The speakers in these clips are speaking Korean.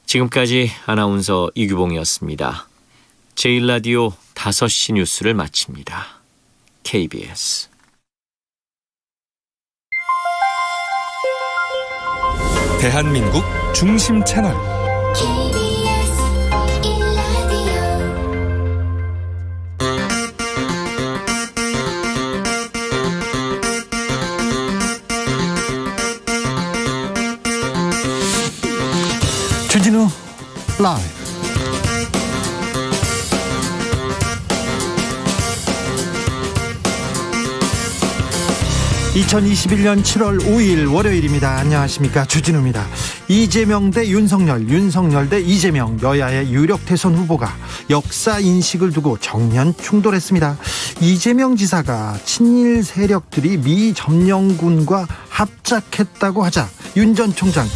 지금까지 아나운서 이규봉이었습니다. 제1라디오 5시 뉴스를 마칩니다. KBS 대한민국 중심 채널 주진우 라이브. (2021년 7월 5일) 월요일입니다. 안녕하십니까, 주진우입니다. 이재명 대 윤석열, 윤석열 대 이재명, 여야의 유력 대선 후보가 역사 인식을 두고 정면 충돌했습니다. 이재명 지사가 친일 세력들이 미 점령군과 합작했다고 하자 윤 전 총장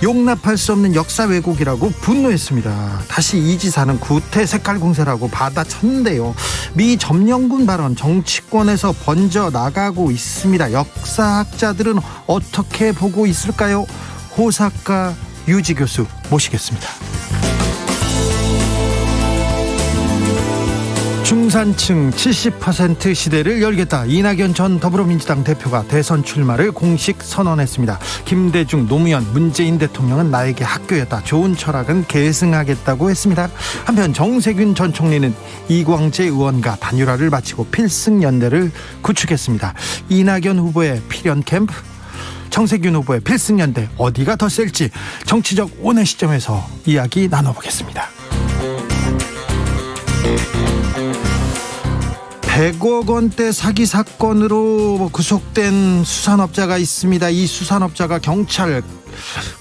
용납할 수 없는 역사 왜곡이라고 분노했습니다. 다시 이 지사는 구태 색깔 공세라고 받아쳤는데요. 미 점령군 발언 정치권에서 번져 나가고 있습니다. 역사학자들은 어떻게 보고 있을까요? 호사카 유지 교수 모시겠습니다. 중산층 70% 시대를 열겠다. 이낙연 전 더불어민주당 대표가 대선 출마를 공식 선언했습니다. 김대중, 노무현, 문재인 대통령은 나에게 학교였다. 좋은 철학은 계승하겠다고 했습니다. 한편 정세균 전 총리는 이광재 의원과 단일화를 마치고 필승연대를 구축했습니다. 이낙연 후보의 필연 캠프, 정세균 후보의 필승연대, 어디가 더 셀지 정치적 온의 시점에서 이야기 나눠보겠습니다. 100억 원대 사기 사건으로 구속된 수산업자가 있습니다. 이 수산업자가 경찰,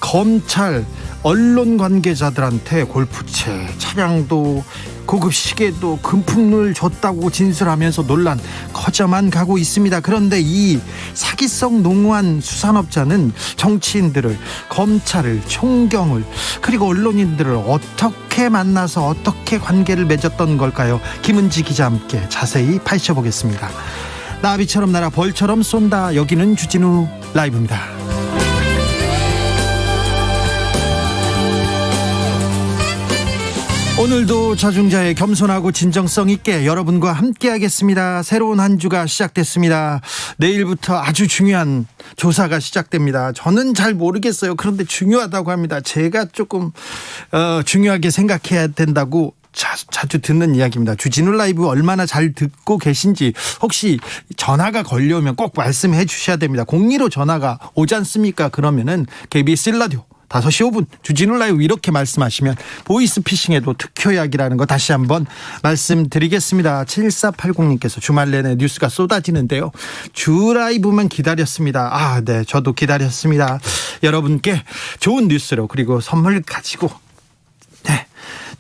검찰, 언론 관계자들한테 골프채, 차량도, 고급 시계도, 금품을 줬다고 진술하면서 논란 커져만 가고 있습니다. 그런데 이 사기성 농후한 수산업자는 정치인들을, 검찰을, 총경을, 그리고 언론인들을 어떻게 만나서 어떻게 관계를 맺었던 걸까요? 김은지 기자와 함께 자세히 파헤쳐보겠습니다. 나비처럼 날아 벌처럼 쏜다. 여기는 주진우 라이브입니다. 오늘도 자중자애, 겸손하고 진정성 있게 여러분과 함께 하겠습니다. 새로운 한 주가 시작됐습니다. 내일부터 아주 중요한 조사가 시작됩니다. 저는 잘 모르겠어요. 그런데 중요하다고 합니다. 제가 조금 중요하게 생각해야 된다고 자주 듣는 이야기입니다. 주진우 라이브 얼마나 잘 듣고 계신지 혹시 전화가 걸려오면 꼭 말씀해 주셔야 됩니다. 02로 전화가 오지 않습니까? 그러면은 KBS 1라디오 5시 5분 주진우 라이브 이렇게 말씀하시면 보이스피싱에도 특효약이라는 거 다시 한번 말씀드리겠습니다. 7480님께서 주말 내내 뉴스가 쏟아지는데요. 주 라이브만 기다렸습니다. 네, 저도 기다렸습니다. 여러분께 좋은 뉴스로, 그리고 선물 가지고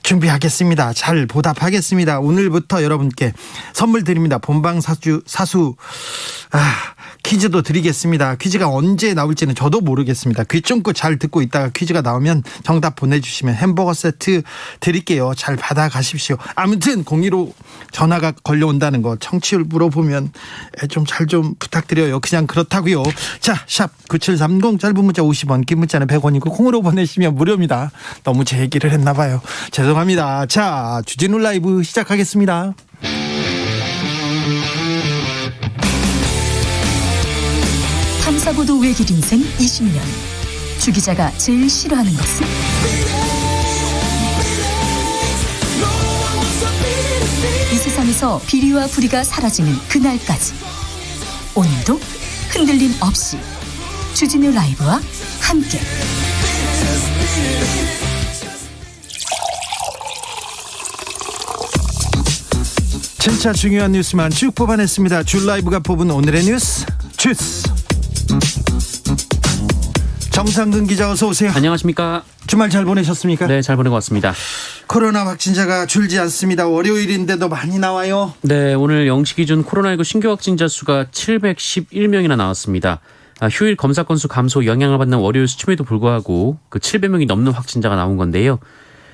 준비하겠습니다. 잘 보답하겠습니다. 오늘부터 여러분께 선물 드립니다. 본방사수 퀴즈도 드리겠습니다. 퀴즈가 언제 나올지는 저도 모르겠습니다. 귀 쫑긋 잘 듣고 있다가 퀴즈가 나오면 정답 보내주시면 햄버거 세트 드릴게요. 잘 받아가십시오. 아무튼 02로 전화가 걸려온다는 거 청취율 물어보면 좀 잘 좀 부탁드려요. 그냥 그렇다고요. 자, 샵 9730, 짧은 문자 50원, 긴 문자는 100원이고 콩으로 보내시면 무료입니다. 너무 제 얘기를 했나 봐요. 죄송합니다. 자, 주진우 라이브 시작하겠습니다. 탐사보도 외길 인생 20년. 주 기자가 제일 싫어하는 것은? 이 세상에서 비리와 부리가 사라지는 그날까지, 오늘도 흔들림 없이 주진우 라이브와 함께 진짜 중요한 뉴스만 쭉 뽑아냈습니다. 주 라이브가 뽑은 오늘의 뉴스 주스. 정상근 기자, 어서 오세요. 안녕하십니까. 주말 잘 보내셨습니까? 네, 잘 보내고 왔습니다. 코로나 확진자가 줄지 않습니다. 월요일인데도 많이 나와요. 네, 오늘 0시 기준 코로나19 신규 확진자 수가 711명이나 나왔습니다. 휴일 검사 건수 감소 영향을 받는 월요일 수치에도 불구하고 그 700명이 넘는 확진자가 나온 건데요.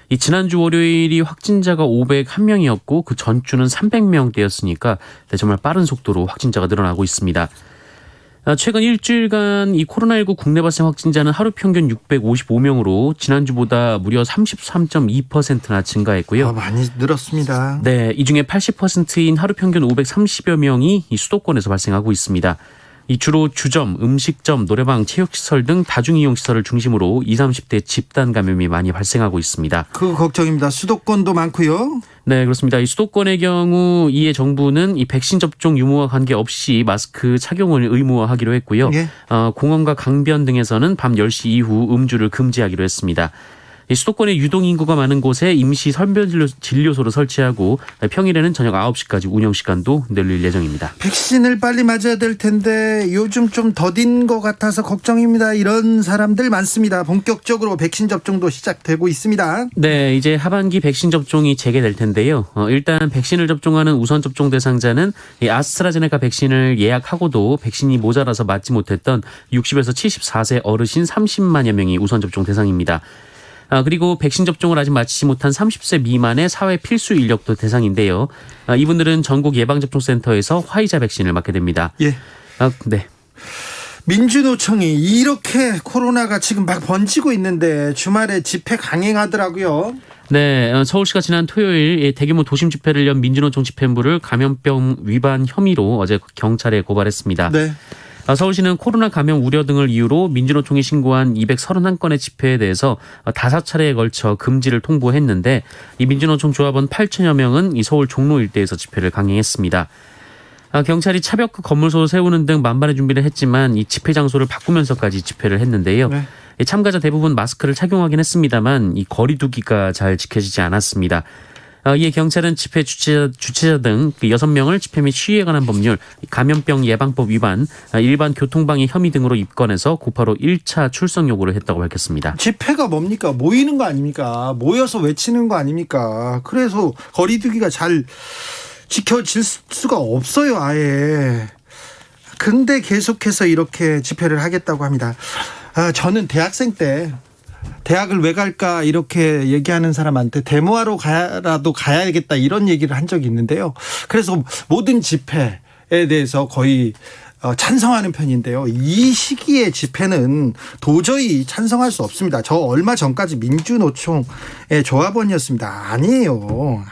이 지난주 월요일이 확진자가 501명이었고 그 전주는 300명대였으니까 정말 빠른 속도로 확진자가 늘어나고 있습니다. 최근 일주일간 이 코로나19 국내 발생 확진자는 하루 평균 655명으로 지난주보다 무려 33.2%나 증가했고요. 많이 늘었습니다. 네, 이 중에 80%인 하루 평균 530여 명이 이 수도권에서 발생하고 있습니다. 이 주로 주점, 음식점, 노래방, 체육시설 등 다중이용시설을 중심으로 20, 30대 집단 감염이 많이 발생하고 있습니다. 그 걱정입니다. 수도권도 많고요. 네, 그렇습니다. 이 수도권의 경우 이에 정부는 이 백신 접종 유무와 관계없이 마스크 착용을 의무화하기로 했고요. 예. 공원과 강변 등에서는 밤 10시 이후 음주를 금지하기로 했습니다. 이 수도권의 유동인구가 많은 곳에 임시 선별진료소를 설치하고 평일에는 저녁 9시까지 운영시간도 늘릴 예정입니다. 백신을 빨리 맞아야 될 텐데 요즘 좀 더딘 것 같아서 걱정입니다. 이런 사람들 많습니다. 본격적으로 백신 접종도 시작되고 있습니다. 네, 이제 하반기 백신 접종이 재개될 텐데요. 일단 백신을 접종하는 우선 접종 대상자는 이 아스트라제네카 백신을 예약하고도 백신이 모자라서 맞지 못했던 60에서 74세 어르신 30만여 명이 우선 접종 대상입니다. 그리고 백신 접종을 아직 마치지 못한 30세 미만의 사회 필수 인력도 대상인데요. 이분들은 전국 예방접종센터에서 화이자 백신을 맞게 됩니다. 예. 네. 민주노총이 이렇게 코로나가 지금 막 번지고 있는데 주말에 집회 강행하더라고요. 네, 서울시가 지난 토요일 대규모 도심 집회를 연 민주노총 집행부를 감염병 위반 혐의로 어제 경찰에 고발했습니다. 네. 서울시는 코로나 감염 우려 등을 이유로 민주노총이 신고한 231건의 집회에 대해서 5차례에 걸쳐 금지를 통보했는데 이 민주노총 조합원 8천여 명은 이 서울 종로 일대에서 집회를 강행했습니다. 경찰이 차벽 건물소를 세우는 등 만반의 준비를 했지만 이 집회 장소를 바꾸면서까지 집회를 했는데요. 네. 참가자 대부분 마스크를 착용하긴 했습니다만 이 거리 두기가 잘 지켜지지 않았습니다. 이에 경찰은 집회 주최자 등 6명을 집회 및 시위에 관한 법률, 감염병 예방법 위반, 일반 교통방해 혐의 등으로 입건해서 곧바로 1차 출석 요구를 했다고 밝혔습니다. 집회가 뭡니까? 모이는 거 아닙니까? 모여서 외치는 거 아닙니까? 그래서 거리 두기가 잘 지켜질 수가 없어요, 아예. 근데 계속해서 이렇게 집회를 하겠다고 합니다. 저는 대학생 때 대학을 왜 갈까 이렇게 얘기하는 사람한테 데모하러 가라도 가야겠다 이런 얘기를 한 적이 있는데요. 그래서 모든 집회에 대해서 거의 찬성하는 편인데요. 이 시기에 집회는 도저히 찬성할 수 없습니다. 저 얼마 전까지 민주노총의 조합원이었습니다. 아니에요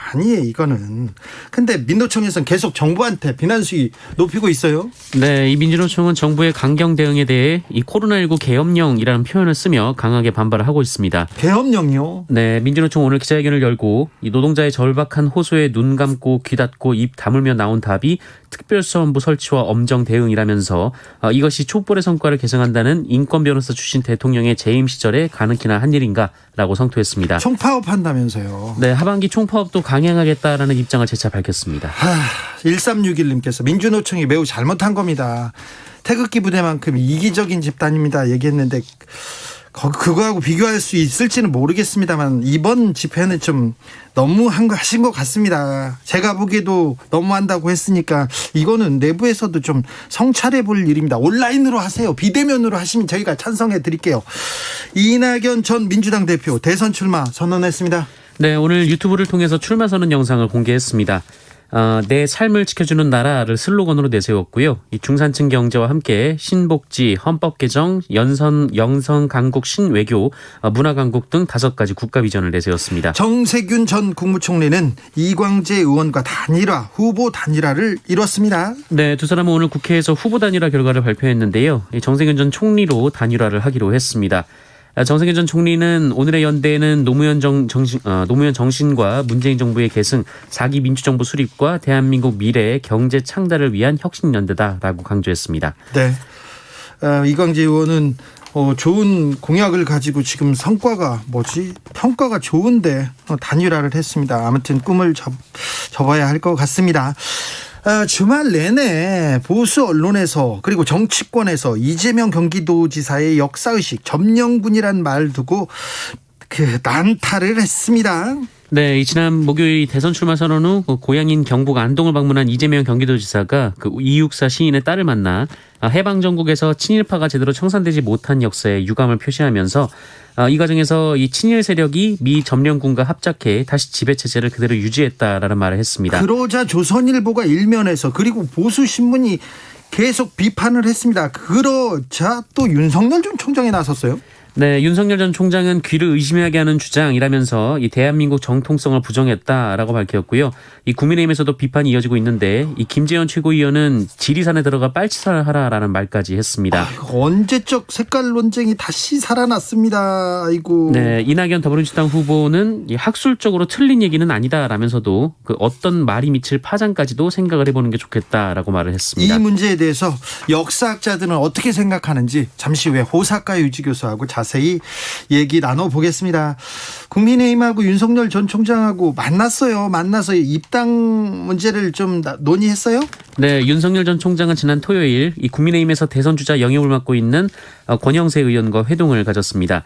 이거는. 근데 민노총에서는 계속 정부한테 비난 수위 높이고 있어요. 네, 이 민주노총은 정부의 강경 대응에 대해 이 코로나19 계엄령이라는 표현을 쓰며 강하게 반발을 하고 있습니다. 계엄령이요? 네, 민주노총 오늘 기자회견을 열고 이 노동자의 절박한 호소에 눈 감고 귀 닫고 입 다물며 나온 답이 특별수험부 설치와 엄정 대응이라면서 이것이 촛불의 성과를 계승한다는 인권 변호사 출신 대통령의 재임 시절에 가능키나 한 일인가라고 성토했습니다. 총파업 한다면서요. 네, 하반기 총파업도 강행하겠다라는 입장을 재차 밝혔습니다. 1361님께서 민주노총이 매우 잘못한 겁니다. 태극기 부대만큼 이기적인 집단입니다 얘기했는데 그거하고 비교할 수 있을지는 모르겠습니다만 이번 집회는 좀 너무하신 것 같습니다. 제가 보기에도 너무한다고 했으니까 이거는 내부에서도 좀 성찰해 볼 일입니다. 온라인으로 하세요. 비대면으로 하시면 저희가 찬성해 드릴게요. 이낙연 전 민주당 대표 대선 출마 선언했습니다. 네, 오늘 유튜브를 통해서 출마 선언 영상을 공개했습니다. 내 삶을 지켜주는 나라를 슬로건으로 내세웠고요. 이 중산층 경제와 함께 신복지, 헌법 개정, 영성 강국 신외교, 문화 강국 등 5가지 국가 비전을 내세웠습니다. 정세균 전 국무총리는 이광재 의원과 후보 단일화를 이뤘습니다. 네, 두 사람은 오늘 국회에서 후보 단일화 결과를 발표했는데요. 정세균 전 총리로 단일화를 하기로 했습니다. 정세균 전 총리는 오늘의 연대에는 노무현 정신과 문재인 정부의 계승, 4기 민주정부 수립과 대한민국 미래의 경제 창달을 위한 혁신연대다라고 강조했습니다. 네, 이광재 의원은 좋은 공약을 가지고 지금 평가가 좋은데 단일화를 했습니다. 아무튼 꿈을 접어야 할 것 같습니다. 주말 내내 보수 언론에서 그리고 정치권에서 이재명 경기도지사의 역사의식 점령군이란 말 두고 난타를 했습니다. 네, 지난 목요일 대선 출마 선언 후 고향인 경북 안동을 방문한 이재명 경기도지사가 이육사 시인의 딸을 만나 해방 전국에서 친일파가 제대로 청산되지 못한 역사에 유감을 표시하면서 이 과정에서 이 친일 세력이 미 점령군과 합작해 다시 지배 체제를 그대로 유지했다라는 말을 했습니다. 그러자 조선일보가 일면에서 그리고 보수 신문이 계속 비판을 했습니다. 그러자 또 윤석열 전 총장이 나섰어요. 네, 윤석열 전 총장은 귀를 의심하게 하는 주장이라면서 이 대한민국 정통성을 부정했다라고 밝혔고요. 이 국민의힘에서도 비판이 이어지고 있는데 이 김재원 최고위원은 지리산에 들어가 빨치살하라라는 말까지 했습니다. 언제적 색깔 논쟁이 다시 살아났습니다. 아이고. 네, 이낙연 더불어민주당 후보는 이 학술적으로 틀린 얘기는 아니다라면서도 그 어떤 말이 미칠 파장까지도 생각을 해보는 게 좋겠다라고 말을 했습니다. 이 문제에 대해서 역사학자들은 어떻게 생각하는지 잠시 후에 호사카 유지 교수하고 자세히 얘기 나눠보겠습니다. 국민의힘하고 윤석열 전 총장하고 만나서 입당 문제를 좀 논의했어요? 네, 윤석열 전 총장은 지난 토요일 이 국민의힘에서 대선 주자 영입을 맡고 있는 권영세 의원과 회동을 가졌습니다.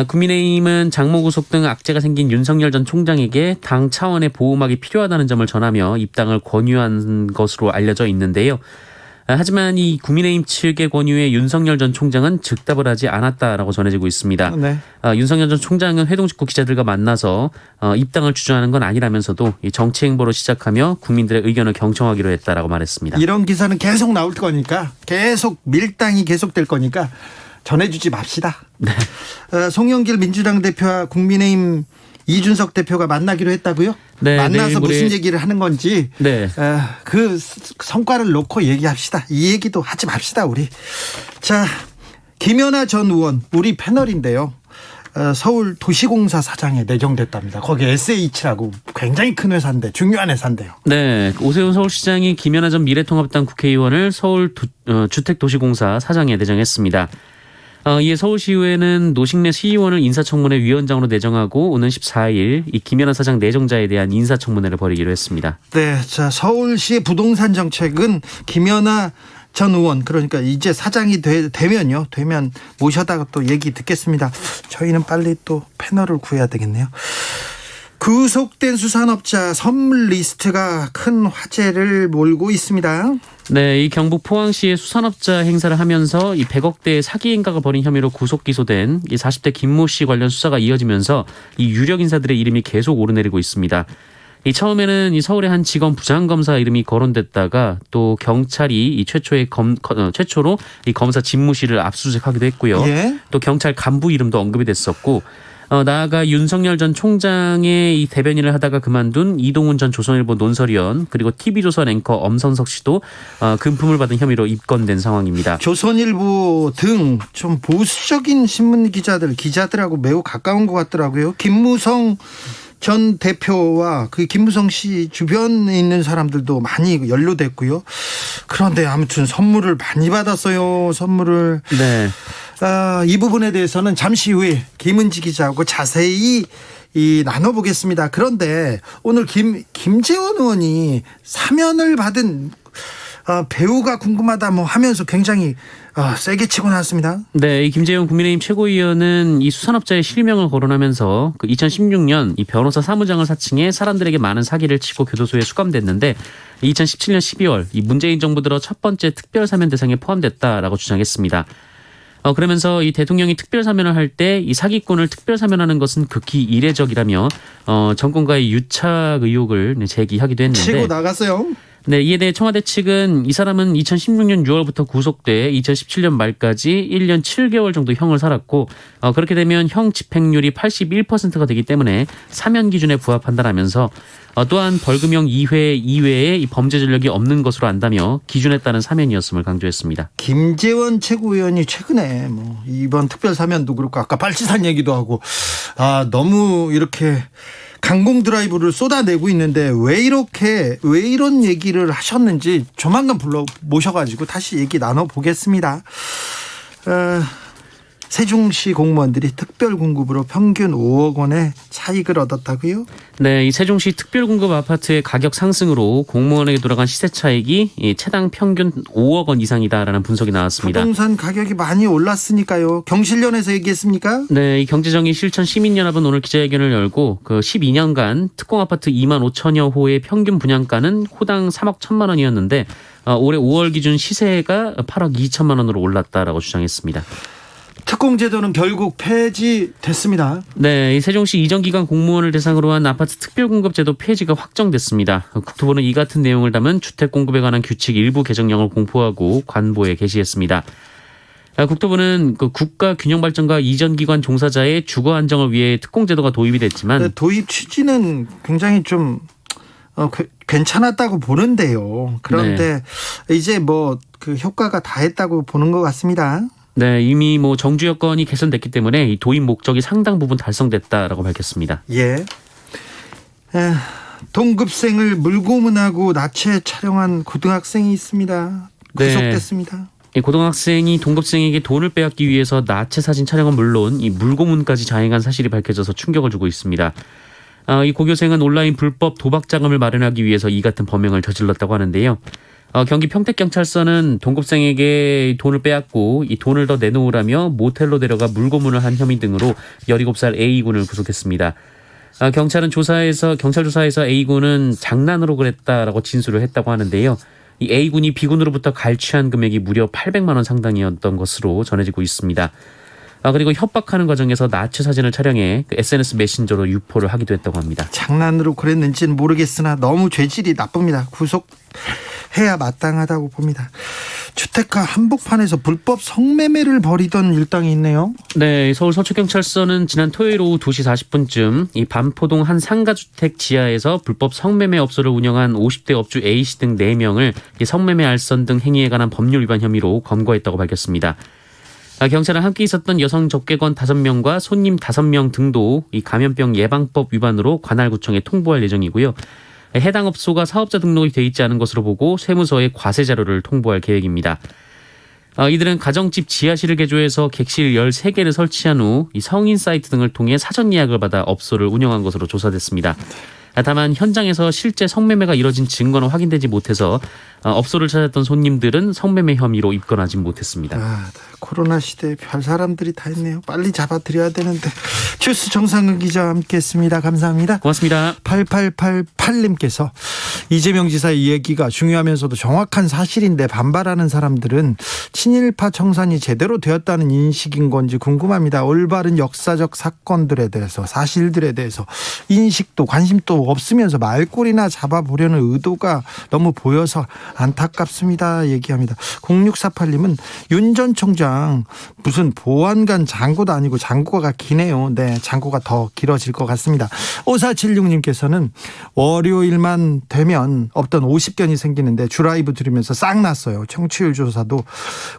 국민의힘은 장모 구속 등 악재가 생긴 윤석열 전 총장에게 당 차원의 보호막이 필요하다는 점을 전하며 입당을 권유한 것으로 알려져 있는데요. 하지만 이 국민의힘 측의 권유에 윤석열 전 총장은 즉답을 하지 않았다라고 전해지고 있습니다. 네. 윤석열 전 총장은 회동 직후 기자들과 만나서 입당을 주저하는 건 아니라면서도 이 정치 행보로 시작하며 국민들의 의견을 경청하기로 했다라고 말했습니다. 이런 기사는 계속 나올 거니까 계속 밀당이 계속될 거니까 전해주지 맙시다. 네. 송영길 민주당 대표와 국민의힘 이준석 대표가 만나기로 했다고요? 네, 만나서 무슨 얘기를 하는 건지 네. 그 성과를 놓고 얘기합시다. 이 얘기도 하지 맙시다 우리. 자, 김연아 전 의원 우리 패널인데요. 서울 도시공사 사장에 내정됐답니다. 거기 SH라고 굉장히 큰 회사인데 중요한 회사인데요. 네, 오세훈 서울시장이 김연아 전 미래통합당 국회의원을 서울 주택도시공사 사장에 내정했습니다. 이에 서울시의회는 노식래 시의원을 인사청문회 위원장으로 내정하고 오는 14일 이 김연아 사장 내정자에 대한 인사청문회를 벌이기로 했습니다. 네, 자 서울시의 부동산 정책은 김연아 전 의원 그러니까 이제 사장이 되면 모셔다가 또 얘기 듣겠습니다. 저희는 빨리 또 패널을 구해야 되겠네요. 구속된 수산업자 선물 리스트가 큰 화제를 몰고 있습니다. 네, 이 경북 포항시의 수산업자 행사를 하면서 이 100억대의 사기 행각을 벌인 혐의로 구속 기소된 이 40대 김모 씨 관련 수사가 이어지면서 이 유력 인사들의 이름이 계속 오르내리고 있습니다. 이 처음에는 이 서울의 한 직원 부장검사 이름이 거론됐다가 또 경찰이 이 최초로 이 검사 진무 씨를 압수수색하기도 했고요. 예? 또 경찰 간부 이름도 언급이 됐었고. 나아가 윤석열 전 총장의 이 대변인을 하다가 그만둔 이동훈 전 조선일보 논설위원 그리고 TV조선 앵커 엄선석 씨도 금품을 받은 혐의로 입건된 상황입니다. 조선일보 등 좀 보수적인 신문 기자들하고 매우 가까운 것 같더라고요. 김무성 전 대표와 그 김무성 씨 주변에 있는 사람들도 많이 연루됐고요. 그런데 아무튼 선물을 많이 받았어요. 선물을. 네. 이 부분에 대해서는 잠시 후에 김은지 기자하고 자세히 나눠보겠습니다. 그런데 오늘 김재원 의원이 사면을 받은 배우가 궁금하다 하면서 굉장히 세게 치고 나왔습니다. 네, 이 김재원 국민의힘 최고위원은 이 수산업자의 실명을 거론하면서 그 2016년 이 변호사 사무장을 사칭해 사람들에게 많은 사기를 치고 교도소에 수감됐는데 2017년 12월 이 문재인 정부 들어 첫 번째 특별 사면 대상에 포함됐다라고 주장했습니다. 그러면서 이 대통령이 특별 사면을 할 때 이 사기꾼을 특별 사면하는 것은 극히 이례적이라며 정권과의 유착 의혹을 제기하기도 했는데 치고 나갔어요. 네, 이에 대해 청와대 측은 이 사람은 2016년 6월부터 구속돼 2017년 말까지 1년 7개월 정도 형을 살았고 그렇게 되면 형 집행률이 81%가 되기 때문에 사면 기준에 부합한다라면서 또한 벌금형 2회 이외에 이 범죄 전력이 없는 것으로 안다며 기준에 따른 사면이었음을 강조했습니다. 김재원 최고위원이 최근에 이번 특별 사면도 그렇고 아까 빨치산 얘기도 하고 너무 이렇게 강공 드라이브를 쏟아내고 있는데 왜 이런 얘기를 하셨는지 조만간 불러 모셔가지고 다시 얘기 나눠보겠습니다. 세종시 공무원들이 특별 공급으로 평균 5억 원의 차익을 얻었다고요? 네, 이 세종시 특별 공급 아파트의 가격 상승으로 공무원에게 돌아간 시세 차익이 최당 평균 5억 원 이상이다라는 분석이 나왔습니다. 부동산 가격이 많이 올랐으니까요. 경실련에서 얘기했습니까? 네, 이 경제정의 실천 시민연합은 오늘 기자회견을 열고 그 12년간 특공 아파트 2만 5천여 호의 평균 분양가는 호당 3억 1천만 원이었는데 올해 5월 기준 시세가 8억 2천만 원으로 올랐다라고 주장했습니다. 특공제도는 결국 폐지됐습니다. 네, 이 세종시 이전기관 공무원을 대상으로 한 아파트 특별공급제도 폐지가 확정됐습니다. 국토부는 이 같은 내용을 담은 주택공급에 관한 규칙 일부 개정령을 공포하고 관보에 게시했습니다. 국토부는 그 국가 균형 발전과 이전기관 종사자의 주거 안정을 위해 특공제도가 도입이 됐지만 도입 취지는 굉장히 좀 괜찮았다고 보는데요. 그런데 이제 뭐 그 효과가 다했다고 보는 것 같습니다. 네, 이미 뭐 정주 여건이 개선됐기 때문에 이 도입 목적이 상당 부분 달성됐다라고 밝혔습니다. 예. 동급생을 물고문하고 나체 촬영한 고등학생이 있습니다. 구속됐습니다. 이 고등학생이 동급생에게 돈을 빼앗기 위해서 나체 사진 촬영은 물론 이 물고문까지 자행한 사실이 밝혀져서 충격을 주고 있습니다. 이 고교생은 온라인 불법 도박 자금을 마련하기 위해서 이 같은 범행을 저질렀다고 하는데요. 경기 평택경찰서는 동급생에게 돈을 빼앗고 이 돈을 더 내놓으라며 모텔로 데려가 물고문을 한 혐의 등으로 17살 A군을 구속했습니다. 경찰 조사에서 A군은 장난으로 그랬다라고 진술을 했다고 하는데요. 이 A군이 B군으로부터 갈취한 금액이 무려 800만 원 상당이었던 것으로 전해지고 있습니다. 그리고 협박하는 과정에서 나체 사진을 촬영해 그 SNS 메신저로 유포를 하기도 했다고 합니다. 장난으로 그랬는지는 모르겠으나 너무 죄질이 나쁩니다. 구속해야 마땅하다고 봅니다. 주택가 한복판에서 불법 성매매를 벌이던 일당이 있네요. 네, 서울 서초경찰서는 지난 토요일 오후 2시 40분쯤 이 반포동 한 상가주택 지하에서 불법 성매매 업소를 운영한 50대 업주 A씨 등 4명을 성매매 알선 등 행위에 관한 법률 위반 혐의로 검거했다고 밝혔습니다. 경찰은 함께 있었던 여성 접객원 5명과 손님 5명 등도 이 감염병 예방법 위반으로 관할구청에 통보할 예정이고요. 해당 업소가 사업자 등록이 돼 있지 않은 것으로 보고 세무서에 과세 자료를 통보할 계획입니다. 이들은 가정집 지하실을 개조해서 객실 13개를 설치한 후 이 성인 사이트 등을 통해 사전 예약을 받아 업소를 운영한 것으로 조사됐습니다. 다만 현장에서 실제 성매매가 이뤄진 증거는 확인되지 못해서 업소를 찾았던 손님들은 성매매 혐의로 입건하지 못했습니다. 코로나 시대에 별 사람들이 다 있네요. 빨리 잡아드려야 되는데. 주스 정상근 기자와 함께했습니다. 감사합니다. 고맙습니다. 8888님께서 이재명 지사의 얘기가 중요하면서도 정확한 사실인데 반발하는 사람들은 친일파 청산이 제대로 되었다는 인식인 건지 궁금합니다. 올바른 역사적 사건들에 대해서 사실들에 대해서 인식도 관심도 없으면서 말꼬리나 잡아보려는 의도가 너무 보여서 안타깝습니다. 얘기합니다. 0648님은 윤 전 총장 무슨 보안관 장고도 아니고 장고가 기네요. 네, 장고가 더 길어질 것 같습니다. 5476님께서는 월요일만 되면 없던 50견이 생기는데 주라이브 들으면서 싹 났어요. 청취율 조사도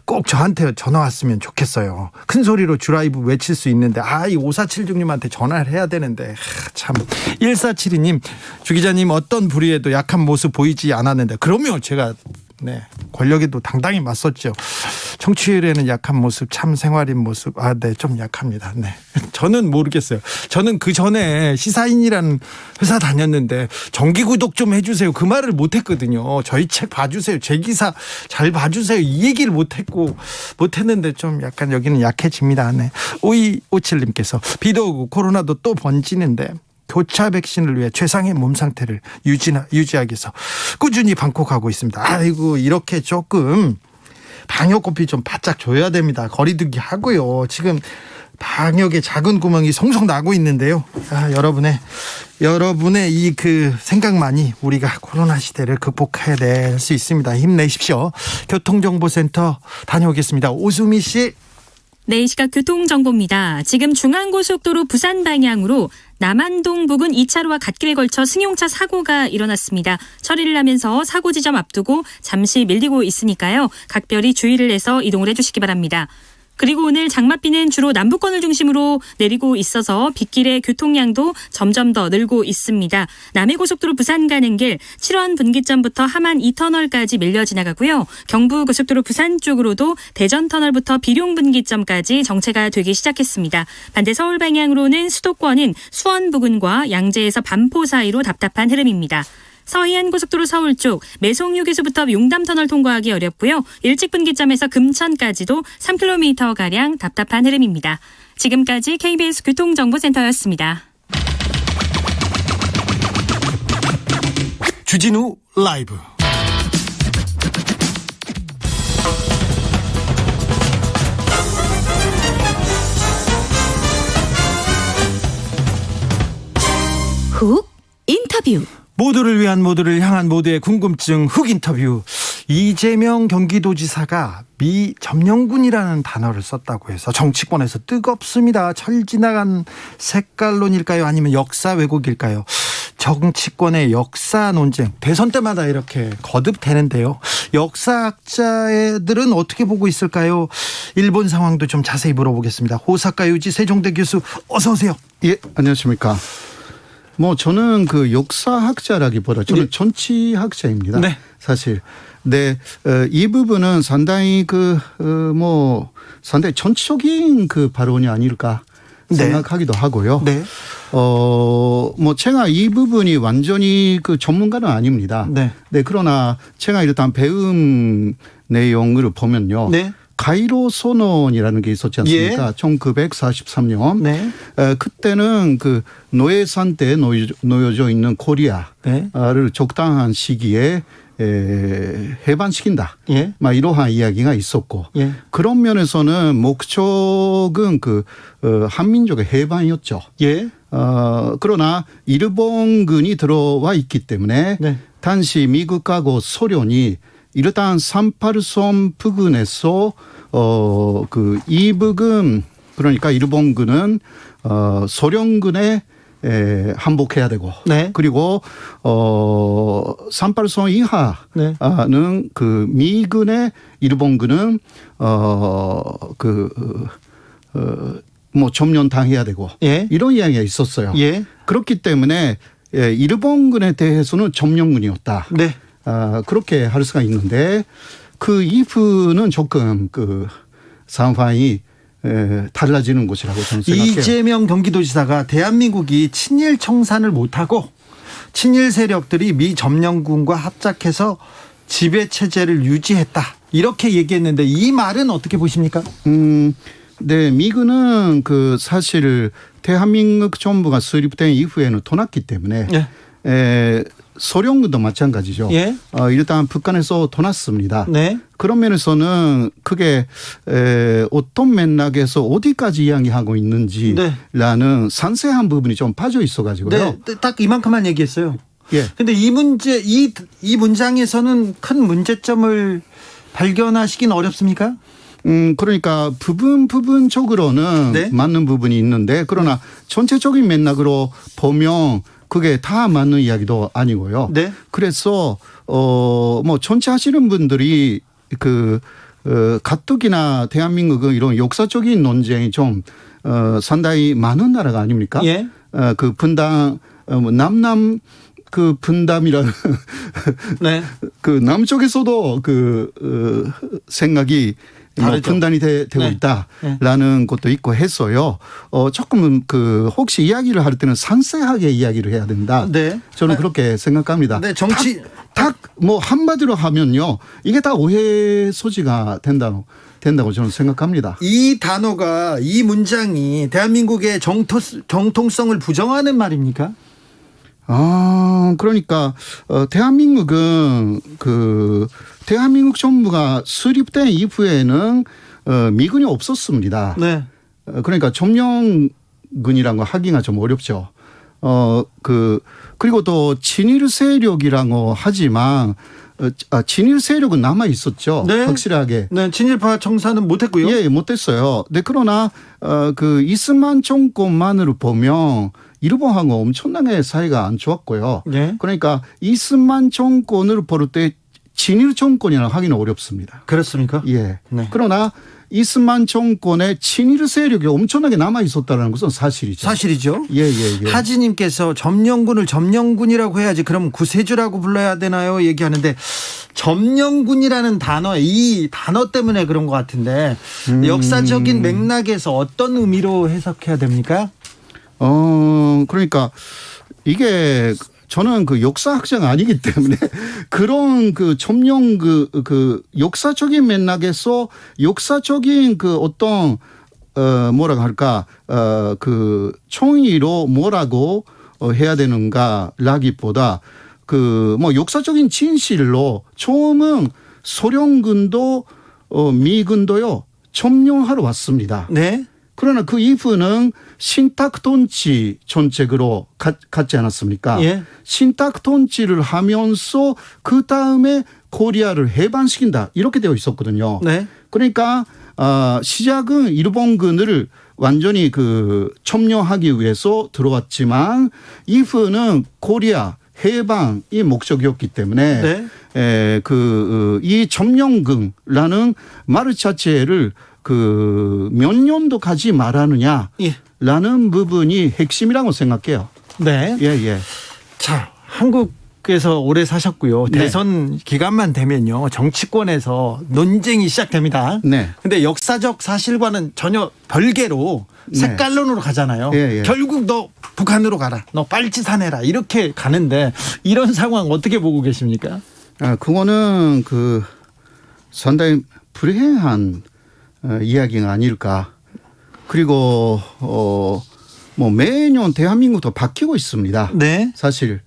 꼭 저한테 전화 왔으면 좋겠어요. 큰 소리로 주라이브 외칠 수 있는데 이 5476님한테 전화를 해야 되는데 참. 1472님 주 기자님 어떤 불의에도 약한 모습 보이지 않았는데 그러면 제가 권력에도 당당히 맞섰죠. 청취율에는 약한 모습, 참 생활인 모습. 좀 약합니다. 네. 저는 모르겠어요. 저는 그 전에 시사인이라는 회사 다녔는데 정기 구독 좀 해주세요. 그 말을 못했거든요. 저희 책 봐주세요. 제 기사 잘 봐주세요. 이 얘기를 못했는데 좀 약간 여기는 약해집니다. 네. 5257님께서 비도 오고 코로나도 또 번지는데 교차 백신을 위해 최상의 몸 상태를 유지하기 위해서 꾸준히 방콕하고 있습니다. 아이고 이렇게 조금 방역고피 좀 바짝 줘야 됩니다. 거리두기 하고요. 지금 방역에 작은 구멍이 송송 나고 있는데요. 여러분의 이 그 생각만이 우리가 코로나 시대를 극복해낼 수 있습니다. 힘내십시오. 교통정보센터 다녀오겠습니다. 오수미 씨. 네, 이 시각 교통정보입니다. 지금 중앙고속도로 부산 방향으로 남안동 부근 2차로와 갓길에 걸쳐 승용차 사고가 일어났습니다. 처리를 하면서 사고 지점 앞두고 잠시 밀리고 있으니까요. 각별히 주의를 해서 이동을 해주시기 바랍니다. 그리고 오늘 장맛비는 주로 남부권을 중심으로 내리고 있어서 빗길의 교통량도 점점 더 늘고 있습니다. 남해고속도로 부산 가는 길 7원 분기점부터 함안 2터널까지 밀려 지나가고요. 경부고속도로 부산 쪽으로도 대전터널부터 비룡 분기점까지 정체가 되기 시작했습니다. 반대 서울 방향으로는 수도권은 수원 부근과 양재에서 반포 사이로 답답한 흐름입니다. 서해안고속도로 서울 쪽 매송휴게소부터 용담터널 통과하기 어렵고요. 일찍분기점에서 금천까지도 3km가량 답답한 흐름입니다. 지금까지 KBS 교통정보센터였습니다. 주진우 라이브. 훅 인터뷰. 모두를 위한, 모두를 향한, 모두의 궁금증 훅 인터뷰. 이재명 경기도지사가 미점령군이라는 단어를 썼다고 해서 정치권에서 뜨겁습니다. 철 지나간 색깔론일까요? 아니면 역사 왜곡일까요? 정치권의 역사 논쟁, 대선 때마다 이렇게 거듭되는데요. 역사학자들은 어떻게 보고 있을까요? 일본 상황도 좀 자세히 물어보겠습니다. 호사카 유지 세종대 교수, 어서 오세요. 예, 안녕하십니까. 뭐 저는 그 역사학자라기보다 저는 네. 정치학자입니다. 네. 사실. 네, 이 부분은 상당히 상당히 정치적인 그 발언이 아닐까 네. 생각하기도 하고요. 네. 뭐 제가 이 부분이 완전히 그 전문가는 아닙니다. 네. 네, 그러나 제가 일단 배움 내용을 보면요. 네. 가이로 선언이라는 게 있었지 않습니까? 예. 1943년. 네. 그때는 그 노예산 때 놓여져 있는 코리아를 네. 적당한 시기에 해방시킨다. 예. 막 이러한 이야기가 있었고. 예. 그런 면에서는 목적은 그 한민족의 해방이었죠. 예. 그러나 일본군이 들어와 있기 때문에 네. 당시 미국하고 소련이 이러한 38선 부근에서 그 이 부근, 그러니까 일본군은 소련군에 항복해야 되고, 네. 그리고 38선 네. 이하는 그 미군의 일본군은 뭐 점령당해야 되고, 예. 이런 이야기가 있었어요. 예. 그렇기 때문에 일본군에 대해서는 점령군이었다. 네. 그렇게 할 수가 있는데 그 이후는 조금 그 상황이 달라지는 것이라고 저는 생각해요. 이재명 경기도지사가 대한민국이 친일 청산을 못하고 친일 세력들이 미 점령군과 합작해서 지배 체제를 유지했다, 이렇게 얘기했는데 이 말은 어떻게 보십니까? 네, 미군은 그 사실 대한민국 정부가 수립된 이후에는 떠났기 때문에 예. 소련군도 마찬가지죠. 예. 일단 북한에서 떠났습니다. 네. 그런 면에서는 그게 어떤 맥락에서 어디까지 이야기하고 있는지라는 상세한 부분이 좀 빠져 있어가지고요. 네. 딱 이만큼만 얘기했어요. 예. 근데 이 문제, 이 문장에서는 큰 문제점을 발견하시긴 어렵습니까? 그러니까 부분적으로는 네. 맞는 부분이 있는데, 그러나 전체적인 맥락으로 보면 그게 다 맞는 이야기도 아니고요. 네. 그래서 뭐 정치하시는 분들이 그 가뜩이나 대한민국은 이런 역사적인 논쟁이 좀 상당히 많은 나라가 아닙니까? 예. 그 분당 남남 그 분담이라는 네. 그 남쪽에서도 그 생각이 뭐 다르죠. 분단이 되고 네. 있다라는 것도 있고 해서요. 조금 그 혹시 이야기를 할 때는 상세하게 이야기를 해야 된다. 네. 저는 그렇게 생각합니다. 네, 정치 딱 뭐 한마디로 하면요, 이게 다 오해 소지가 된다고 저는 생각합니다. 이 단어가, 이 문장이 대한민국의 정통성을 부정하는 말입니까? 그러니까 대한민국은 대한민국 정부가 수립된 이후에는 미군이 없었습니다. 네. 그러니까 점령군이라는 거 하기가 좀 어렵죠. 그리고 또 친일 세력이라고 하지만 친일 세력은 남아 있었죠. 네. 확실하게. 네, 친일파 청산은 못했고요. 예, 못했어요. 네, 그러나 그 이스만 정권만으로 보면 일본하고 엄청나게 사이가 안 좋았고요. 네. 그러니까 이스만 정권을 볼 때 친일 정권이라고 하기는 어렵습니다. 그렇습니까? 예. 네. 그러나 이스만 정권의 친일 세력이 엄청나게 남아 있었다는 것은 사실이죠. 사실이죠. 예. 하지님께서 점령군을 점령군이라고 해야지 그럼 구세주라고 불러야 되나요? 얘기하는데, 점령군이라는 단어, 이 단어 때문에 그런 것 같은데 역사적인 맥락에서 어떤 의미로 해석해야 됩니까? 그러니까 이게 저는 그 역사학자가 아니기 때문에 그런 그 점령 그 역사적인 맥락에서 역사적인 그 어떤 뭐라고 할까 그 총의로 뭐라고 해야 되는가라기보다 그 뭐 역사적인 진실로 처음은 소련군도 미군도요 점령하러 왔습니다. 네. 그러나 그 이후는 신탁돈치 정책으로 갔지 않았습니까? 예. 신탁돈치를 하면서 그 다음에 코리아를 해방시킨다 이렇게 되어 있었거든요. 네. 그러니까 시작은 일본군을 완전히 점령하기 위해서 들어왔지만 이후는 코리아 해방이 목적이었기 때문에 네. 이 점령군이라는 말 자체를 몇 년도 가지 말하느냐라는 예. 부분이 핵심이라고 생각해요. 네. 예. 자, 한국에서 오래 사셨고요. 네. 대선 기간만 되면요. 정치권에서 논쟁이 시작됩니다. 네. 근데 역사적 사실과는 전혀 별개로 색깔론으로 가잖아요. 예. 결국 너 북한으로 가라. 너 빨치산해라. 이렇게 가는데 이런 상황 어떻게 보고 계십니까? 그거는 상당히 불행한 이야기가 아닐까. 그리고 매년 대한민국도 바뀌고 있습니다. 네. 사실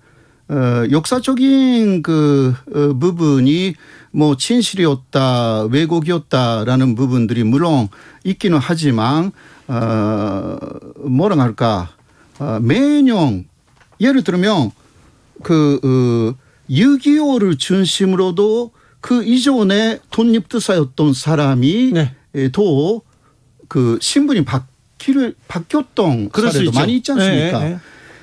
역사적인 부분이 진실이었다, 왜곡이었다라는 부분들이 물론 있기는 하지만 뭐라 할까 매년 예를 들면 6.25를 중심으로도 그 이전에 독립투사였던 사람이 네. 또 신분이 바뀌었던 사례도 많이 있지 않습니까? 네.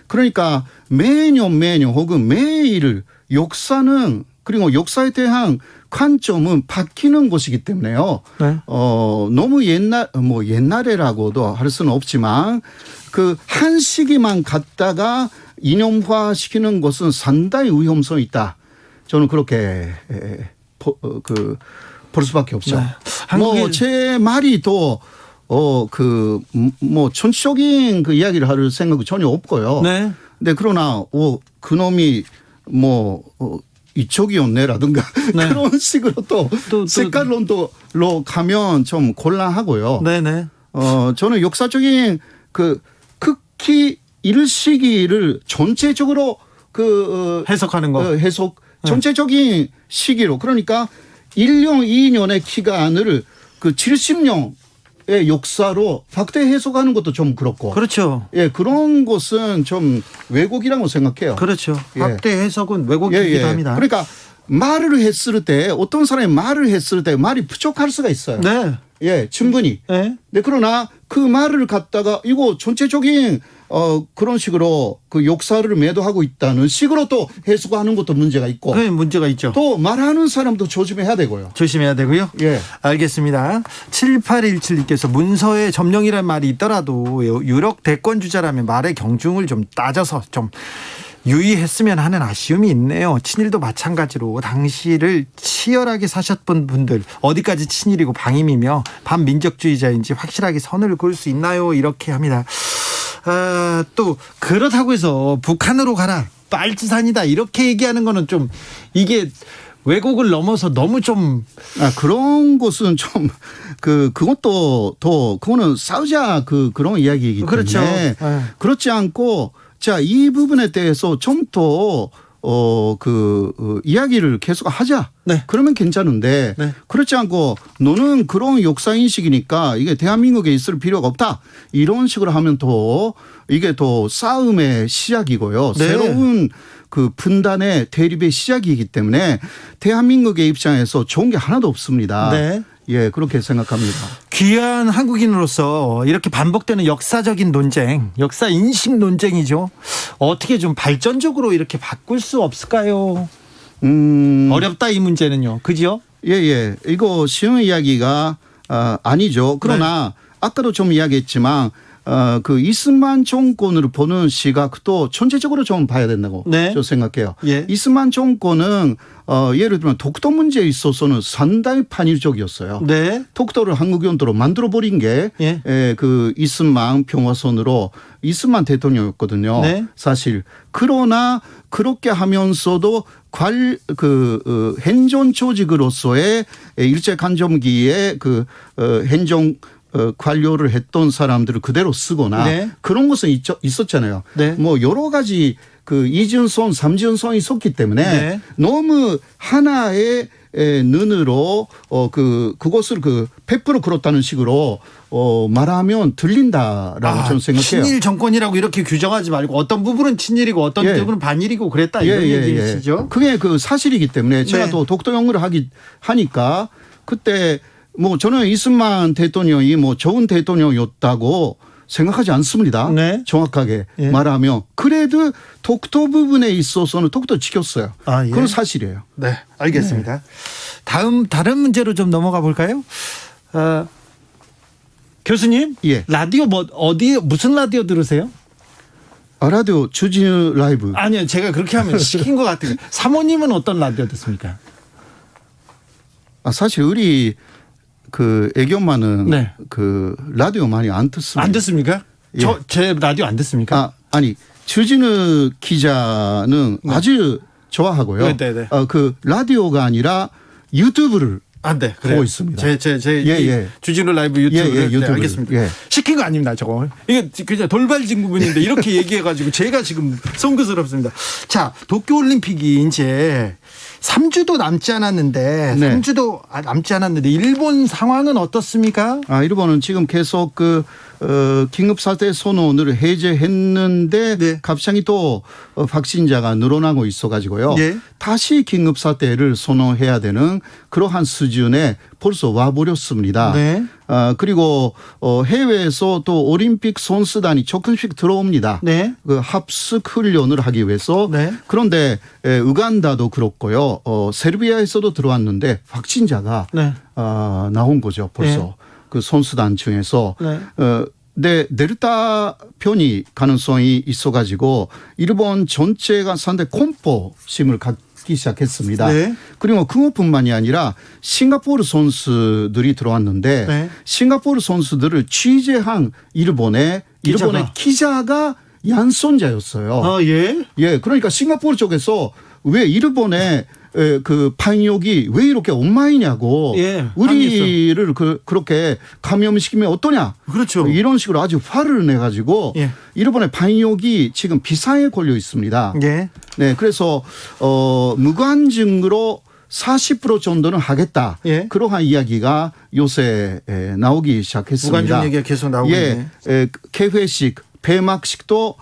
그러니까 매년 혹은 매일 역사는 그리고 역사에 대한 관점은 바뀌는 것이기 때문에요. 네. 너무 옛날에라고도 할 수는 없지만 한 시기만 갖다가 이념화시키는 것은 상당히 위험성이 있다. 저는 그렇게 볼 수밖에 없죠. 네. 제 말이 또 전적인 이야기를 할 생각은 전혀 없고요. 네. 근데 그러나 그놈이 이쪽이었네라든가 네. 그런 식으로 또 색깔론도로 가면 좀 곤란하고요. 네네. 저는 역사적인 극히 이를 시기를 전체적으로 해석하는 거. 전체적인 시기로 그러니까 1년, 2년의 기간을 70년의 역사로 확대 해석하는 것도 좀 그렇고. 그렇죠. 예, 그런 것은 좀 왜곡이라고 생각해요. 그렇죠. 예. 확대 해석은 왜곡이기도 합니다. 그러니까 말을 했을 때 어떤 사람이 말을 했을 때 말이 부족할 수가 있어요. 네. 예, 충분히. 네. 네, 그러나 그 말을 갖다가 이거 전체적인 그런 식으로 역사를 매도하고 있다는 식으로 또 해석하는 것도 문제가 있고. 네, 문제가 있죠. 또 말하는 사람도 조심해야 되고요. 조심해야 되고요. 예. 알겠습니다. 7817님께서 문서에 점령이라는 말이 있더라도 유력 대권 주자라면 말의 경중을 좀 따져서 좀 유의했으면 하는 아쉬움이 있네요. 친일도 마찬가지로 당시를 치열하게 사셨던 분들 어디까지 친일이고 방임이며 반민족주의자인지 확실하게 선을 그을 수 있나요? 이렇게 합니다. 또 그렇다고 해서 북한으로 가라 빨치산이다 이렇게 얘기하는 거는 좀 이게 왜곡을 넘어서 너무 좀 그런 것은 좀 그것도 더 그거는 싸우자 그런 이야기이기 때문에 그렇죠. 그렇지 않고 자, 이 부분에 대해서 좀 더 이야기를 계속 하자. 네. 그러면 괜찮은데 네. 그렇지 않고 너는 그런 역사 인식이니까 이게 대한민국에 있을 필요가 없다. 이런 식으로 하면 또 이게 또 싸움의 시작이고요. 네. 새로운 분단의 대립의 시작이기 때문에 대한민국의 입장에서 좋은 게 하나도 없습니다. 네. 예, 그렇게 생각합니다. 귀한 한국인으로서 이렇게 반복되는 역사적인 논쟁, 역사 인식 논쟁이죠. 어떻게 좀 발전적으로 이렇게 바꿀 수 없을까요? 어렵다 이 문제는요. 그죠? 예. 이거 쉬운 이야기가 아니죠. 그러나 아까도 좀 이야기했지만 이스만 정권을 보는 시각도 전체적으로 좀 봐야 된다고 네. 저 생각해요. 예. 이스만 정권은 예를 들면 독도 문제에 있어서는 상당히 반일적이었어요. 네. 독도를 한국 영토로 만들어버린 게 이스만 평화선으로 이스만 대통령이었거든요. 네. 사실. 그러나 그렇게 하면서도 행정 조직으로서의 일제강점기에 행정 관료를 했던 사람들을 그대로 쓰거나 그런 것은 있었잖아요. 네. 여러 가지 이중선, 삼중선이 있었기 때문에 너무 하나의 눈으로 그것을 100% 그렇다는 식으로 말하면 들린다라고 저는 생각해요. 친일 정권이라고 이렇게 규정하지 말고 어떤 부분은 친일이고 어떤 예. 부분은 반일이고 그랬다 이런 얘기시죠. 그게 그 사실이기 때문에 제가 네. 또 독도 영어를 하니까 그때 뭐 저는 이승만 대통령이 뭐 좋은 대통령이었다고 생각하지 않습니다. 네. 정확하게 예. 말하면 그래도 독도 부분에 있어서는 독도 지켰어요. 아, 예. 그건 사실이에요. 네, 알겠습니다. 다른 문제로 좀 넘어가 볼까요? 교수님, 예. 라디오 무슨 라디오 들으세요? 라디오 주진우 라이브. 아니요, 제가 그렇게 하면 시킨 것 같아요. 사모님은 어떤 라디오 듣습니까? 사실 우리 그 애기 엄마는 네. 그 라디오 많이 안 듣습니다. 안 듣습니까? 예. 제 라디오 안 듣습니까? 아니 주진우 기자는 아주 좋아하고요. 네. 그 라디오가 아니라 유튜브를 네, 보고 있습니다. 제 예. 주진우 라이브 유튜브를 예, 유튜브를. 알겠습니다. 예. 시킨 거 아닙니다, 저거. 이게 그냥 돌발진 부분인데 이렇게 얘기해가지고 제가 지금 송구스럽습니다. 자, 도쿄올림픽이 이제 3주도 남지 않았는데, 네. 3주도 남지 않았는데 일본 상황은 어떻습니까? 일본은 지금 계속 긴급사태 선언을 해제했는데 네. 갑자기 또 확진자가 늘어나고 있어가지고요. 예. 다시 긴급사태를 선언해야 되는 그러한 수준에 벌써 와버렸습니다. 네. 그리고 해외에서 또 올림픽 선수단이 조금씩 들어옵니다. 네. 그 합숙 훈련을 하기 위해서. 네. 그런데 우간다도 그렇고요. 세르비아에서도 들어왔는데 확진자가 네. 나온 거죠. 벌써. 네. 그 선수단 중에서. 네. 델타 변이 가능성이 있어가지고 일본 전체가 상당히 공포심을 갖기 시작했습니다. 네. 그리고 그것뿐만이 아니라 싱가포르 선수들이 들어왔는데 네. 싱가포르 선수들을 취재한 일본의 기자가 양손자였어요. 예. 예, 그러니까 싱가포르 쪽에서 왜 일본의 그 방역이 왜 이렇게 엉망이냐고 예, 우리를 그렇게 감염시키면 어떠냐. 그렇죠. 이런 식으로 아주 화를 내가지고 예. 일본의 방역이 지금 비상에 걸려 있습니다. 예. 네, 그래서 무관중으로 40% 정도는 하겠다. 예. 그러한 이야기가 요새 나오기 시작했습니다. 무관중 얘기가 계속 나오고 있네. 개회식, 폐막식도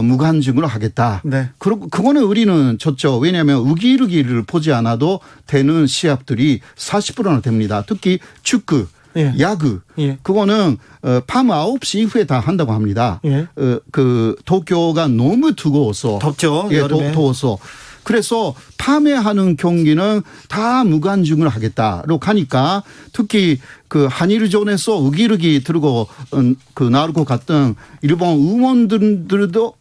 무관중으로 하겠다. 네. 그거는 우리는 좋죠. 왜냐하면 우기르기를 보지 않아도 되는 시합들이 40%나 됩니다. 특히 축구, 예. 야구. 예. 그거는 밤 9시 이후에 다 한다고 합니다. 예. 그 도쿄가 너무 뜨거워서. 덥죠. 예, 여름에. 더워서. 그래서 밤에 하는 경기는 다 무관중을 하겠다로 가니까 특히 그 한일전에서 우기르기 들고 나올 것 같은 일본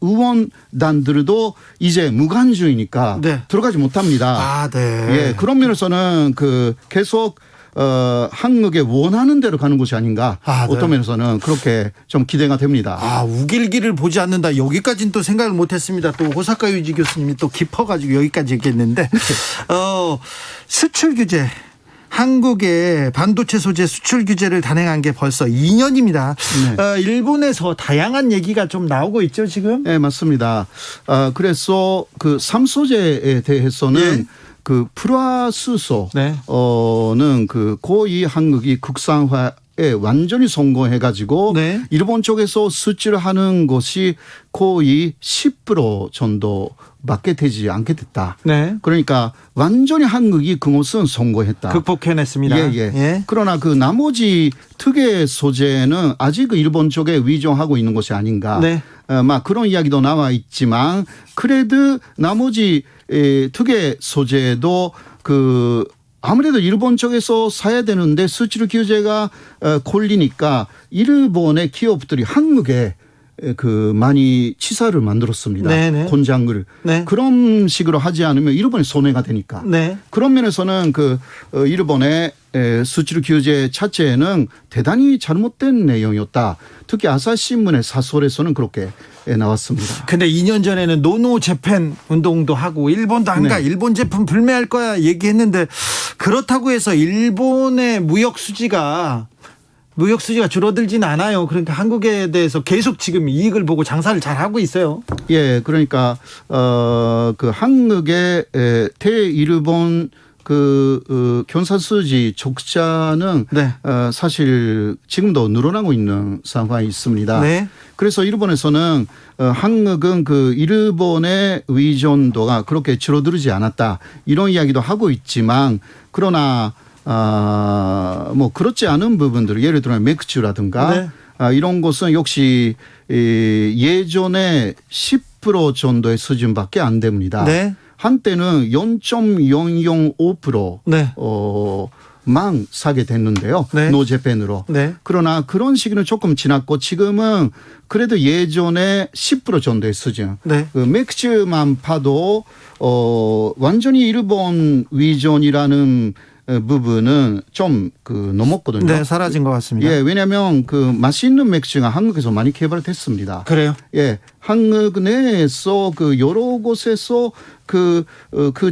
의원단들도 이제 무관중이니까 네. 들어가지 못합니다. 네. 예, 그런 면에서는 그 계속 한국에 원하는 대로 가는 곳이 아닌가. 네. 어떤 면에서는 그렇게 좀 기대가 됩니다. 우길기를 보지 않는다. 여기까지는 또 생각을 못했습니다. 또 호사카 유지 교수님이 또 깊어가지고 여기까지 얘기했는데 수출 규제. 한국의 반도체 소재 수출 규제를 단행한 게 벌써 2년입니다. 네. 일본에서 다양한 얘기가 좀 나오고 있죠, 지금? 네, 맞습니다. 그래서 그 삼소재에 대해서는 예. 그 플라스소는 네. 그 고이 한국이 국산화에 완전히 성공해가지고 네. 일본 쪽에서 수출하는 것이 거의 10% 정도밖에 되지 않게 됐다. 네. 그러니까 완전히 한국이 그것은 성공했다. 극복해냈습니다. 예. 그러나 그 나머지 특혜 소재는 아직 그 일본 쪽에 위조하고 있는 것이 아닌가. 네. 막 그런 이야기도 나와 있지만 그래도 나머지 특혜 소재도 그 아무래도 일본 쪽에서 사야 되는데 수출 규제가 걸리니까 일본의 기업들이 한국에 그 많이 치사를 만들었습니다. 네네. 공장을. 네. 그런 식으로 하지 않으면 일본이 손해가 되니까. 네. 그런 면에서는 그 일본의 수출 규제 자체는 대단히 잘못된 내용이었다. 특히 아사히신문의 사설에서는 그렇게 나왔습니다. 근데 2년 전에는 노노 재팬 운동도 하고 일본도 안 가. 네. 일본 제품 불매할 거야 얘기했는데 그렇다고 해서 일본의 무역 수지가 줄어들진 않아요. 그러니까 한국에 대해서 계속 지금 이익을 보고 장사를 잘 하고 있어요. 예, 그러니까 그 한국의 대일본 견사수지 적자는 네. 사실 지금도 늘어나고 있는 상황이 있습니다. 네. 그래서 일본에서는 한국은 일본의 의존도가 그렇게 줄어들지 않았다 이런 이야기도 하고 있지만 그러나 뭐 그렇지 않은 부분들 예를 들어 맥주라든가 네. 이런 것은 역시 예전에 10% 정도의 수준밖에 안 됩니다. 네. 한때는 0.005% 네. 망 사게 됐는데요. 네. 노재팬으로. 네. 그러나 그런 시기는 조금 지났고 지금은 그래도 예전에 10% 정도의 수준. 네. 맥주만 봐도 완전히 일본 위존이라는 부분은 좀 넘었거든요. 네, 사라진 것 같습니다. 예, 왜냐하면 맛있는 맥주가 한국에서 많이 개발됐습니다. 그래요? 예, 한국 내에서 여러 곳에서 그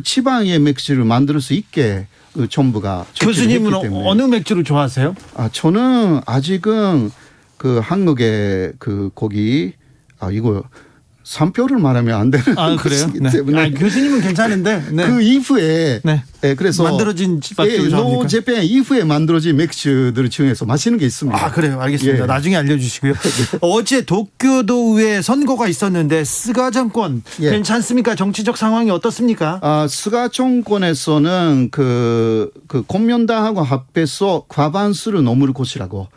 지방의 맥주를 만들 수 있게 정부가 교수님은 했기 때문에. 어느 맥주를 좋아하세요? 저는 아직은 한국의 거기 이거 산표를 말하면 안 되는 아, 그래요? 것이기 네. 때문에 교수님은 괜찮은데. 네. 그 이후에 네. 그래서 만들어진 맥주를 좋아합니까? 노재팬 이후에 만들어진 맥주들 중에서 맛있는 게 있습니다. 아, 그래요. 알겠습니다. 예. 나중에 알려주시고요. 어제 도쿄도의회 선거가 있었는데 스가 정권 예. 괜찮습니까? 정치적 상황이 어떻습니까? 스가 정권에서는 공명당하고 합해서 과반수를 넘을 것이라고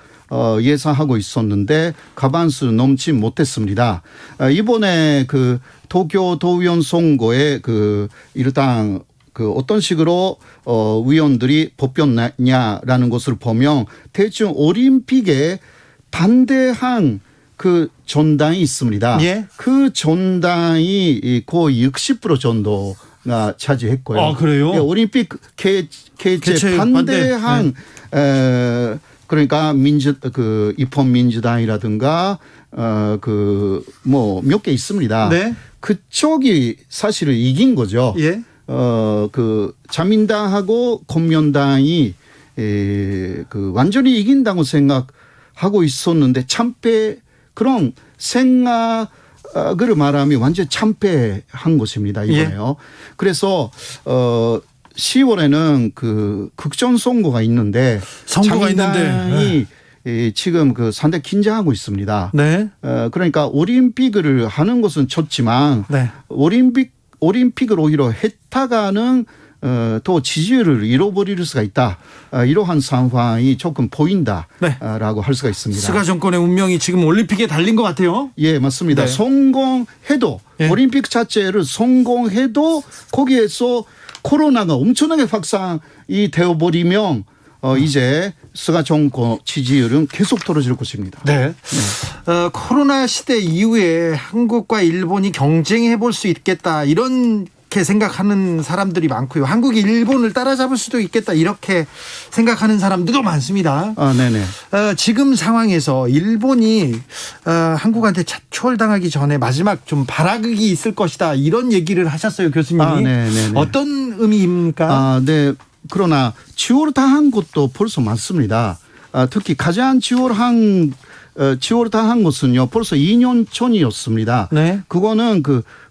예상하고 있었는데 과반수 넘지 못했습니다. 이번에 도쿄도의원 선거에 일단 어떤 식으로 의원들이 뽑혔냐라는 것을 보면 대충 올림픽에 반대한 전당이 있습니다. 예. 그 전당이 거의 60% 정도가 차지했고요. 아, 그래요? 예, 올림픽 개최 반대한 그러니까 입헌민주당이라든가 뭐 몇 개 있습니다. 네. 그쪽이 사실은 이긴 거죠. 예. 자민당하고 공명당이 완전히 이긴다고 생각하고 있었는데 그런 생각을 말하면 완전 참패한 것입니다. 이번에요. 그래서 10월에는 국정 선거가 있는데 자민당이 지금 상당히 긴장하고 있습니다. 네. 그러니까 올림픽을 하는 것은 좋지만 네. 올림픽을 오히려 했다가는 또 지지율을 잃어버릴 수가 있다. 이러한 상황이 조금 보인다라고 할 수가 있습니다. 스가 정권의 운명이 지금 올림픽에 달린 것 같아요. 예, 맞습니다. 네. 성공해도 예. 올림픽 자체를 성공해도 거기에서 코로나가 엄청나게 확산이 되어버리면 이제 스가 정권 지지율은 계속 떨어질 것입니다. 네. 코로나 시대 이후에 한국과 일본이 경쟁해 볼 수 있겠다 이렇게 생각하는 사람들이 많고요. 한국이 일본을 따라잡을 수도 있겠다 이렇게 생각하는 사람들도 많습니다. 네네. 지금 상황에서 일본이 한국한테 차출당하기 전에 마지막 좀 발악이 있을 것이다 이런 얘기를 하셨어요, 교수님이. 네네네. 어떤 의미입니까? 네. 그러나 지원당한 것도 벌써 많습니다. 특히 가장 지원당한 것은요 벌써 2년 전이었습니다. 네. 그거는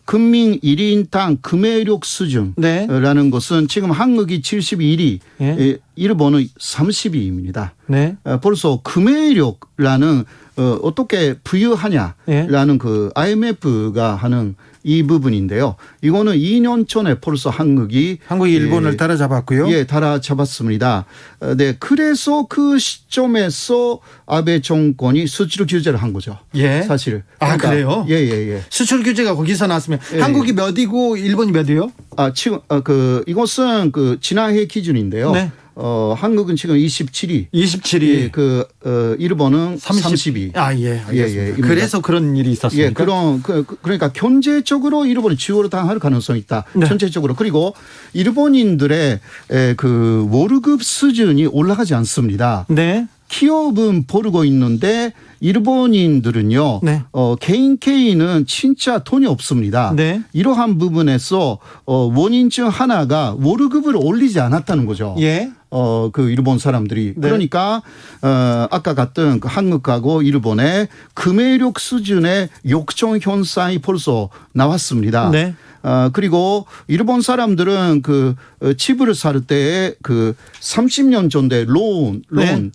국민 1인당 구매력 수준이라는 것은 지금 한국이 71위, 예. 일본은 30위입니다. 네. 벌써 구매력이라는 어떻게 부여하냐라는 예. IMF가 하는 이 부분인데요. 이거는 2년 전에 벌써 한국이 일본을 따라잡았고요. 예, 따라잡았습니다. 네, 그래서 그 시점에서 아베 정권이 수출 규제를 한 거죠. 예. 사실. 그래요? 예. 수출 규제가 거기서 나왔으면 예. 한국이 몇이고 일본이 몇이요? 지금 이것은 지난해 기준인데요. 네. 한국은 지금 27위. 27위. 일본은 30위. 예, 알겠습니다. 예. 그래서 그런 일이 있었습니까? 그러니까 경제적으로 일본이 지원을 당할 가능성이 있다. 네. 전체적으로. 그리고 일본인들의 월급 수준이 올라가지 않습니다. 네. 기업은 벌고 있는데 일본인들은요. 네. 개인은 진짜 돈이 없습니다. 네. 이러한 부분에서 원인 중 하나가 월급을 올리지 않았다는 거죠. 예. 일본 사람들이. 네. 그러니까 아까 같은 한국하고 일본의 구매력 수준의 역전 현상이 벌써 나왔습니다. 네. 그리고 일본 사람들은 그 집을 살 때 그 30년 전에 론을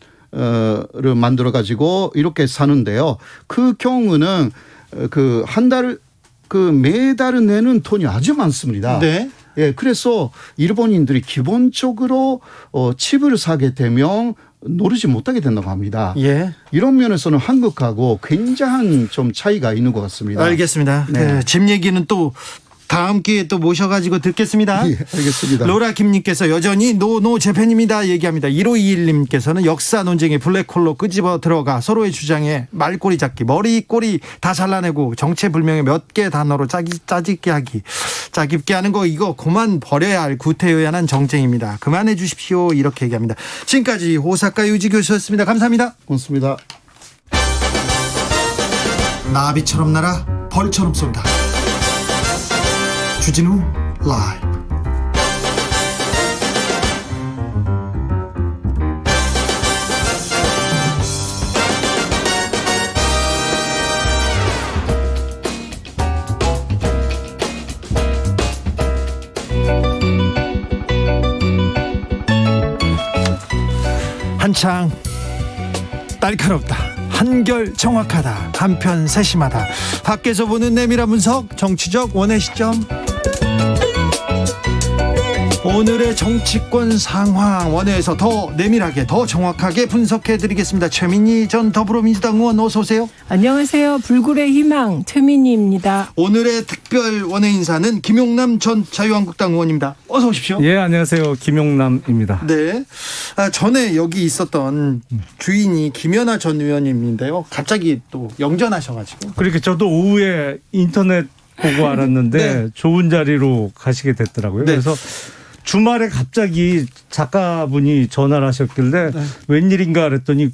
만들어 가지고 이렇게 사는데요. 그 경우는 그 한 달 그 매달 내는 돈이 아주 많습니다. 네. 예, 그래서 일본인들이 기본적으로 집을 사게 되면 노르지 못하게 된다고 합니다. 예. 이런 면에서는 한국하고 굉장한 좀 차이가 있는 것 같습니다. 알겠습니다. 네. 그 집 얘기는 또 다음 기회에 또 모셔가지고 듣겠습니다. 예, 알겠습니다. 로라 김님께서 여전히 노 재팬입니다 얘기합니다. 1521님께서는 역사 논쟁에 블랙홀로 끄집어 들어가 서로의 주장에 말꼬리 잡기, 머리 꼬리 다 잘라내고 정체불명의 몇 개 단어로 짜깁게 하는 거 이거 그만 버려야 할 구태여야한 정쟁입니다. 그만해 주십시오 이렇게 얘기합니다. 지금까지 호사카 유지 교수였습니다. 감사합니다. 고맙습니다. 나비처럼 날아 벌처럼 쏜다. 주진우 라이브. 한창 날카롭다, 한결 정확하다, 한편 세심하다, 밖에서 보는 내밀한 분석, 정치적 원의 시점. 오늘의 정치권 상황 원회에서 더 내밀하게 더 정확하게 분석해드리겠습니다. 최민희 전 더불어민주당 의원 어서 오세요. 안녕하세요. 불굴의 희망 최민희입니다. 오늘의 특별 원외 인사는 김용남 전 자유한국당 의원입니다. 어서 오십시오. 예, 안녕하세요. 김용남입니다. 네. 전에 여기 있었던 주인이 김연아 전 의원님인데요. 갑자기 또 영전하셔가지고. 그러니까 저도 오후에 인터넷 보고 알았는데 네. 좋은 자리로 가시게 됐더라고요. 네. 그래서 주말에 갑자기 작가분이 전화를 하셨길래 웬일인가 그랬더니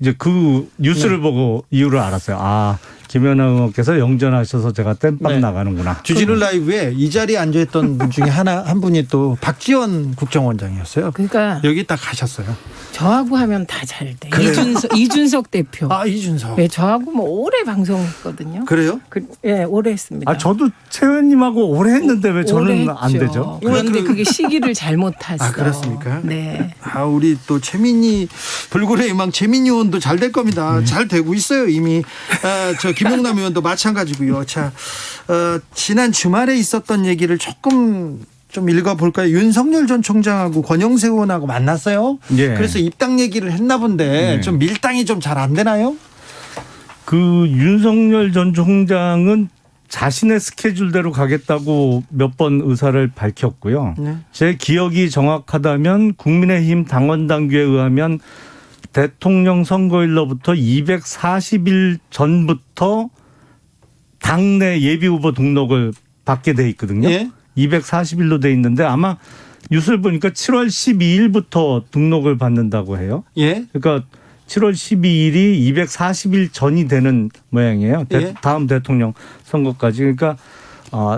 이제 그 뉴스를 보고 이유를 알았어요. 아, 김연아 의원께서 영전하셔서 제가 땜빵 나가는구나. 주진우 라이브에 이 자리에 앉아있던 분 중에 한 분이 또 박지원 국정원장이었어요. 그러니까 여기 딱 가셨어요. 저하고 하면 다 잘 돼. 그래요? 이준석 대표. 아, 이준석. 네, 저하고 뭐 오래 방송했거든요. 그래요? 예, 오래 했습니다. 아, 저도 최 의원님하고 오래 했는데 왜 오래 저는 안 했죠. 되죠? 그런데 그게 시기를 잘못 탔어요. 아, 그렇습니까? 네. 아, 우리 또 최민희 불굴의 희망 최민희 의원도 잘 될 겁니다. 잘 되고 있어요 이미. 저 김용남 의원도 마찬가지고요. 자, 지난 주말에 있었던 얘기를 조금 좀 읽어볼까요? 윤석열 전 총장하고 권영세 의원하고 만났어요. 예. 그래서 입당 얘기를 했나 본데 좀 밀당이 좀 잘 안 되나요? 그 윤석열 전 총장은 자신의 스케줄대로 가겠다고 몇 번 의사를 밝혔고요. 네. 제 기억이 정확하다면 국민의힘 당원 당규에 의하면 대통령 선거일로부터 240일 전부터 당내 예비후보 등록을 받게 돼 있거든요. 예. 240일로 돼 있는데 아마 뉴스를 보니까 7월 12일부터 등록을 받는다고 해요. 예. 그러니까 7월 12일이 240일 전이 되는 모양이에요. 예. 다음 대통령 선거까지. 그러니까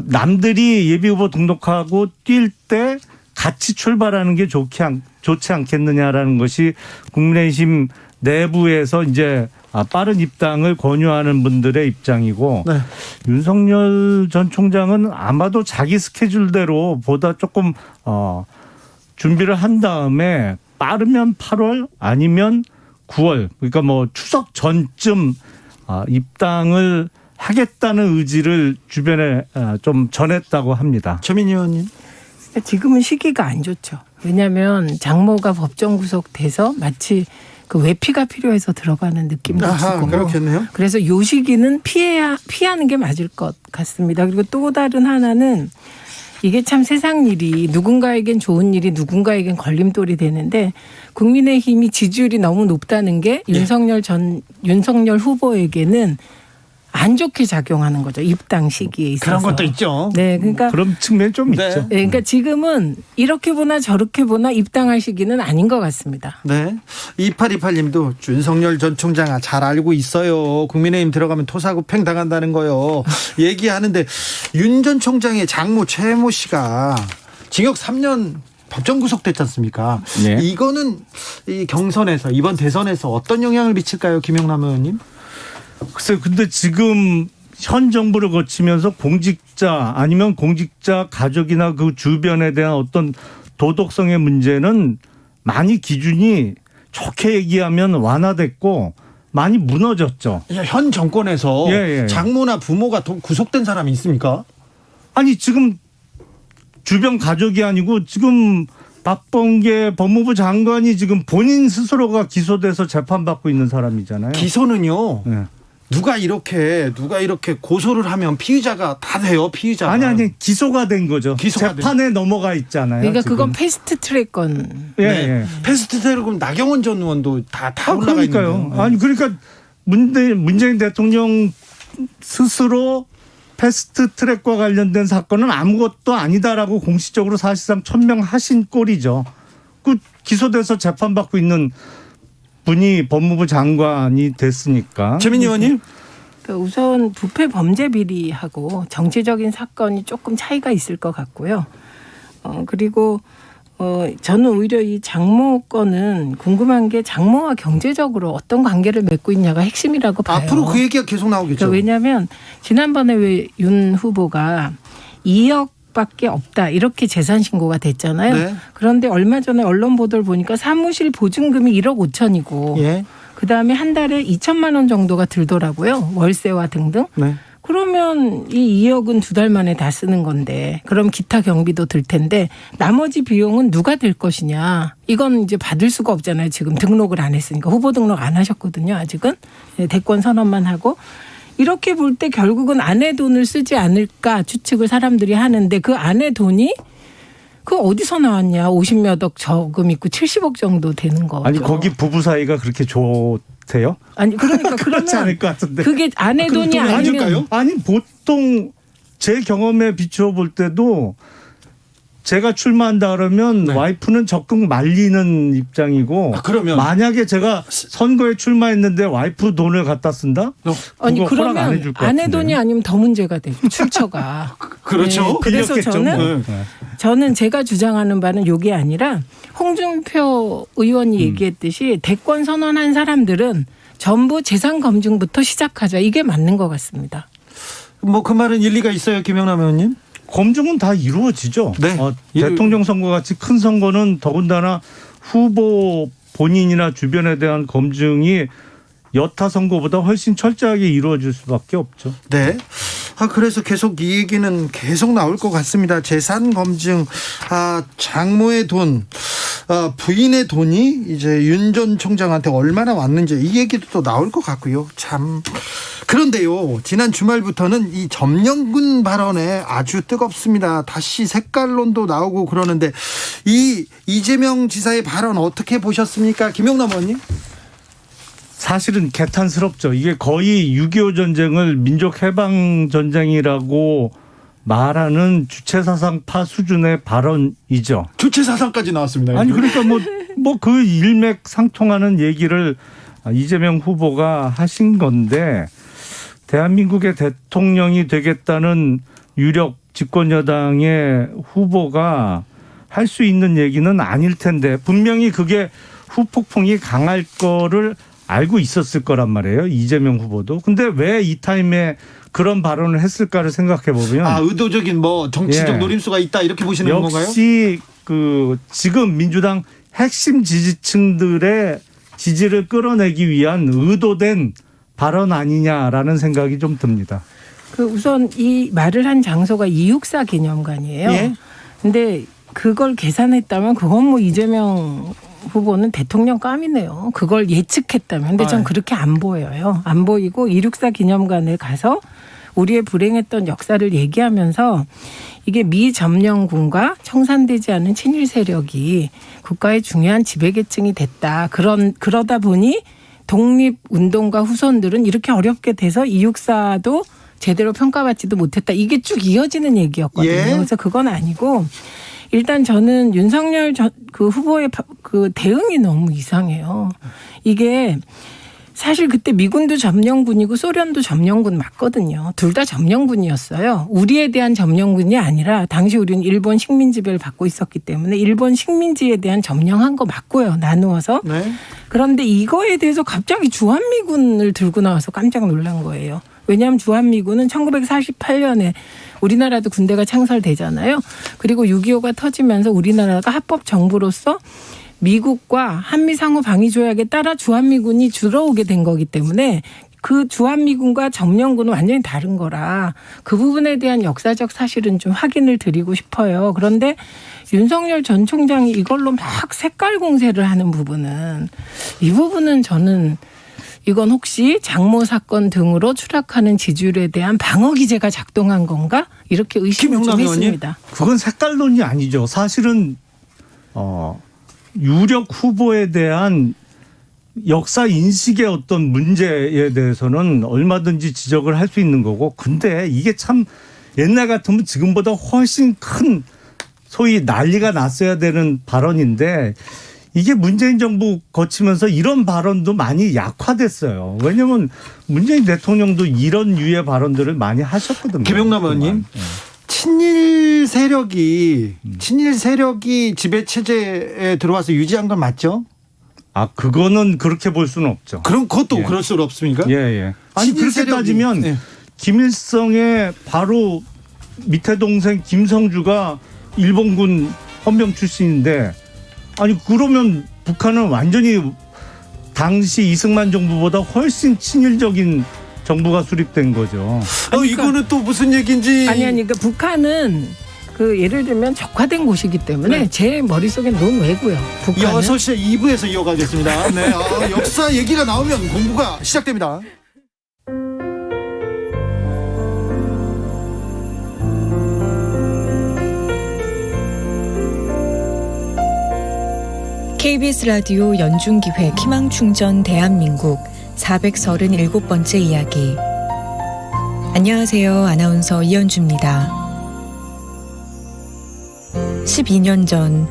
남들이 예비후보 등록하고 뛸 때 같이 출발하는 게 좋지 않겠느냐라는 것이 국민의힘 내부에서 이제 빠른 입당을 권유하는 분들의 입장이고 네. 윤석열 전 총장은 아마도 자기 스케줄대로 보다 조금 준비를 한 다음에 빠르면 8월 아니면 9월 그러니까 뭐 추석 전쯤 입당을 하겠다는 의지를 주변에 좀 전했다고 합니다. 최민희 의원님. 지금은 시기가 안 좋죠. 왜냐하면 장모가 법정 구속돼서 마치 그 외피가 필요해서 들어가는 느낌도 아하, 주고. 그렇겠네요. 그래서 요 시기는 피하는 게 맞을 것 같습니다. 그리고 또 다른 하나는 이게 참 세상 일이 누군가에겐 좋은 일이 누군가에겐 걸림돌이 되는데 국민의힘이 지지율이 너무 높다는 게 윤석열 후보에게는 안 좋게 작용하는 거죠. 입당 시기에 있어서. 그런 것도 있죠. 네, 그러니까 그런 측면이 좀 네. 있죠. 네, 그러니까 지금은 이렇게 보나 저렇게 보나 입당할 시기는 아닌 것 같습니다. 네. 2828님도 윤석열 전 총장 잘 알고 있어요. 국민의힘 들어가면 토사구팽 당한다는 거요. 얘기하는데 윤 전 총장의 장모 최모 씨가 징역 3년 법정 구속됐지 않습니까? 네. 이거는 이 경선에서 이번 대선에서 어떤 영향을 미칠까요, 김용남 의원님? 글쎄요. 근데 지금 현 정부를 거치면서 공직자 아니면 공직자 가족이나 그 주변에 대한 어떤 도덕성의 문제는 많이 기준이 좋게 얘기하면 완화됐고 많이 무너졌죠. 현 정권에서 예. 장모나 부모가 구속된 사람이 있습니까? 아니 지금 주변 가족이 아니고 지금 박범계 법무부 장관이 지금 본인 스스로가 기소돼서 재판받고 있는 사람이잖아요. 기소는요. 네. 누가 이렇게 고소를 하면 피의자가 다 돼요. 피의자가. 아니 기소가 된 거죠. 기소가 재판에 넘어가 있잖아요. 그러니까 지금. 그건 패스트트랙 건. 예. 패스트트랙은 나경원 전 의원도 다 올라가 그러니까요. 있는데요. 아니 그러니까 문재인 대통령 스스로 패스트트랙과 관련된 사건은 아무것도 아니다라고 공식적으로 사실상 천명하신 꼴이죠. 그 기소돼서 재판받고 있는 분이 법무부 장관이 됐으니까. 최민희 의원님. 그러니까 우선 부패 범죄 비리하고 정치적인 사건이 조금 차이가 있을 것 같고요. 그리고 저는 오히려 이 장모 건은 궁금한 게 장모와 경제적으로 어떤 관계를 맺고 있냐가 핵심이라고 봐요. 앞으로 그 얘기가 계속 나오겠죠. 그러니까 왜냐하면 지난번에 왜 윤 후보가 2억밖에 없다 이렇게 재산 신고가 됐잖아요. 네. 그런데 얼마 전에 언론 보도를 보니까 사무실 보증금이 1억 5천이고 예. 그다음에 한 달에 2천만 원 정도가 들더라고요. 월세와 등등. 네. 그러면 이 2억은 2달 만에 다 쓰는 건데 그럼 기타 경비도 들 텐데 나머지 비용은 누가 될 것이냐. 이건 이제 받을 수가 없잖아요. 지금 등록을 안 했으니까. 후보 등록 안 하셨거든요. 아직은. 대권 선언만 하고. 이렇게 볼 때 결국은 아내 돈을 쓰지 않을까 추측을 사람들이 하는데 그 아내 돈이 그 어디서 나왔냐. 50몇 억 저금 있고 70억 정도 되는 거죠. 아니 거기 부부 사이가 그렇게 좋대요? 아니 그러니까 그렇지 않을 것 같은데. 그게 아내 돈이 아니면 아니 보통 제 경험에 비추어 볼 때도 제가 출마한다 그러면 네. 와이프는 적극 말리는 입장이고 그러면 만약에 제가 선거에 출마했는데 와이프 돈을 갖다 쓴다? 아니 그거 허락 안 그러면 해줄 것 아내 같은데. 돈이 아니면 더 문제가 되고 출처가. 그렇죠. 네, 그래서 빌렸겠죠, 저는 뭐. 저는 제가 주장하는 바는 이게 아니라 홍준표 의원이 얘기했듯이 대권 선언한 사람들은 전부 재산 검증부터 시작하자. 이게 맞는 것 같습니다. 뭐 그 말은 일리가 있어요, 김영남 의원님? 검증은 다 이루어지죠. 네. 대통령 선거 같이 큰 선거는 더군다나 후보 본인이나 주변에 대한 검증이 여타 선거보다 훨씬 철저하게 이루어질 수밖에 없죠. 네. 그래서 계속 이 얘기는 계속 나올 것 같습니다. 재산 검증, 장모의 돈, 부인의 돈이 이제 윤 전 총장한테 얼마나 왔는지 이 얘기도 또 나올 것 같고요. 참. 그런데요, 지난 주말부터는 이 점령군 발언에 아주 뜨겁습니다. 다시 색깔론도 나오고 그러는데 이 이재명 지사의 발언 어떻게 보셨습니까? 김영남 의원님? 사실은 개탄스럽죠. 이게 거의 6.25 전쟁을 민족해방전쟁이라고 말하는 주체사상파 수준의 발언이죠. 주체사상까지 나왔습니다. 아니 그러니까 뭐 그 일맥상통하는 얘기를 이재명 후보가 하신 건데 대한민국의 대통령이 되겠다는 유력 집권여당의 후보가 할 수 있는 얘기는 아닐 텐데 분명히 그게 후폭풍이 강할 거를 알고 있었을 거란 말이에요. 이재명 후보도. 근데 왜 이 타임에 그런 발언을 했을까를 생각해 보면 의도적인 뭐 정치적 노림수가 있다 이렇게 보시는 건가요? 역시 지금 민주당 핵심 지지층들의 지지를 끌어내기 위한 의도된 발언 아니냐라는 생각이 좀 듭니다. 우선 이 말을 한 장소가 264 기념관이에요. 예. 근데 그걸 계산했다면 그건 뭐 이재명 후보는 대통령 깜이네요. 그걸 예측했다면. 근데 전 그렇게 안 보여요. 안 보이고 264 기념관에 가서 우리의 불행했던 역사를 얘기하면서 이게 미점령군과 청산되지 않은 친일 세력이 국가의 중요한 지배계층이 됐다. 그러다 보니 독립운동가 후손들은 이렇게 어렵게 돼서 264도 제대로 평가받지도 못했다. 이게 쭉 이어지는 얘기였거든요. 예. 그래서 그건 아니고 일단 저는 윤석열 그 후보의 그 대응이 너무 이상해요. 이게 사실 그때 미군도 점령군이고 소련도 점령군 맞거든요. 둘 다 점령군이었어요. 우리에 대한 점령군이 아니라 당시 우리는 일본 식민 지배를 받고 있었기 때문에 일본 식민지에 대한 점령한 거 맞고요. 나누어서. 네. 그런데 이거에 대해서 갑자기 주한미군을 들고 나와서 깜짝 놀란 거예요. 왜냐하면 주한미군은 1948년에 우리나라도 군대가 창설되잖아요. 그리고 6.25가 터지면서 우리나라가 합법 정부로서 미국과 한미 상호 방위 조약에 따라 주한미군이 들어오게 된 거기 때문에 그 주한미군과 점령군은 완전히 다른 거라 그 부분에 대한 역사적 사실은 좀 확인을 드리고 싶어요. 그런데 윤석열 전 총장이 이걸로 막 색깔 공세를 하는 부분은 이 부분은 저는 이건 혹시 장모 사건 등으로 추락하는 지지율에 대한 방어 기제가 작동한 건가? 이렇게 의심을 좀 했습니다. 그건 색깔론이 아니죠. 사실은 유력 후보에 대한 역사 인식의 어떤 문제에 대해서는 얼마든지 지적을 할 수 있는 거고, 근데 이게 참 옛날 같으면 지금보다 훨씬 큰 소위 난리가 났어야 되는 발언인데 이게 문재인 정부 거치면서 이런 발언도 많이 약화됐어요. 왜냐하면 문재인 대통령도 이런 유의 발언들을 많이 하셨거든요. 김영남 의원님. 친일 세력이 지배 체제에 들어와서 유지한 건 맞죠? 아, 그거는 그렇게 볼 수는 없죠. 그럼 그것도 예. 그럴 수 없습니까? 예. 아니, 그렇게 세력이, 따지면 예. 김일성의 바로 밑에 동생 김성주가 일본군 헌병 출신인데, 아니 그러면 북한은 완전히 당시 이승만 정부보다 훨씬 친일적인 정부가 수립된 거죠. 이거는 또 무슨 얘기인지. 아니 그러니까 북한은 그 예를 들면 적화된 곳이기 때문에 네. 제 머릿속엔 논외고요. 북한은. 6시에 2부에서 이어가겠습니다. 네, 역사 얘기가 나오면 공부가 시작됩니다. KBS 라디오 연중기획 희망충전 대한민국 437번째 이야기. 안녕하세요. 아나운서 이현주입니다. 12년 전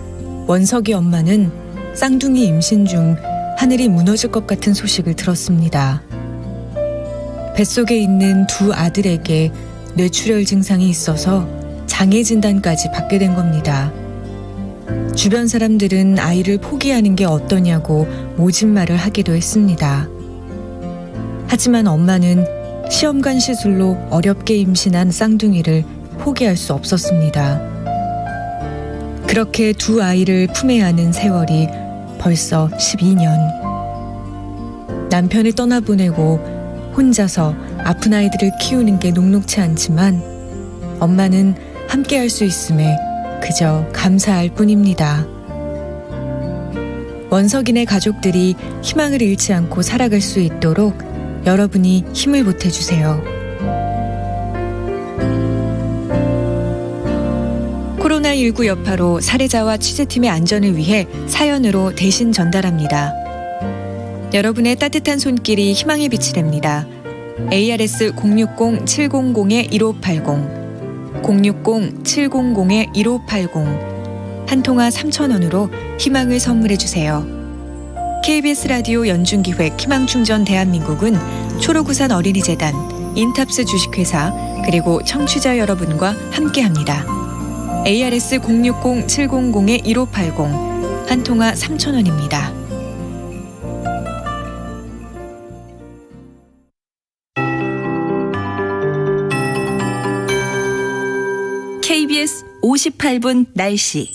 원석이 엄마는 쌍둥이 임신 중 하늘이 무너질 것 같은 소식을 들었습니다. 뱃속에 있는 두 아들에게 뇌출혈 증상이 있어서 장애 진단까지 받게 된 겁니다. 주변 사람들은 아이를 포기하는 게 어떠냐고 모진 말을 하기도 했습니다. 하지만 엄마는 시험관 시술로 어렵게 임신한 쌍둥이를 포기할 수 없었습니다. 그렇게 두 아이를 품에 안은 세월이 벌써 12년. 남편을 떠나보내고 혼자서 아픈 아이들을 키우는 게 녹록치 않지만 엄마는 함께할 수 있음에 그저 감사할 뿐입니다. 원석인의 가족들이 희망을 잃지 않고 살아갈 수 있도록 여러분이 힘을 보태주세요. 코로나19 여파로 사례자와 취재팀의 안전을 위해 사연으로 대신 전달합니다. 여러분의 따뜻한 손길이 희망의 빛이 됩니다. ARS 060-700-1580 060-700-1580 한 통화 3,000원으로 희망을 선물해주세요. KBS 라디오 연중기획 희망충전 대한민국은 초록우산 어린이재단, 인탑스 주식회사 그리고 청취자 여러분과 함께합니다. ARS 060-700-1580 한 통화 3,000원입니다. KBS 58분 날씨.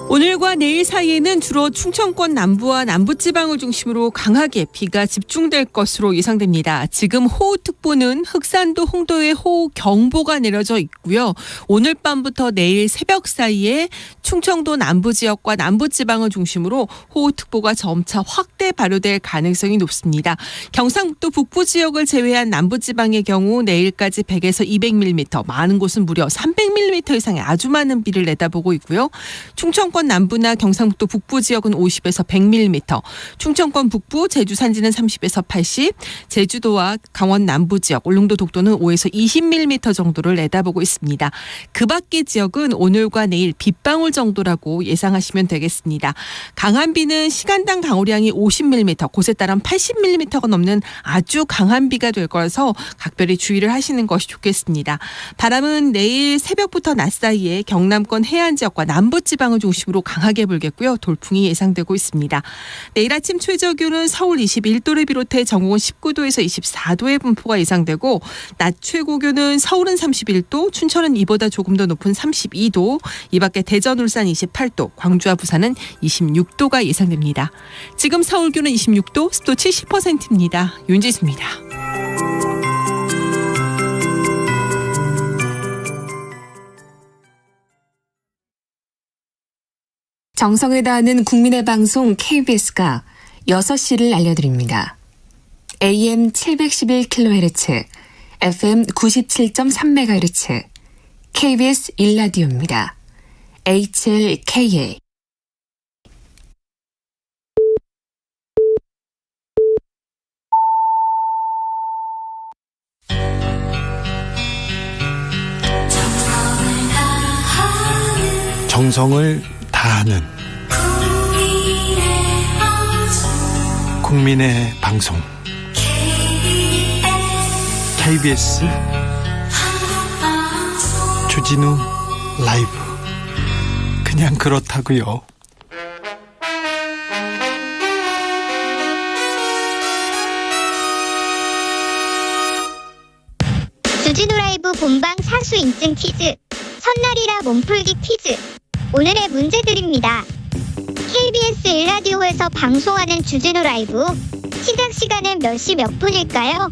오늘과 내일 사이에는 주로 충청권 남부와 남부지방을 중심으로 강하게 비가 집중될 것으로 예상됩니다. 지금 호우특보는 흑산도 홍도에 호우경보가 내려져 있고요. 오늘 밤부터 내일 새벽 사이에 충청도 남부지역과 남부지방을 중심으로 호우특보가 점차 확대 발효될 가능성이 높습니다. 경상북도 북부지역을 제외한 남부지방의 경우 내일까지 100에서 200mm, 많은 곳은 무려 300mm 이상의 아주 많은 비를 내다보고 있고요. 충청권 남부나 경상북도 북부 지역은 50에서 100mm, 충청권 북부, 제주 산지는 30에서 80, 제주도와 강원 남부 지역, 울릉도 독도는 5에서 20mm 정도를 내다보고 있습니다. 그 밖의 지역은 오늘과 내일 빗방울 정도라고 예상하시면 되겠습니다. 강한 비는 시간당 강우량이 50mm, 곳에 따라 80mm가 넘는 아주 강한 비가 될 거라서 각별히 주의를 하시는 것이 좋겠습니다. 바람은 내일 새벽부터 낮 사이에 경남권 해안 지역과 남부지방을 중심으로 중심으로 강하게 불겠고요. 돌풍이 예상되고 있습니다. 내일 아침 최저 기온은 서울 21도를 비롯해 전국은 19도에서 24도의 분포가 예상되고 낮 최고 기온은 서울은 31도, 춘천은 이보다 조금 더 높은 32도, 이 밖에 대전, 울산 28도, 광주와 부산은 26도가 예상됩니다. 지금 서울 기온은 26도, 습도 70%입니다. 윤지수입니다. 정성을 다하는 국민의 방송 KBS가 6시를 알려드립니다. AM 711kHz, FM 97.3MHz, KBS 1라디오입니다. HLKA. 정성을 다하는 국민의 방송 KBS 주진우 라이브. 그냥 그렇다고요. 주진우 라이브 본방 사수 인증 퀴즈. 첫날이라 몸풀기 퀴즈. 오늘의 문제 드립니다. KBS 1라디오에서 방송하는 주진우 라이브 시작 시간은 몇 시 몇 분일까요?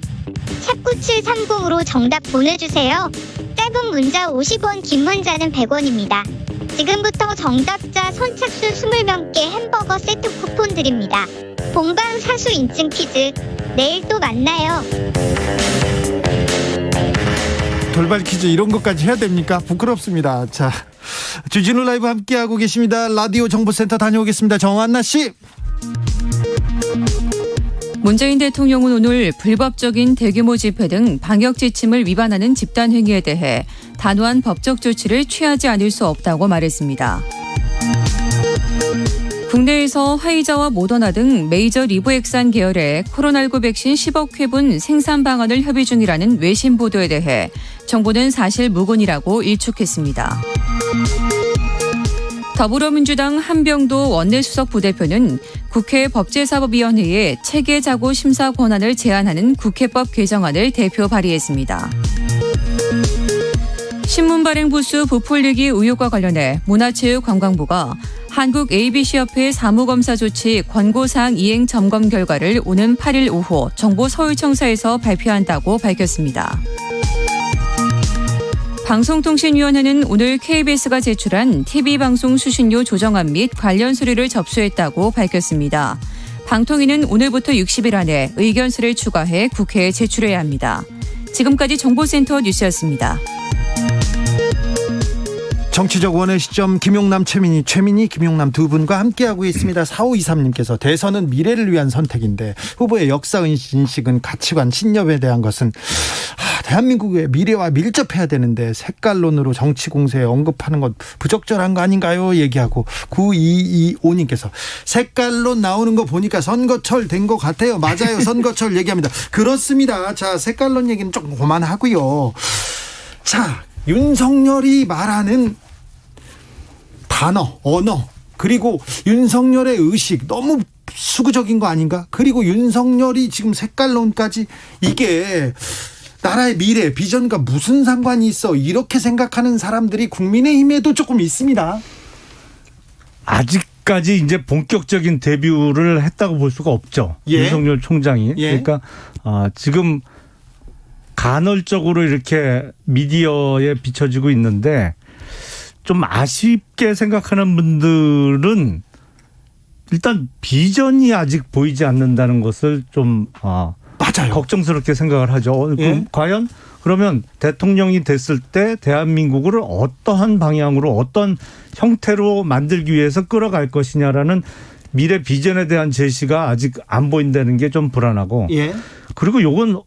샵 9730으로 정답 보내주세요. 짧은 문자 50원, 긴 문자는 100원입니다. 지금부터 정답자 선착순 20명께 햄버거 세트 쿠폰 드립니다. 본방 사수 인증 퀴즈. 내일 또 만나요. 돌발 퀴즈 이런 것까지 해야 됩니까? 부끄럽습니다. 자, 주진우 라이브 함께하고 계십니다. 라디오 정보센터 다녀오겠습니다. 정한나 씨. 문재인 대통령은 오늘 불법적인 대규모 집회 등 방역 지침을 위반하는 집단 행위에 대해 단호한 법적 조치를 취하지 않을 수 없다고 말했습니다. 국내에서 화이자와 모더나 등 메이저 리보액산 계열의 코로나19 백신 10억 회분 생산 방안을 협의 중이라는 외신 보도에 대해 정부는 사실 무근이라고 일축했습니다. 더불어민주당 한병도 원내수석 부대표는 국회 법제사법위원회에 체계자구 심사 권한을 제한하는 국회법 개정안을 대표 발의했습니다. 신문 발행 부수 부풀리기 의혹과 관련해 문화체육관광부가 한국 ABC협회 사무검사 조치 권고사항 이행 점검 결과를 오는 8일 오후 정부 서울청사에서 발표한다고 밝혔습니다. 방송통신위원회는 오늘 KBS가 제출한 TV방송 수신료 조정안 및 관련 서류를 접수했다고 밝혔습니다. 방통위는 오늘부터 60일 안에 의견서를 추가해 국회에 제출해야 합니다. 지금까지 정보센터 뉴스였습니다. 정치적 원의 시점 김용남, 최민희, 김용남 두 분과 함께하고 있습니다. 4523님께서 대선은 미래를 위한 선택인데 후보의 역사인식은 가치관, 신념에 대한 것은 대한민국의 미래와 밀접해야 되는데 색깔론으로 정치 공세에 언급하는 것 부적절한 거 아닌가요? 얘기하고 9225님께서 색깔론 나오는 거 보니까 선거철 된 것 같아요. 맞아요. 선거철 얘기합니다. 그렇습니다. 자, 색깔론 얘기는 조금 그만하고요. 자, 윤석열이 말하는 단어, 언어, 그리고 윤석열의 의식 너무 수구적인 거 아닌가? 그리고 윤석열이 지금 색깔론까지, 이게 나라의 미래, 비전과 무슨 상관이 있어? 이렇게 생각하는 사람들이 국민의힘에도 조금 있습니다. 아직까지 이제 본격적인 데뷔를 했다고 볼 수가 없죠. 예. 윤석열 총장이. 예. 그러니까 지금 간헐적으로 이렇게 미디어에 비춰지고 있는데 좀 아쉽게 생각하는 분들은 일단 비전이 아직 보이지 않는다는 것을 좀 맞아요. 걱정스럽게 생각을 하죠. 예? 과연 그러면 대통령이 됐을 때 대한민국을 어떠한 방향으로 어떤 형태로 만들기 위해서 끌어갈 것이냐라는 미래 비전에 대한 제시가 아직 안 보인다는 게 좀 불안하고 예. 그리고 요건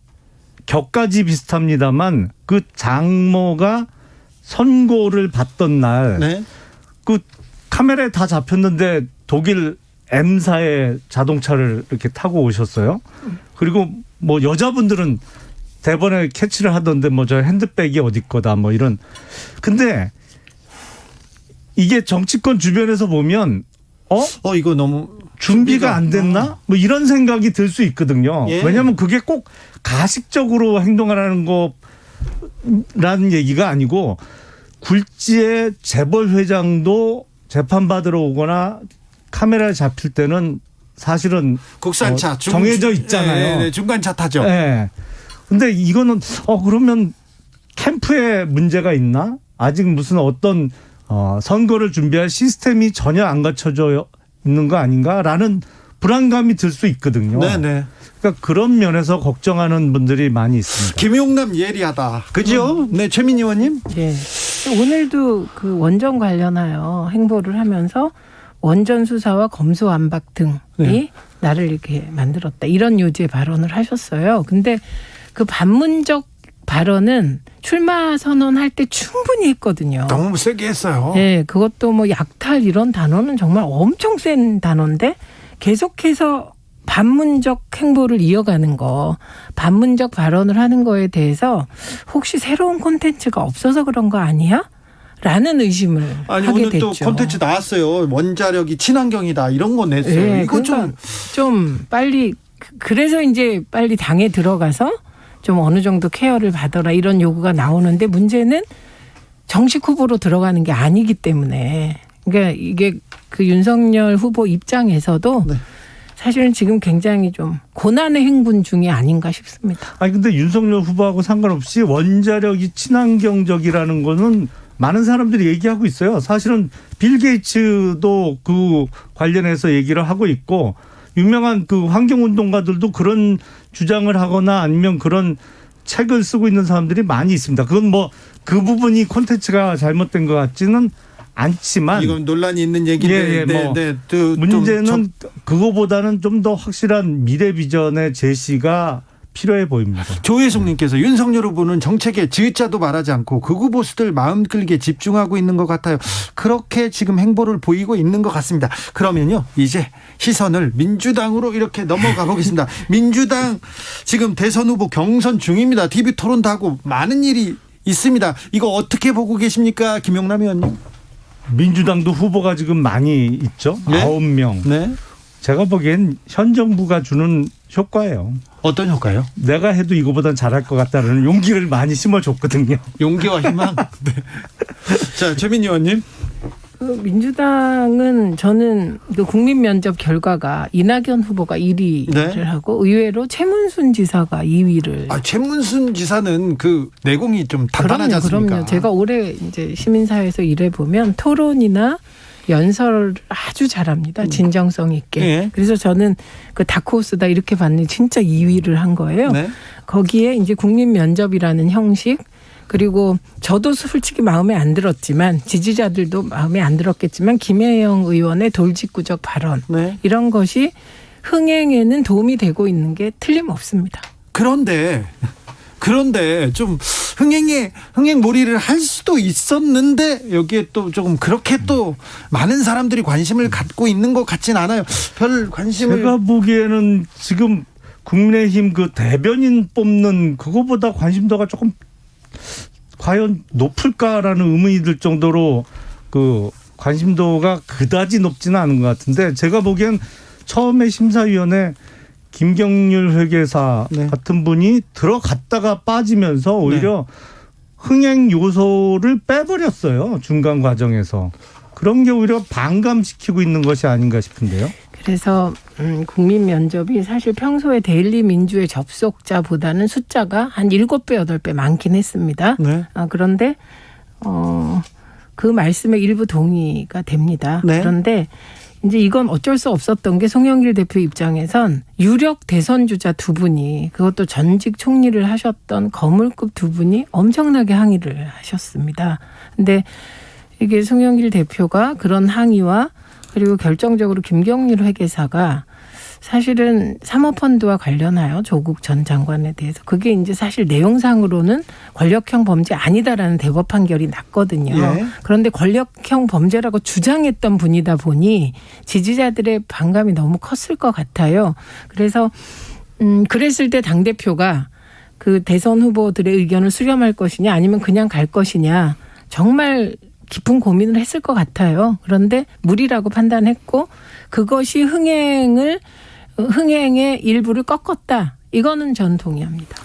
격까지 비슷합니다만 그 장모가 선고를 받던 날 네. 그 카메라에 다 잡혔는데 독일 M사의 자동차를 이렇게 타고 오셨어요. 그리고 뭐 여자분들은 대번에 캐치를 하던데 뭐 저 핸드백이 어디 거다 뭐 이런. 근데 이게 정치권 주변에서 보면 이거 너무 준비가 안 됐나? 뭐 이런 생각이 들 수 있거든요. 예. 왜냐하면 그게 꼭 가식적으로 행동하라는 거라는 얘기가 아니고 굴지의 재벌 회장도 재판받으러 오거나 카메라에 잡힐 때는 사실은 국산차 정해져 있잖아요. 네, 중간차 타죠. 네. 근데 이거는 그러면 캠프에 문제가 있나? 아직 무슨 어떤 선거를 준비할 시스템이 전혀 안 갖춰져 있는 거 아닌가라는 불안감이 들 수 있거든요. 네네. 그러니까 그런 면에서 걱정하는 분들이 많이 있습니다. 김용남 예리하다. 그죠? 네, 최민희 의원님. 네. 오늘도 그 원전 관련하여 행보를 하면서 원전 수사와 검수완박 등이 네. 나를 이렇게 만들었다. 이런 요지의 발언을 하셨어요. 근데 그 반문적 발언은 출마 선언할 때 충분히 했거든요. 너무 세게 했어요. 네, 그것도 뭐 약탈 이런 단어는 정말 엄청 센 단어인데 계속해서 반문적 행보를 이어가는 거, 반문적 발언을 하는 거에 대해서 혹시 새로운 콘텐츠가 없어서 그런 거 아니야? 라는 의심을 아니 하게 오늘 됐죠. 또 콘텐츠 나왔어요. 원자력이 친환경이다 이런 거 냈어요. 네, 이거 그러니까 좀 빨리 그래서 이제 빨리 당에 들어가서 좀 어느 정도 케어를 받아라 이런 요구가 나오는데 문제는 정식 후보로 들어가는 게 아니기 때문에 그러니까 이게 그 윤석열 후보 입장에서도 네. 사실은 지금 굉장히 좀 고난의 행군 중이 아닌가 싶습니다. 아니 근데 윤석열 후보하고 상관없이 원자력이 친환경적이라는 거는 많은 사람들이 얘기하고 있어요. 사실은 빌 게이츠도 그 관련해서 얘기를 하고 있고 유명한 그 환경운동가들도 그런 주장을 하거나 아니면 그런 책을 쓰고 있는 사람들이 많이 있습니다. 그건 뭐 그 부분이 콘텐츠가 잘못된 것 같지는 않지만 이건 논란이 있는 얘기인데 문제는 그거보다는 좀 더 확실한 미래 비전의 제시가 필요해 보입니다. 조혜숙님께서 윤석열 후보는 정책에 지읒자도 말하지 않고 극우 보수들 마음 끌기에 집중하고 있는 것 같아요. 그렇게 지금 행보를 보이고 있는 것 같습니다. 그러면요 이제 시선을 민주당으로 이렇게 넘어가 보겠습니다. 민주당 지금 대선 후보 경선 중입니다. TV 토론도 하고 많은 일이 있습니다. 이거 어떻게 보고 계십니까, 김용남 의원님? 민주당도 후보가 지금 많이 있죠. 네? 9명. 네. 제가 보기엔 현 정부가 주는 효과예요. 어떤 효과요? 내가 해도 이거보단 잘할 것 같다는 용기를 많이 심어줬거든요. 용기와 희망. 네. 자, 최민희 의원님. 그 민주당은 저는 그 국민 면접 결과가 이낙연 후보가 1위를 네. 하고 의외로 최문순 지사가 2위를. 최문순 지사는 그 내공이 좀 단단하지 않습니까? 그럼요. 제가 올해 이제 시민사회에서 일해 보면 토론이나 연설을 아주 잘합니다. 진정성 있게. 네. 그래서 저는 그 다크호스다 이렇게 봤는데 진짜 2위를 한 거예요. 네. 거기에 이제 국민 면접이라는 형식 그리고 저도 솔직히 마음에 안 들었지만 지지자들도 마음에 안 들었겠지만 김혜영 의원의 돌직구적 발언 네. 이런 것이 흥행에는 도움이 되고 있는 게 틀림없습니다. 그런데 좀 흥행몰이를 할 수도 있었는데 여기에 또 조금 그렇게 또 많은 사람들이 관심을 갖고 있는 것 같진 않아요. 별 관심을. 제가 보기에는 지금 국민의힘 그 대변인 뽑는 그거보다 관심도가 조금 과연 높을까라는 의문이 들 정도로 그 관심도가 그다지 높지는 않은 것 같은데 제가 보기엔 처음에 심사위원회 김경률 회계사 네. 같은 분이 들어갔다가 빠지면서 오히려 흥행 요소를 빼버렸어요. 중간 과정에서. 그런 게 오히려 반감시키고 있는 것이 아닌가 싶은데요. 그래서 국민 면접이 사실 평소에 데일리 민주의 접속자보다는 숫자가 한 7배, 8배 많긴 했습니다. 네. 그런데 그 말씀에 일부 동의가 됩니다. 네. 그런데 이제 이건 어쩔 수 없었던 게 송영길 대표 입장에선 유력 대선 주자 두 분이 그것도 전직 총리를 하셨던 거물급 두 분이 엄청나게 항의를 하셨습니다. 근데 이게 송영길 대표가 그런 항의와 그리고 결정적으로 김경률 회계사가 사실은 사모펀드와 관련하여 조국 전 장관에 대해서 그게 이제 사실 내용상으로는 권력형 범죄 아니다라는 대법 판결이 났거든요. 예. 그런데 권력형 범죄라고 주장했던 분이다 보니 지지자들의 반감이 너무 컸을 것 같아요. 그래서 그랬을 때 당대표가 그 대선 후보들의 의견을 수렴할 것이냐 아니면 그냥 갈 것이냐 정말 깊은 고민을 했을 것 같아요. 그런데 무리라고 판단했고 그것이 흥행의 일부를 꺾었다. 이거는 전 동의합니다.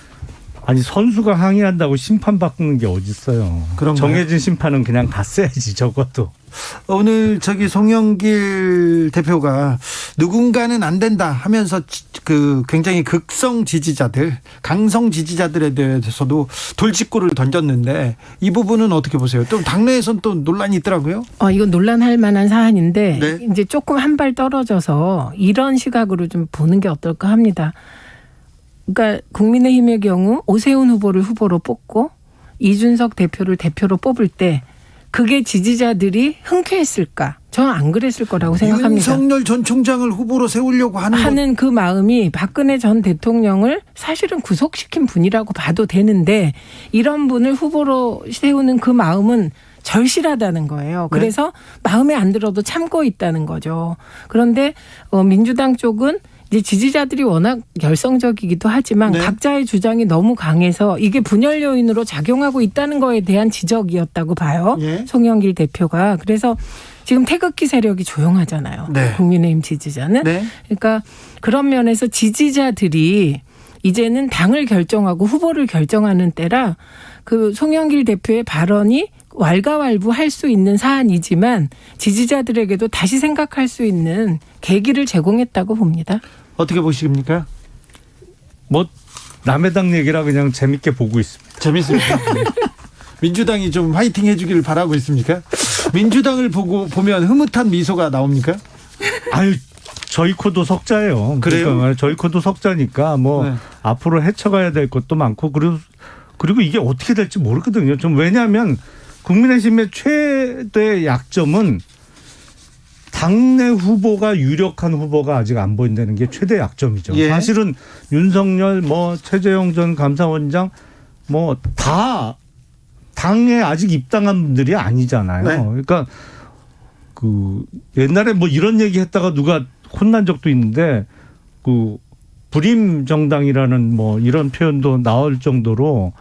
아니 선수가 항의한다고 심판 바꾸는 게 어디 있어요. 그런가요? 정해진 심판은 그냥 갔어야지 적어도. 오늘 송영길 대표가 누군가는 안 된다 하면서 그 굉장히 극성 지지자들, 강성 지지자들에 대해서도 돌직구를 던졌는데 이 부분은 어떻게 보세요? 또 당내에선 또 논란이 있더라고요. 이건 논란할 만한 사안인데 네. 이제 조금 한 발 떨어져서 이런 시각으로 좀 보는 게 어떨까 합니다. 그러니까 국민의힘의 경우 오세훈 후보를 후보로 뽑고 이준석 대표를 대표로 뽑을 때 그게 지지자들이 흔쾌했을까? 저는 안 그랬을 거라고 생각합니다. 윤석열 전 총장을 후보로 세우려고 하는 그 마음이 박근혜 전 대통령을 사실은 구속시킨 분이라고 봐도 되는데 이런 분을 후보로 세우는 그 마음은 절실하다는 거예요. 그래서 마음에 안 들어도 참고 있다는 거죠. 그런데 민주당 쪽은 이제 지지자들이 워낙 열성적이기도 하지만 각자의 주장이 너무 강해서 이게 분열 요인으로 작용하고 있다는 거에 대한 지적이었다고 봐요. 송영길 대표가. 그래서 지금 태극기 세력이 조용하잖아요. 국민의힘 지지자는. 그러니까 그런 면에서 지지자들이 이제는 당을 결정하고 후보를 결정하는 때라 그 송영길 대표의 발언이 왈가왈부할 수 있는 사안이지만 지지자들에게도 다시 생각할 수 있는 계기를 제공했다고 봅니다. 어떻게 보십니까? 뭐 남의 당 얘기라 그냥 재밌게 보고 있습니다. 재밌습니다. 민주당이 좀 화이팅 해주기를 바라고 있습니까? 민주당을 보면 흐뭇한 미소가 나옵니까? 아유, 저희 코도 석자예요. 그래요? 그러니까 저희 코도 석자니까 앞으로 헤쳐가야 될 것도 많고 그리고 이게 어떻게 될지 모르거든요. 좀 왜냐하면 국민의힘의 최대 약점은 당내 후보가 유력한 후보가 아직 안 보인다는 게 최대 약점이죠. 사실은 윤석열, 최재형 전 감사원장 다 당에 아직 입당한 분들이 아니잖아요. 그러니까 그 옛날에 이런 얘기 했다가 누가 혼난 적도 있는데 그 불임 정당이라는 이런 표현도 나올 정도로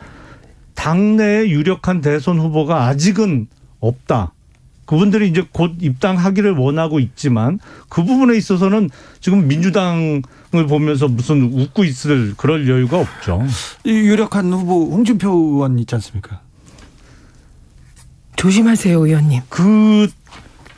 당내에 유력한 대선 후보가 아직은 없다. 그분들이 이제 곧 입당하기를 원하고 있지만 그 부분에 있어서는 지금 민주당을 보면서 무슨 웃고 있을 그럴 여유가 없죠. 유력한 후보 홍준표 의원 있지 않습니까? 조심하세요, 의원님.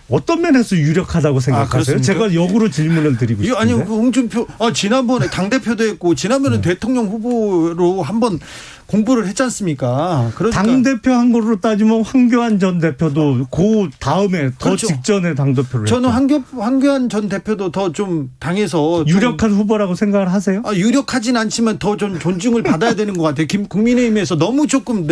어떤 면에서 유력하다고 생각하세요? 제가 역으로 질문을 드리고 싶은데. 아니요, 홍준표 지난번에 당대표도 했고 지난번에 대통령 후보로 한번 공부를 했지 않습니까? 그러니까 당대표 한 거로 따지면 황교안 전 대표도 그 다음에 더 직전에 당대표를 저는 했죠. 황교안 전 대표도 더 좀 당에서 유력한 후보라고 생각을 하세요? 유력하진 않지만 더 좀 존중을 받아야 되는 것 같아요. 국민의힘에서 너무 조금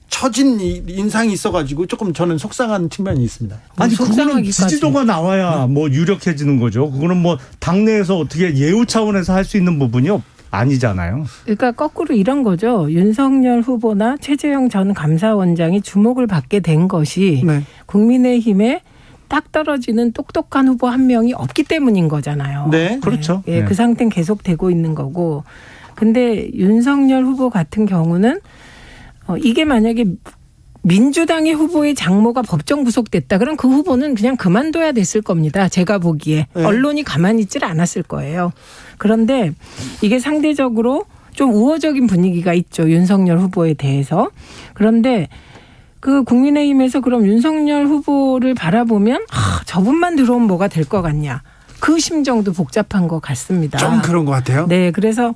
처진 인상이 있어가지고 조금 저는 속상한 측면이 있습니다. 아니 그거는 지지도가 나와야 유력해지는 거죠. 그거는 당내에서 어떻게 예우 차원에서 할 수 있는 부분이 아니잖아요. 그러니까 거꾸로 이런 거죠. 윤석열 후보나 최재형 전 감사원장이 주목을 받게 된 것이 국민의힘에 딱 떨어지는 똑똑한 후보 한 명이 없기 때문인 거잖아요. 그렇죠. 그 상태는 계속되고 있는 거고. 근데 윤석열 후보 같은 경우는 이게 만약에 민주당의 후보의 장모가 법정 구속됐다. 그럼 그 후보는 그냥 그만둬야 됐을 겁니다. 제가 보기에. 언론이 가만히 있질 않았을 거예요. 그런데 이게 상대적으로 좀 우호적인 분위기가 있죠. 윤석열 후보에 대해서. 그런데 그 국민의힘에서 그럼 윤석열 후보를 바라보면 저분만 들어오면 뭐가 될 것 같냐. 그 심정도 복잡한 것 같습니다. 좀 그런 것 같아요. 네. 그래서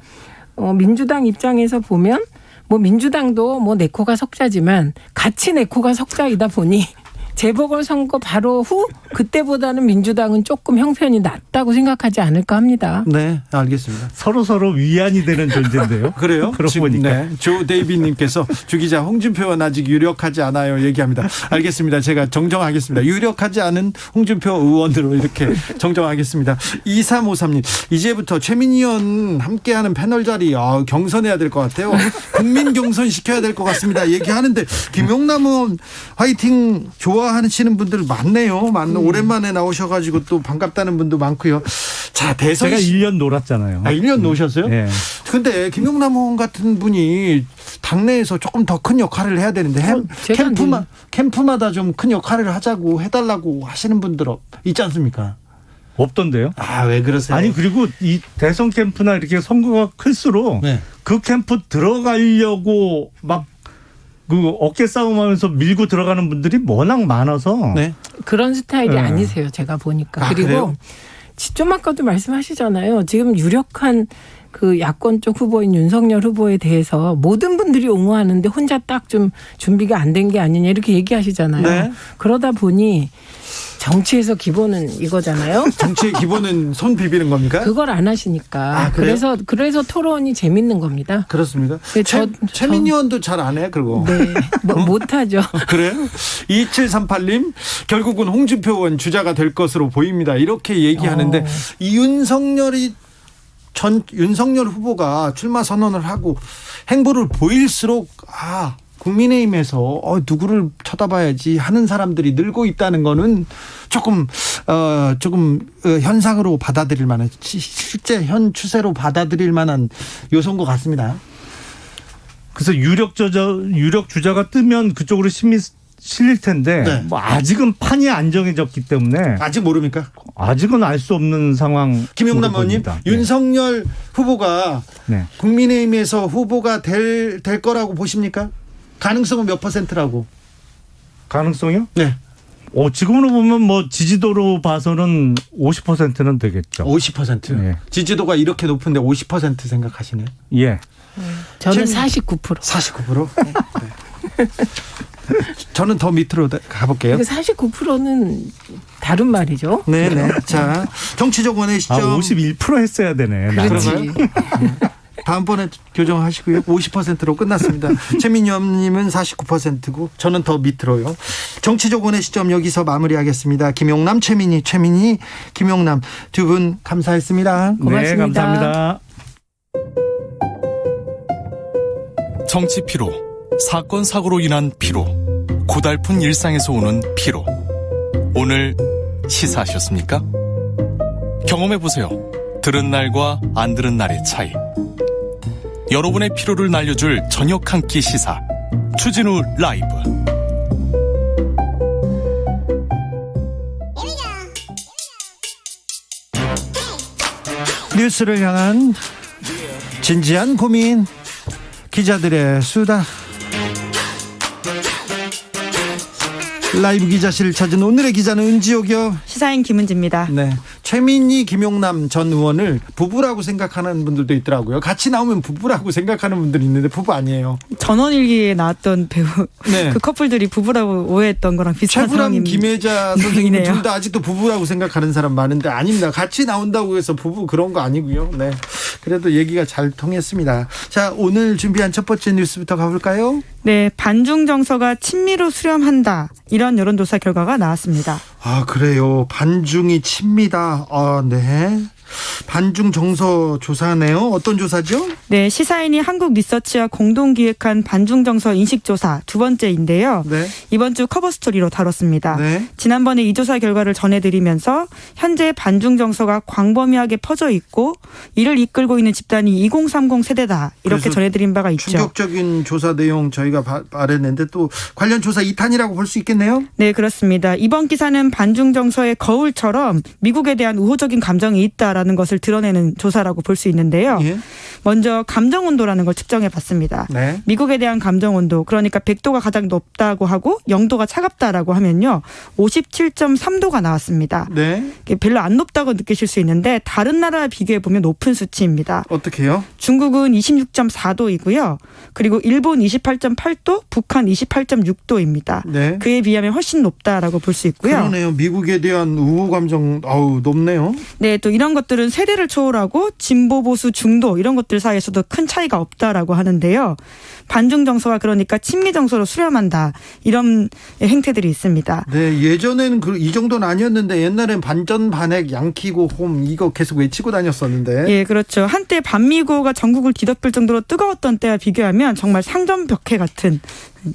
민주당 입장에서 보면 민주당도 내 코가 석자지만 같이 내 코가 석자이다 보니 재보궐선거 바로 후 그때보다는 민주당은 조금 형편이 낫다고 생각하지 않을까 합니다. 네, 알겠습니다. 서로 위안이 되는 존재인데요. 그래요? 그러고 보니까. 조 데이비님께서 주 기자 홍준표는 아직 유력하지 않아요 얘기합니다. 알겠습니다. 제가 정정하겠습니다. 유력하지 않은 홍준표 의원으로 이렇게 정정하겠습니다. 2353님 이제부터 최민희 의원 함께하는 패널 자리 경선해야 될 것 같아요. 국민 경선 시켜야 될 것 같습니다. 얘기하는데 김용남 의원 화이팅 좋아 좋아하시는 분들 많네요. 오랜만에 나오셔가지고 또 반갑다는 분도 많고요. 자, 대선 제가 1년 놀았잖아요. 1년 노셨어요? 네. 근데 김용남 의원 같은 분이 당내에서 조금 더 큰 역할을 해야 되는데 캠프마다 좀 큰 역할을 하자고 해달라고 하시는 분들 있지 않습니까? 없던데요? 아, 왜 그러세요? 아니, 그리고 이 대선 캠프나 이렇게 선거가 클수록 네. 그 캠프 들어가려고 막 그 어깨 싸움하면서 밀고 들어가는 분들이 워낙 많아서 네. 그런 스타일이 네. 아니세요. 제가 보니까. 아, 그리고 그래요? 좀 아까도 말씀하시잖아요. 지금 유력한 그 야권 쪽 후보인 윤석열 후보에 대해서 모든 분들이 옹호하는데 혼자 딱 좀 준비가 안 된 게 아니냐 이렇게 얘기하시잖아요. 네. 그러다 보니 정치에서 기본은 이거잖아요. 정치의 기본은 손 비비는 겁니까? 그걸 안 하시니까. 아, 그래요? 그래서 토론이 재밌는 겁니다. 그렇습니까? 네, 최민희 의원도 잘 안 해, 그거. 네, 못하죠. 그래요? 2738님, 결국은 홍준표 의원 주자가 될 것으로 보입니다. 이렇게 얘기하는데, 이 윤석열 후보가 출마 선언을 하고 행보를 보일수록, 국민의힘에서 누구를 쳐다봐야지 하는 사람들이 늘고 있다는 거는 조금 현상으로 받아들일 만한, 실제 현 추세로 받아들일 만한 요소인 것 같습니다. 그래서 유력 주자가 뜨면 그쪽으로 힘이 실릴 텐데 네. 뭐 아직은 판이 안 정해졌기 때문에 아직 모릅니까? 아직은 알 수 없는 상황. 김용남 의원님, 윤석열 후보가 국민의힘에서 후보가 될 거라고 보십니까? 가능성은 몇 %라고? 가능성이요? 네. 지금으로 보면 뭐 지지도로 봐서는 50%는 되겠죠. 50%. 네. 지지도가 이렇게 높은데 50% 생각하시네요? 예. 저는 49%. 49%? 네. 저는 더 밑으로 가볼게요. 49%는 다른 말이죠. 네네. 자, 정치적 원의 시점. 51% 했어야 되네. 그런가요? 다음번에 교정하시고요. 50%로 끝났습니다. 최민희 의원님은 49%고 저는 더 밑으로요. 정치적 원의 시점 여기서 마무리하겠습니다. 김용남, 최민희, 김용남 두 분 감사했습니다. 고맙습니다. 네, 감사합니다. 정치 피로, 사건 사고로 인한 피로, 고달픈 일상에서 오는 피로. 오늘 시사하셨습니까? 경험해보세요. 들은 날과 안 들은 날의 차이. 여러분의 피로를 날려줄 저녁 한 끼 시사 추진우 라이브. 뉴스를 향한 진지한 고민, 기자들의 수다. 라이브 기자실을 찾은 오늘의 기자는 은지옥이요. 시사인 김은지입니다. 네, 최민희, 김용남 전 의원을 부부라고 생각하는 분들도 있더라고요. 같이 나오면 부부라고 생각하는 분들이 있는데 부부 아니에요. 전원일기에 나왔던 배우 네. 그 커플들이 부부라고 오해했던 거랑 비슷한 최불암, 상황입니다. 김혜자 선생님 둘 다 아직도 부부라고 생각하는 사람 많은데 아닙니다. 같이 나온다고 해서 부부 그런 거 아니고요. 네, 그래도 얘기가 잘 통했습니다. 자, 오늘 준비한 첫 번째 뉴스부터 가볼까요? 네, 반중 정서가 친미로 수렴한다. 이런 여론조사 결과가 나왔습니다. 아, 그래요. 반중이 칩니다. 네. 반중 정서 조사네요. 어떤 조사죠? 네, 시사인이 한국 리서치와 공동 기획한 반중 정서 인식 조사 두 번째인데요. 네. 이번 주 커버 스토리로 다뤘습니다. 네. 지난번에 이 조사 결과를 전해드리면서 현재 반중 정서가 광범위하게 퍼져 있고 이를 이끌고 있는 집단이 2030 세대다 이렇게 전해드린 바가 있죠. 충격적인 조사 내용 저희가 말했는데 또 관련 조사 2탄이라고 볼 수 있겠네요. 네, 그렇습니다. 이번 기사는 반중 정서의 거울처럼 미국에 대한 우호적인 감정이 있다라는 것을 드러내는 조사라고 볼 수 있는데요. 예. 먼저 감정 온도라는 걸 측정해 봤습니다. 네. 미국에 대한 감정 온도, 그러니까 100도가 가장 높다고 하고 0도가 차갑다라고 하면요. 57.3도가 나왔습니다. 네. 별로 안 높다고 느끼실 수 있는데 다른 나라와 비교해 보면 높은 수치입니다. 어떻게요? 중국은 26.4도이고요. 그리고 일본 28.8도, 북한 28.6도입니다. 네. 그에 비하면 훨씬 높다라고 볼 수 있고요. 그러네요. 미국에 대한 우호 감정 높네요. 네, 또 이런 것 것들은 세대를 초월하고 진보 보수 중도 이런 것들 사이에서도 큰 차이가 없다라고 하는데요. 반중 정서와 그러니까 친미 정서로 수렴한다 이런 행태들이 있습니다. 네, 예전에는 이 정도는 아니었는데 옛날엔 반전 반핵 양키고 홈 이거 계속 외치고 다녔었는데. 예, 그렇죠. 한때 반미고가 전국을 뒤덮을 정도로 뜨거웠던 때와 비교하면 정말 상전벽해 같은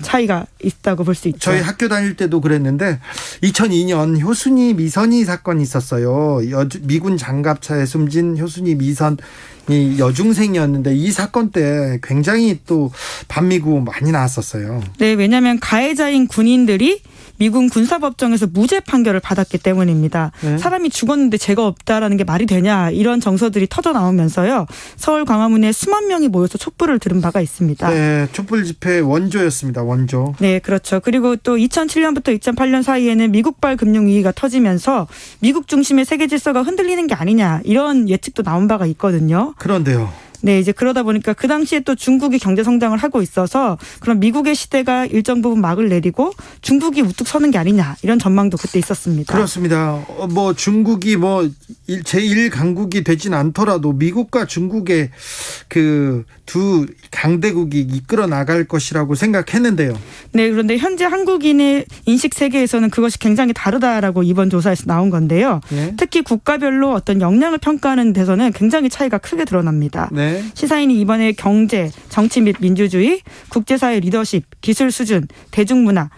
차이가 있다고 볼 수 있죠. 저희 학교 다닐 때도 그랬는데 2002년 효순이 미선이 사건이 있었어요. 미군 장갑차에 숨진 효순이 미선이 여중생이었는데 이 사건 때 굉장히 또 반미구 많이 나왔었어요. 네, 왜냐하면 가해자인 군인들이 미군 군사법정에서 무죄 판결을 받았기 때문입니다. 네. 사람이 죽었는데 죄가 없다라는 게 말이 되냐 이런 정서들이 터져 나오면서요. 서울 광화문에 수만 명이 모여서 촛불을 들은 바가 있습니다. 네, 촛불 집회 원조였습니다. 원조. 네, 그렇죠. 그리고 또 2007년부터 2008년 사이에는 미국발 금융위기가 터지면서 미국 중심의 세계 질서가 흔들리는 게 아니냐 이런 예측도 나온 바가 있거든요. 그런데요. 네, 이제 그러다 보니까 그 당시에 또 중국이 경제 성장을 하고 있어서 그럼 미국의 시대가 일정 부분 막을 내리고 중국이 우뚝 서는 게 아니냐 이런 전망도 그때 있었습니다. 그렇습니다. 뭐 중국이 뭐 제1강국이 되진 않더라도 미국과 중국의 그 두 강대국이 이끌어 나갈 것이라고 생각했는데요. 네, 그런데 현재 한국인의 인식 세계에서는 그것이 굉장히 다르다라고 이번 조사에서 나온 건데요. 네. 특히 국가별로 어떤 역량을 평가하는 데서는 굉장히 차이가 크게 드러납니다. 네. 시사인이 이번에 경제, 정치 및 민주주의, 국제사회 리더십, 기술 수준, 대중문화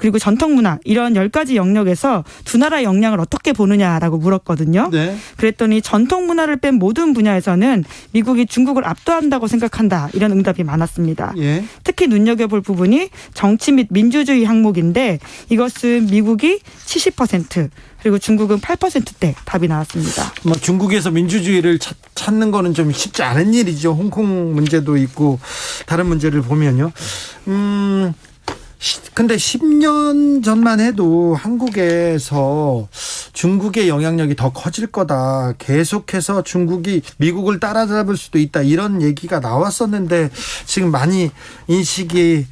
그리고 전통문화 이런 10가지 영역에서 두 나라의 역량을 어떻게 보느냐라고 물었거든요. 네. 그랬더니 전통문화를 뺀 모든 분야에서는 미국이 중국을 압도한다고 생각한다 이런 응답이 많았습니다. 예. 특히 눈여겨볼 부분이 정치 및 민주주의 항목인데 이것은 미국이 70% 그리고 중국은 8%대 답이 나왔습니다. 뭐 중국에서 민주주의를 찾는 거는 좀 쉽지 않은 일이죠. 홍콩 문제도 있고 다른 문제를 보면요. 근데 10년 전만 해도 한국에서 중국의 영향력이 더 커질 거다. 계속해서 중국이 미국을 따라잡을 수도 있다. 이런 얘기가 나왔었는데 지금 많이 인식이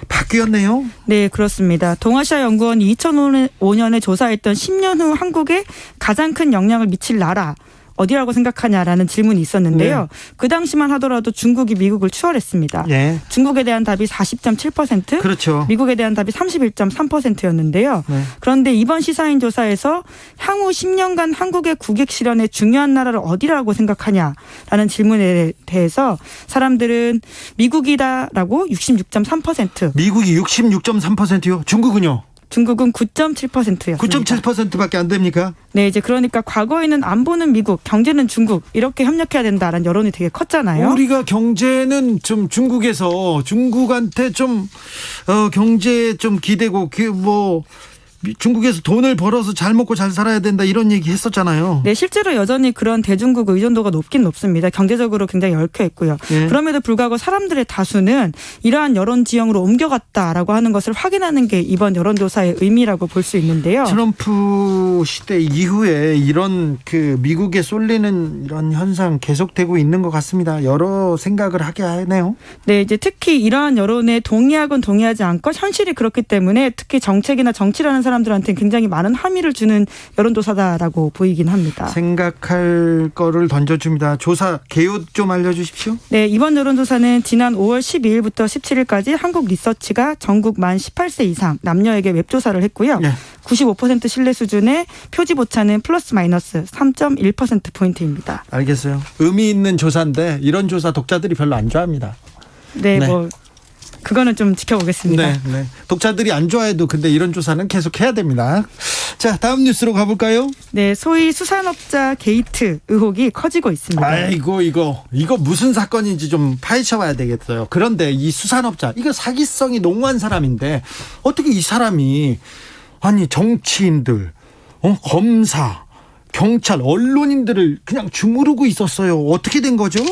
바뀌었네요. 네, 그렇습니다. 동아시아연구원이 2005년에 조사했던 10년 후 한국에 가장 큰 영향을 미칠 나라 어디라고 생각하냐라는 질문이 있었는데요. 네. 그 당시만 하더라도 중국이 미국을 추월했습니다. 예. 중국에 대한 답이 40.7%, 그렇죠. 미국에 대한 답이 31.3%였는데요. 네. 그런데 이번 시사인 조사에서 향후 10년간 한국의 국익 실현에 중요한 나라를 어디라고 생각하냐라는 질문에 대해서 사람들은 미국이다라고 66.3%. 미국이 66.3%요. 중국은요? 중국은 9.7%였습니다. 9.7%밖에 안 됩니까? 네, 이제 그러니까 과거에는 안보는 미국, 경제는 중국 이렇게 협력해야 된다라는 여론이 되게 컸잖아요. 우리가 경제는 좀 중국에서 중국한테 좀 경제에 좀 기대고 뭐 중국에서 돈을 벌어서 잘 먹고 잘 살아야 된다 이런 얘기 했었잖아요. 네, 실제로 여전히 그런 대중국 의존도가 높긴 높습니다. 경제적으로 굉장히 얽혀 있고요. 네. 그럼에도 불구하고 사람들의 다수는 이러한 여론 지형으로 옮겨갔다라고 하는 것을 확인하는 게 이번 여론조사의 의미라고 볼 수 있는데요. 트럼프 시대 이후에 이런 그 미국에 쏠리는 이런 현상 계속되고 있는 것 같습니다. 여러 생각을 하게 하네요. 네, 이제 특히 이러한 여론에 동의하건 동의하지 않건 현실이 그렇기 때문에 특히 정책이나 정치라는 사람들한테 굉장히 많은 함의를 주는 여론조사다라고 보이긴 합니다. 생각할 거를 던져줍니다. 조사 개요 좀 알려주십시오. 네, 이번 여론조사는 지난 5월 12일부터 17일까지 한국 리서치가 전국 만 18세 이상 남녀에게 웹조사를 했고요. 네. 95% 신뢰 수준의 표지 오차는 플러스 마이너스 3.1%포인트입니다. 알겠어요. 의미 있는 조사인데 이런 조사 독자들이 별로 안 좋아합니다. 네, 네. 뭐 그거는 좀 지켜보겠습니다. 네, 네. 독자들이 안 좋아해도 근데 이런 조사는 계속 해야 됩니다. 자, 다음 뉴스로 가볼까요? 네, 소위 수산업자 게이트 의혹이 커지고 있습니다. 아이고 이거 무슨 사건인지 좀 파헤쳐봐야 되겠어요. 그런데 이 수산업자 이거 사기성이 농후한 사람인데 어떻게 이 사람이 아니 정치인들, 검사, 경찰, 언론인들을 그냥 주무르고 있었어요. 어떻게 된 거죠?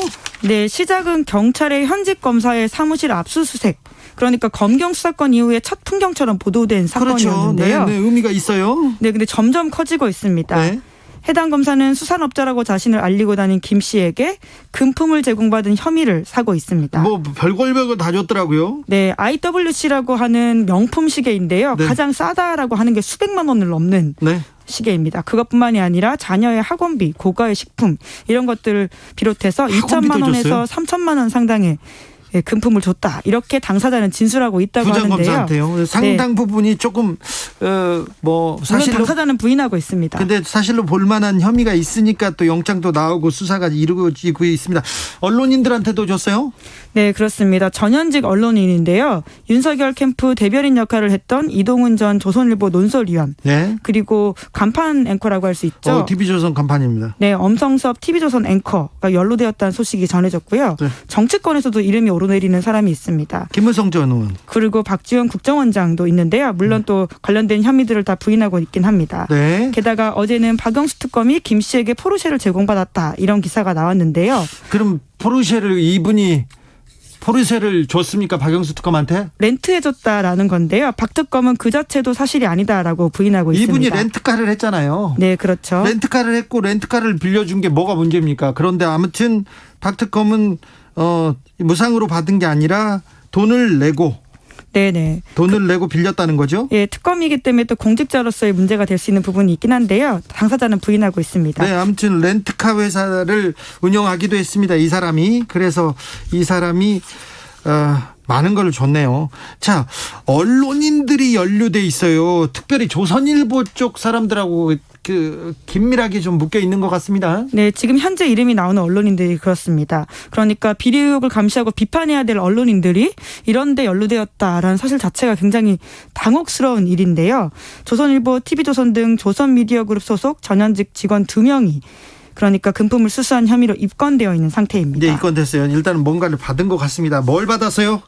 네, 시작은 경찰의 현직 검사의 사무실 압수수색. 그러니까 검경 수사권 이후에 첫 풍경처럼 보도된 사건이었는데요. 그렇죠. 네, 의미가 있어요. 네, 근데 점점 커지고 있습니다. 네. 해당 검사는 수산업자라고 자신을 알리고 다닌 김 씨에게 금품을 제공받은 혐의를 사고 있습니다. 뭐 별걸 다 줬더라고요. 네, IWC라고 하는 명품 시계인데요. 네. 가장 싸다라고 하는 게 수백만 원을 넘는 네. 시계입니다. 그것뿐만이 아니라 자녀의 학원비, 고가의 식품 이런 것들을 비롯해서 2천만 원에서 3천만 원 상당의 금품을 줬다. 이렇게 당사자는 진술하고 있다고 하는데요. 부장검사한테요. 상당 부분이 조금 사실로 당사자는 부인하고 있습니다. 근데 사실로 볼만한 혐의가 있으니까 또 영장도 나오고 수사가 이루어지고 있습니다. 언론인들한테도 줬어요? 네, 그렇습니다. 전현직 언론인인데요. 윤석열 캠프 대변인 역할을 했던 이동훈 전 조선일보 논설위원. 네. 그리고 간판 앵커라고 할 수 있죠. TV조선 간판입니다. 네, 엄성섭 TV조선 앵커가 연루되었다는 소식이 전해졌고요. 네. 정치권에서도 이름이 오르내리는 사람이 있습니다. 김무성 전 의원. 그리고 박지원 국정원장도 있는데요. 물론 또 관련된 혐의들을 다 부인하고 있긴 합니다. 네. 게다가 어제는 박영수 특검이 김 씨에게 포르쉐를 제공받았다. 이런 기사가 나왔는데요. 그럼 포르쉐를 줬습니까? 박영수 특검한테? 렌트해줬다라는 건데요. 박 특검은 그 자체도 사실이 아니다라고 부인하고 있습니다. 이분이 렌트카를 했잖아요. 네, 그렇죠. 렌트카를 했고 렌트카를 빌려준 게 뭐가 문제입니까? 그런데 아무튼 박 특검은 무상으로 받은 게 아니라 돈을 내고 빌렸다는 거죠? 예, 특검이기 때문에 또 공직자로서의 문제가 될 수 있는 부분이 있긴 한데요. 당사자는 부인하고 있습니다. 네, 아무튼 렌트카 회사를 운영하기도 했습니다. 이 사람이. 그래서 이 사람이 많은 걸 줬네요. 자, 언론인들이 연루돼 있어요. 특별히 조선일보 쪽 사람들하고 긴밀하게 좀 묶여 있는 것 같습니다. 네, 지금 현재 이름이 나오는 언론인들이 그렇습니다. 그러니까 비리 의혹을 감시하고 비판해야 될 언론인들이 이런 데 연루되었다라는 사실 자체가 굉장히 당혹스러운 일인데요. 조선일보, TV조선 등 조선미디어그룹 소속 전현직 직원 2명이 그러니까 금품을 수수한 혐의로 입건되어 있는 상태입니다. 네, 입건됐어요. 일단은 뭔가를 받은 것 같습니다. 뭘 받았어요?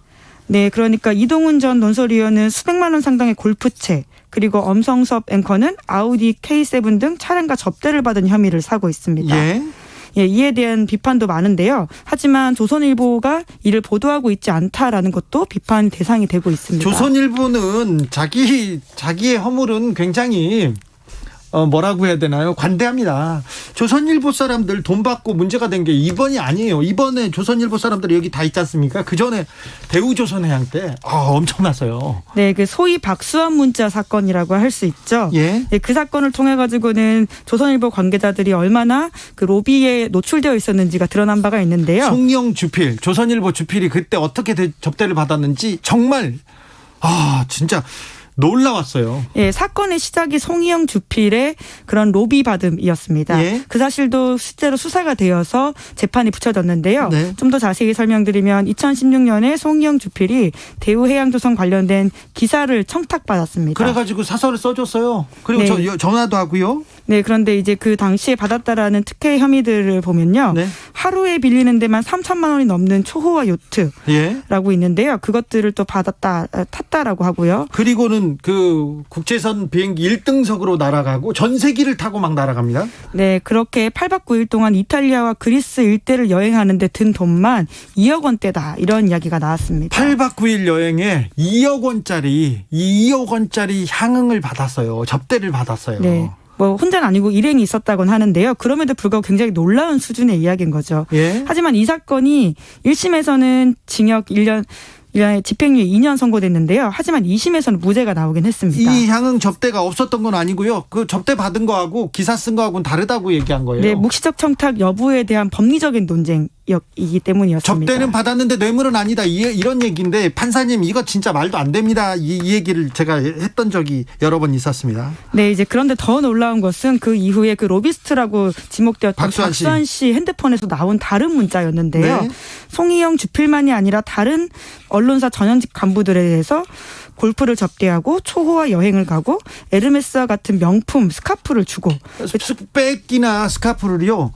네, 그러니까 이동훈 전 논설위원은 수백만 원 상당의 골프채, 그리고 엄성섭 앵커는 아우디 K7 등 차량과 접대를 받은 혐의를 사고 있습니다. 예, 이에 대한 비판도 많은데요. 하지만 조선일보가 이를 보도하고 있지 않다라는 것도 비판 대상이 되고 있습니다. 조선일보는 자기의 허물은 굉장히 뭐라고 해야 되나요? 관대합니다. 조선일보 사람들 돈 받고 문제가 된 게 이번이 아니에요. 이번에 조선일보 사람들이 여기 다 있지 않습니까? 그 전에 대우조선해양 때 엄청났어요. 네, 그 소위 박수환 문자 사건이라고 할 수 있죠. 예. 네, 그 사건을 통해 가지고는 조선일보 관계자들이 얼마나 그 로비에 노출되어 있었는지가 드러난 바가 있는데요. 송영 주필, 조선일보 주필이 그때 어떻게 접대를 받았는지 정말 진짜 놀라웠어요. 예, 사건의 시작이 송희영 주필의 그런 로비 받음이었습니다. 예. 그 사실도 실제로 수사가 되어서 재판이 붙여졌는데요. 네. 좀 더 자세히 설명드리면 2016년에 송희영 주필이 대우해양조선 관련된 기사를 청탁받았습니다. 그래가지고 사설을 써줬어요. 그리고 네. 전화도 하고요. 네, 그런데 이제 그 당시에 받았다라는 특혜 혐의들을 보면요. 네. 하루에 빌리는 데만 3천만 원이 넘는 초호화 요트라고 있는데요. 그것들을 또 탔다라고 하고요. 그리고는 그 국제선 비행기 1등석으로 날아가고 전세기를 타고 막 날아갑니다. 네, 그렇게 8박 9일 동안 이탈리아와 그리스 일대를 여행하는데 든 돈만 2억 원대다. 이런 이야기가 나왔습니다. 8박 9일 여행에 2억 원짜리 향응을 받았어요. 접대를 받았어요. 네. 혼자는 아니고 일행이 있었다곤 하는데요. 그럼에도 불구하고 굉장히 놀라운 수준의 이야기인 거죠. 예? 하지만 이 사건이 1심에서는 징역 1년 집행유예 2년 선고됐는데요. 하지만 2심에서는 무죄가 나오긴 했습니다. 이 향응 접대가 없었던 건 아니고요. 그 접대 받은 거하고 기사 쓴 거하고는 다르다고 얘기한 거예요. 네, 묵시적 청탁 여부에 대한 법리적인 논쟁이기 때문이었습니다. 접대는 받았는데 뇌물은 아니다. 이런 얘기인데 판사님 이거 진짜 말도 안 됩니다. 이 얘기를 제가 했던 적이 여러 번 있었습니다. 네, 이제 그런데 더 놀라운 것은 그 이후에 그 로비스트라고 지목되었던 박수환 씨 핸드폰에서 나온 다른 문자였는데요. 네. 송희영 주필만이 아니라 다른 언론사 전현직 간부들에 대해서 골프를 접대하고 초호화 여행을 가고 에르메스와 같은 명품 스카프를 주고 백이나 스카프를요.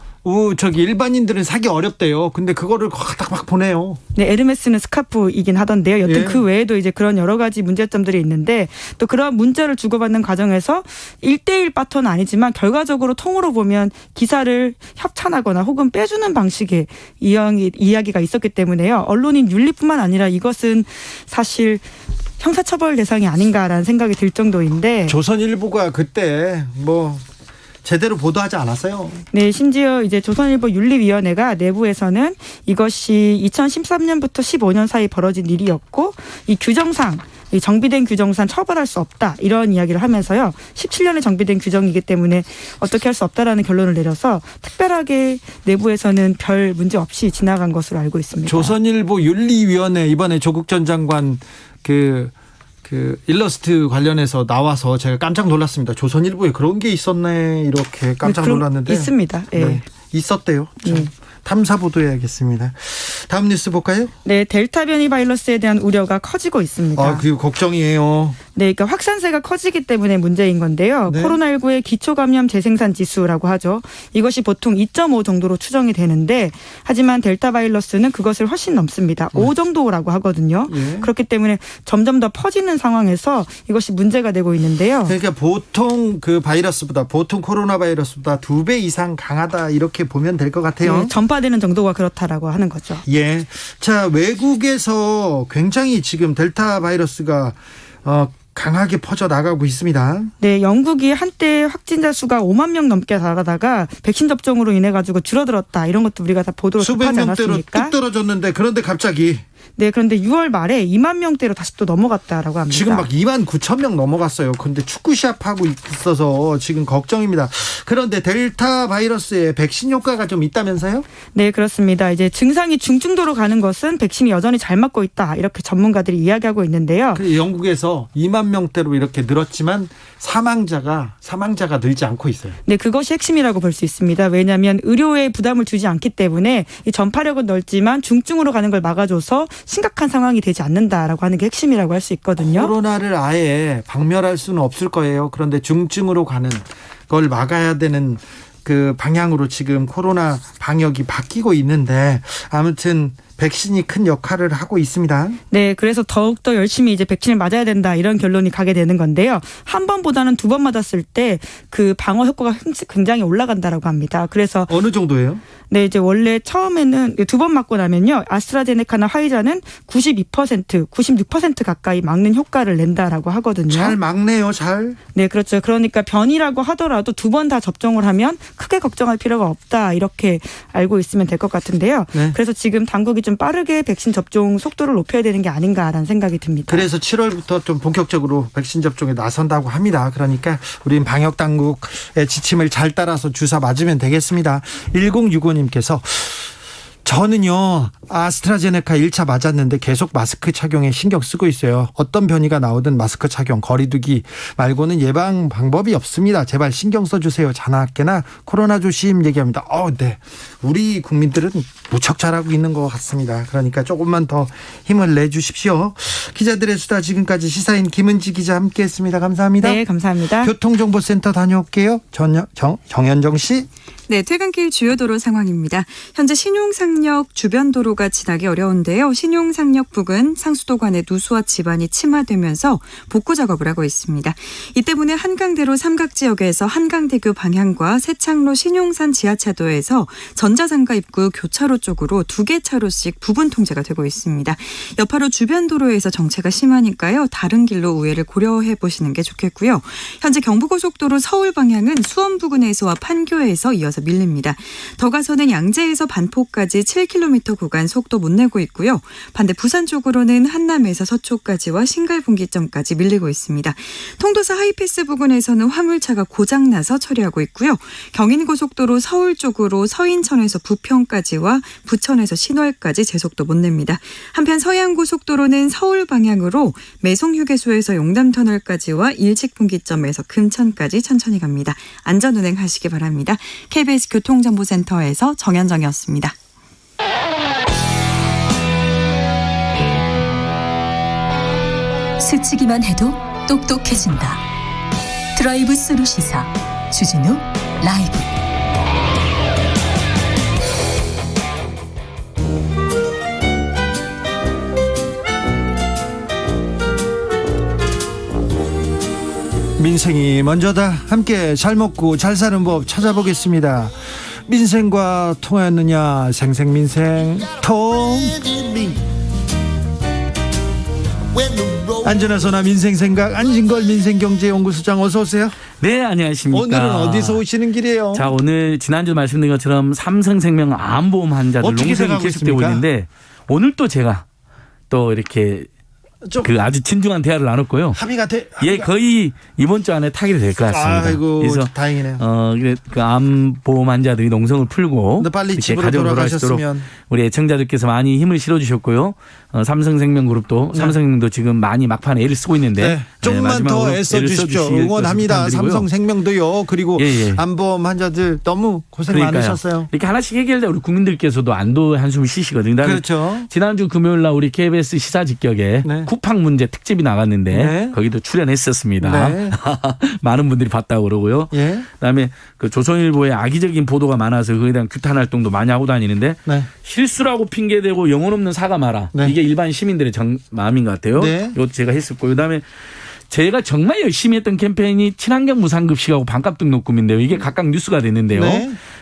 일반인들은 사기 어렵대요. 근데 그거를 딱 막 보내요. 네, 에르메스는 스카프이긴 하던데요. 여튼 예. 그 외에도 이제 그런 여러 가지 문제점들이 있는데 또 그런 문자를 주고받는 과정에서 1대1 바터는 아니지만 결과적으로 통으로 보면 기사를 협찬하거나 혹은 빼주는 방식의 이야기가 있었기 때문에요. 언론인 윤리뿐만 아니라 이것은 사실 형사처벌 대상이 아닌가라는 생각이 들 정도인데 조선일보가 그때 제대로 보도하지 않았어요. 네, 심지어 이제 조선일보 윤리위원회가 내부에서는 이것이 2013년부터 15년 사이 벌어진 일이었고 이 규정상 이 정비된 규정상 처벌할 수 없다 이런 이야기를 하면서요. 17년에 정비된 규정이기 때문에 어떻게 할 수 없다라는 결론을 내려서 특별하게 내부에서는 별 문제 없이 지나간 것으로 알고 있습니다. 조선일보 윤리위원회 이번에 조국 전 장관 그 일러스트 관련해서 나와서 제가 깜짝 놀랐습니다. 조선일보에 그런 게 있었네 이렇게 깜짝 놀랐는데 있습니다. 예. 네, 있었대요. 탐사 보도해야겠습니다. 다음 뉴스 볼까요? 네, 델타 변이 바이러스에 대한 우려가 커지고 있습니다. 그 걱정이에요. 네, 그러니까 확산세가 커지기 때문에 문제인 건데요. 네. 코로나19의 기초감염 재생산 지수라고 하죠. 이것이 보통 2.5 정도로 추정이 되는데 하지만 델타 바이러스는 그것을 훨씬 넘습니다. 5 정도라고 하거든요. 예. 그렇기 때문에 점점 더 퍼지는 상황에서 이것이 문제가 되고 있는데요. 그러니까 보통 보통 코로나 바이러스보다 2배 이상 강하다 이렇게 보면 될 것 같아요. 네, 전파되는 정도가 그렇다라고 하는 거죠. 예. 자, 외국에서 굉장히 지금 델타 바이러스가 강하게 퍼져 나가고 있습니다. 네, 영국이 한때 확진자 수가 5만 명 넘게 달하다가 백신 접종으로 인해 가지고 줄어들었다. 이런 것도 우리가 다 보도로 수백 접하지 명대로 않았습니까? 뚝 떨어졌는데 그런데 갑자기 네, 그런데 6월 말에 2만 명대로 다시 또 넘어갔다라고 합니다. 지금 막 2만 9천 명 넘어갔어요. 그런데 축구 시합하고 있어서 지금 걱정입니다. 그런데 델타 바이러스에 백신 효과가 좀 있다면서요? 네, 그렇습니다. 이제 증상이 중증도로 가는 것은 백신이 여전히 잘 맞고 있다. 이렇게 전문가들이 이야기하고 있는데요. 영국에서 2만 명대로 이렇게 늘었지만 사망자가 늘지 않고 있어요. 네, 그것이 핵심이라고 볼 수 있습니다. 왜냐하면 의료에 부담을 주지 않기 때문에 이 전파력은 넓지만 중증으로 가는 걸 막아줘서 심각한 상황이 되지 않는다라고 하는 게 핵심이라고 할 수 있거든요. 코로나를 아예 박멸할 수는 없을 거예요. 그런데 중증으로 가는 걸 막아야 되는 그 방향으로 지금 코로나 방역이 바뀌고 있는데 아무튼 백신이 큰 역할을 하고 있습니다. 네, 그래서 더욱더 열심히 이제 백신을 맞아야 된다 이런 결론이 가게 되는 건데요. 한 번보다는 2번 맞았을 때 그 방어 효과가 굉장히 올라간다라고 합니다. 그래서 어느 정도예요? 네, 이제 원래 처음에는 2번 맞고 나면요. 아스트라제네카나 화이자는 92%, 96% 가까이 막는 효과를 낸다라고 하거든요. 잘 막네요, 잘. 네, 그렇죠. 그러니까 변이라고 하더라도 2번 다 접종을 하면 크게 걱정할 필요가 없다. 이렇게 알고 있으면 될 것 같은데요. 네. 그래서 지금 당국이 좀 빠르게 백신 접종 속도를 높여야 되는 게 아닌가라는 생각이 듭니다. 그래서 7월부터 좀 본격적으로 백신 접종에 나선다고 합니다. 그러니까 우린 방역 당국의 지침을 잘 따라서 주사 맞으면 되겠습니다. 1065님께서 저는요 아스트라제네카 1차 맞았는데 계속 마스크 착용에 신경 쓰고 있어요. 어떤 변이가 나오든 마스크 착용, 거리두기 말고는 예방 방법이 없습니다. 제발 신경 써주세요. 자나깨나 코로나 조심 얘기합니다. 네, 우리 국민들은 무척 잘하고 있는 것 같습니다. 그러니까 조금만 더 힘을 내주십시오. 기자들의 수다 지금까지 시사인 김은지 기자 함께했습니다. 감사합니다. 네, 감사합니다. 교통정보센터 다녀올게요. 정현정 씨. 네, 퇴근길 주요 도로 상황입니다. 현재 신용상역 주변 도로가 지나기 어려운데요. 신용상역 부근 상수도 간의 누수와 지반이 침하되면서 복구 작업을 하고 있습니다. 이 때문에 한강대로 삼각지역에서 한강대교 방향과 세창로 신용산 지하차도에서 전자상가 입구 교차로 쪽으로 2개 차로씩 부분 통제가 되고 있습니다. 여파로 주변 도로에서 정체가 심하니까요. 다른 길로 우회를 고려해 보시는 게 좋겠고요. 현재 경부고속도로 서울 방향은 수원 부근에서와 판교에서 이어서 밀립니다. 더 가서는 양재에서 반포까지 7km 구간 속도 못 내고 있고요. 반대 부산 쪽으로는 한남에서 서초까지와 신갈분기점까지 밀리고 있습니다. 통도사 하이패스 부근에서는 화물차가 고장나서 처리하고 있고요. 경인고속도로 서울 쪽으로 서인천에서 부평까지와 부천에서 신월까지 제속도 못 냅니다. 한편 서해안고속도로는 서울 방향으로 매송휴게소에서 용담터널까지와 일직분기점에서 금천까지 천천히 갑니다. 안전운행하시기 바랍니다. KBS 교통정보센터에서 정현정이었습니다. 스치기만 해도 똑똑해진다. 드라이브 스루 시사 주진우 라이브. 민생이 먼저다. 함께 잘 먹고 잘 사는 법 찾아보겠습니다. 민생과 통하였느냐. 생생민생 통. 안전하소나 민생생각 안진걸 민생경제연구소장 어서 오세요. 네, 안녕하십니까. 오늘은 어디서 오시는 길이에요? 자, 오늘 지난주 말씀드린 것처럼 삼성생명 암보험 환자들 농성이 계속되고 있는데 오늘 또 제가 또 이렇게 그 아주 진중한 대화를 나눴고요. 예, 거의 이번 주 안에 타결이 될 것 같습니다. 아이고, 그래서 다행이네요. 그 암보험 환자들이 농성을 풀고 빨리 집으로 돌아가셨으면 우리 애청자들께서 많이 힘을 실어주셨고요. 삼성생명그룹도 삼성생명도 지금 많이 막판에 애를 쓰고 있는데 조금만 더 애써 주십시오. 응원합니다. 삼성생명도요. 그리고 암보험 환자들 너무 고생 많으셨어요. 이렇게 하나씩 해결돼 우리 국민들께서도 안도 한숨을 쉬시거든요. 그렇죠. 지난주 금요일 날 우리 KBS 시사직격에 쿠팡 문제 특집이 나갔는데 거기도 출연했었습니다. 많은 분들이 봤다고 그러고요. 그다음에 그 조선일보에 악의적인 보도가 많아서 그에 대한 규탄 활동도 많이 하고 다니는데 실수라고 핑계대고 영혼 없는 사과 마라. 이게 일반 시민들의 마음인 것 같아요. 이것도 제가 했었고 그다음에 제가 정말 열심히 했던 캠페인이 친환경 무상급식하고 반값 등록금인데요. 이게 각각 뉴스가 됐는데요.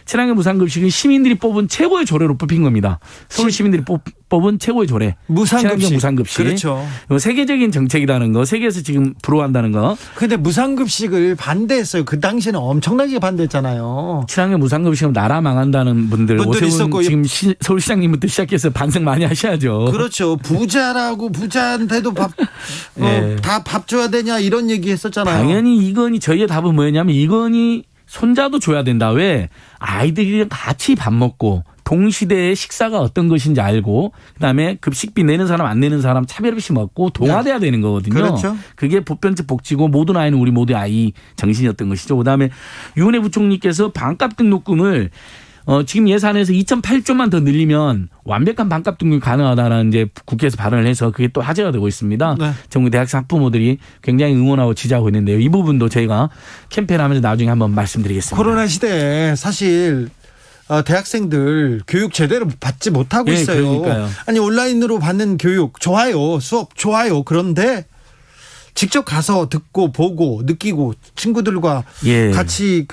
친환경 무상급식은 시민들이 뽑은 최고의 조례로 뽑힌 겁니다. 서울 시민들이 뽑은 최고의 조례. 친환경 무상급식. 그렇죠. 세계적인 정책이라는 거. 세계에서 지금 부러워한다는 거. 그런데 무상급식을 반대했어요. 그 당시에는 엄청나게 반대했잖아요. 친환경 무상급식은 나라 망한다는 분들 오세훈 지금 서울시장님부터 시작해서 반성 많이 하셔야죠. 그렇죠. 부자라고 부자한테도 다 밥 줘야 되냐 이런 얘기 했었잖아요. 당연히 이건희 저희의 답은 뭐였냐면 이건희 손자도 줘야 된다. 왜? 아이들이랑 같이 밥 먹고 동시대의 식사가 어떤 것인지 알고 그다음에 급식비 내는 사람 안 내는 사람 차별 없이 먹고 동화돼야 되는 거거든요. 그렇죠. 그게 보편적 복지고 모든 아이는 우리 모두의 아이 정신이었던 것이죠. 그다음에 유은혜 부총리께서 반값 등록금을 지금 예산에서 2.8조만 더 늘리면 완벽한 반값 등록이 가능하다는 이제 국회에서 발언을 해서 그게 또 화제가 되고 있습니다. 전국 대학생 학부모들이 굉장히 응원하고 지지하고 있는데요. 이 부분도 저희가 캠페인하면서 나중에 한번 말씀드리겠습니다. 코로나 시대에 사실 대학생들 교육 제대로 받지 못하고 있어요. 그러니까요. 아니 온라인으로 받는 교육 좋아요. 수업 좋아요. 그런데 직접 가서 듣고 보고 느끼고 친구들과 같이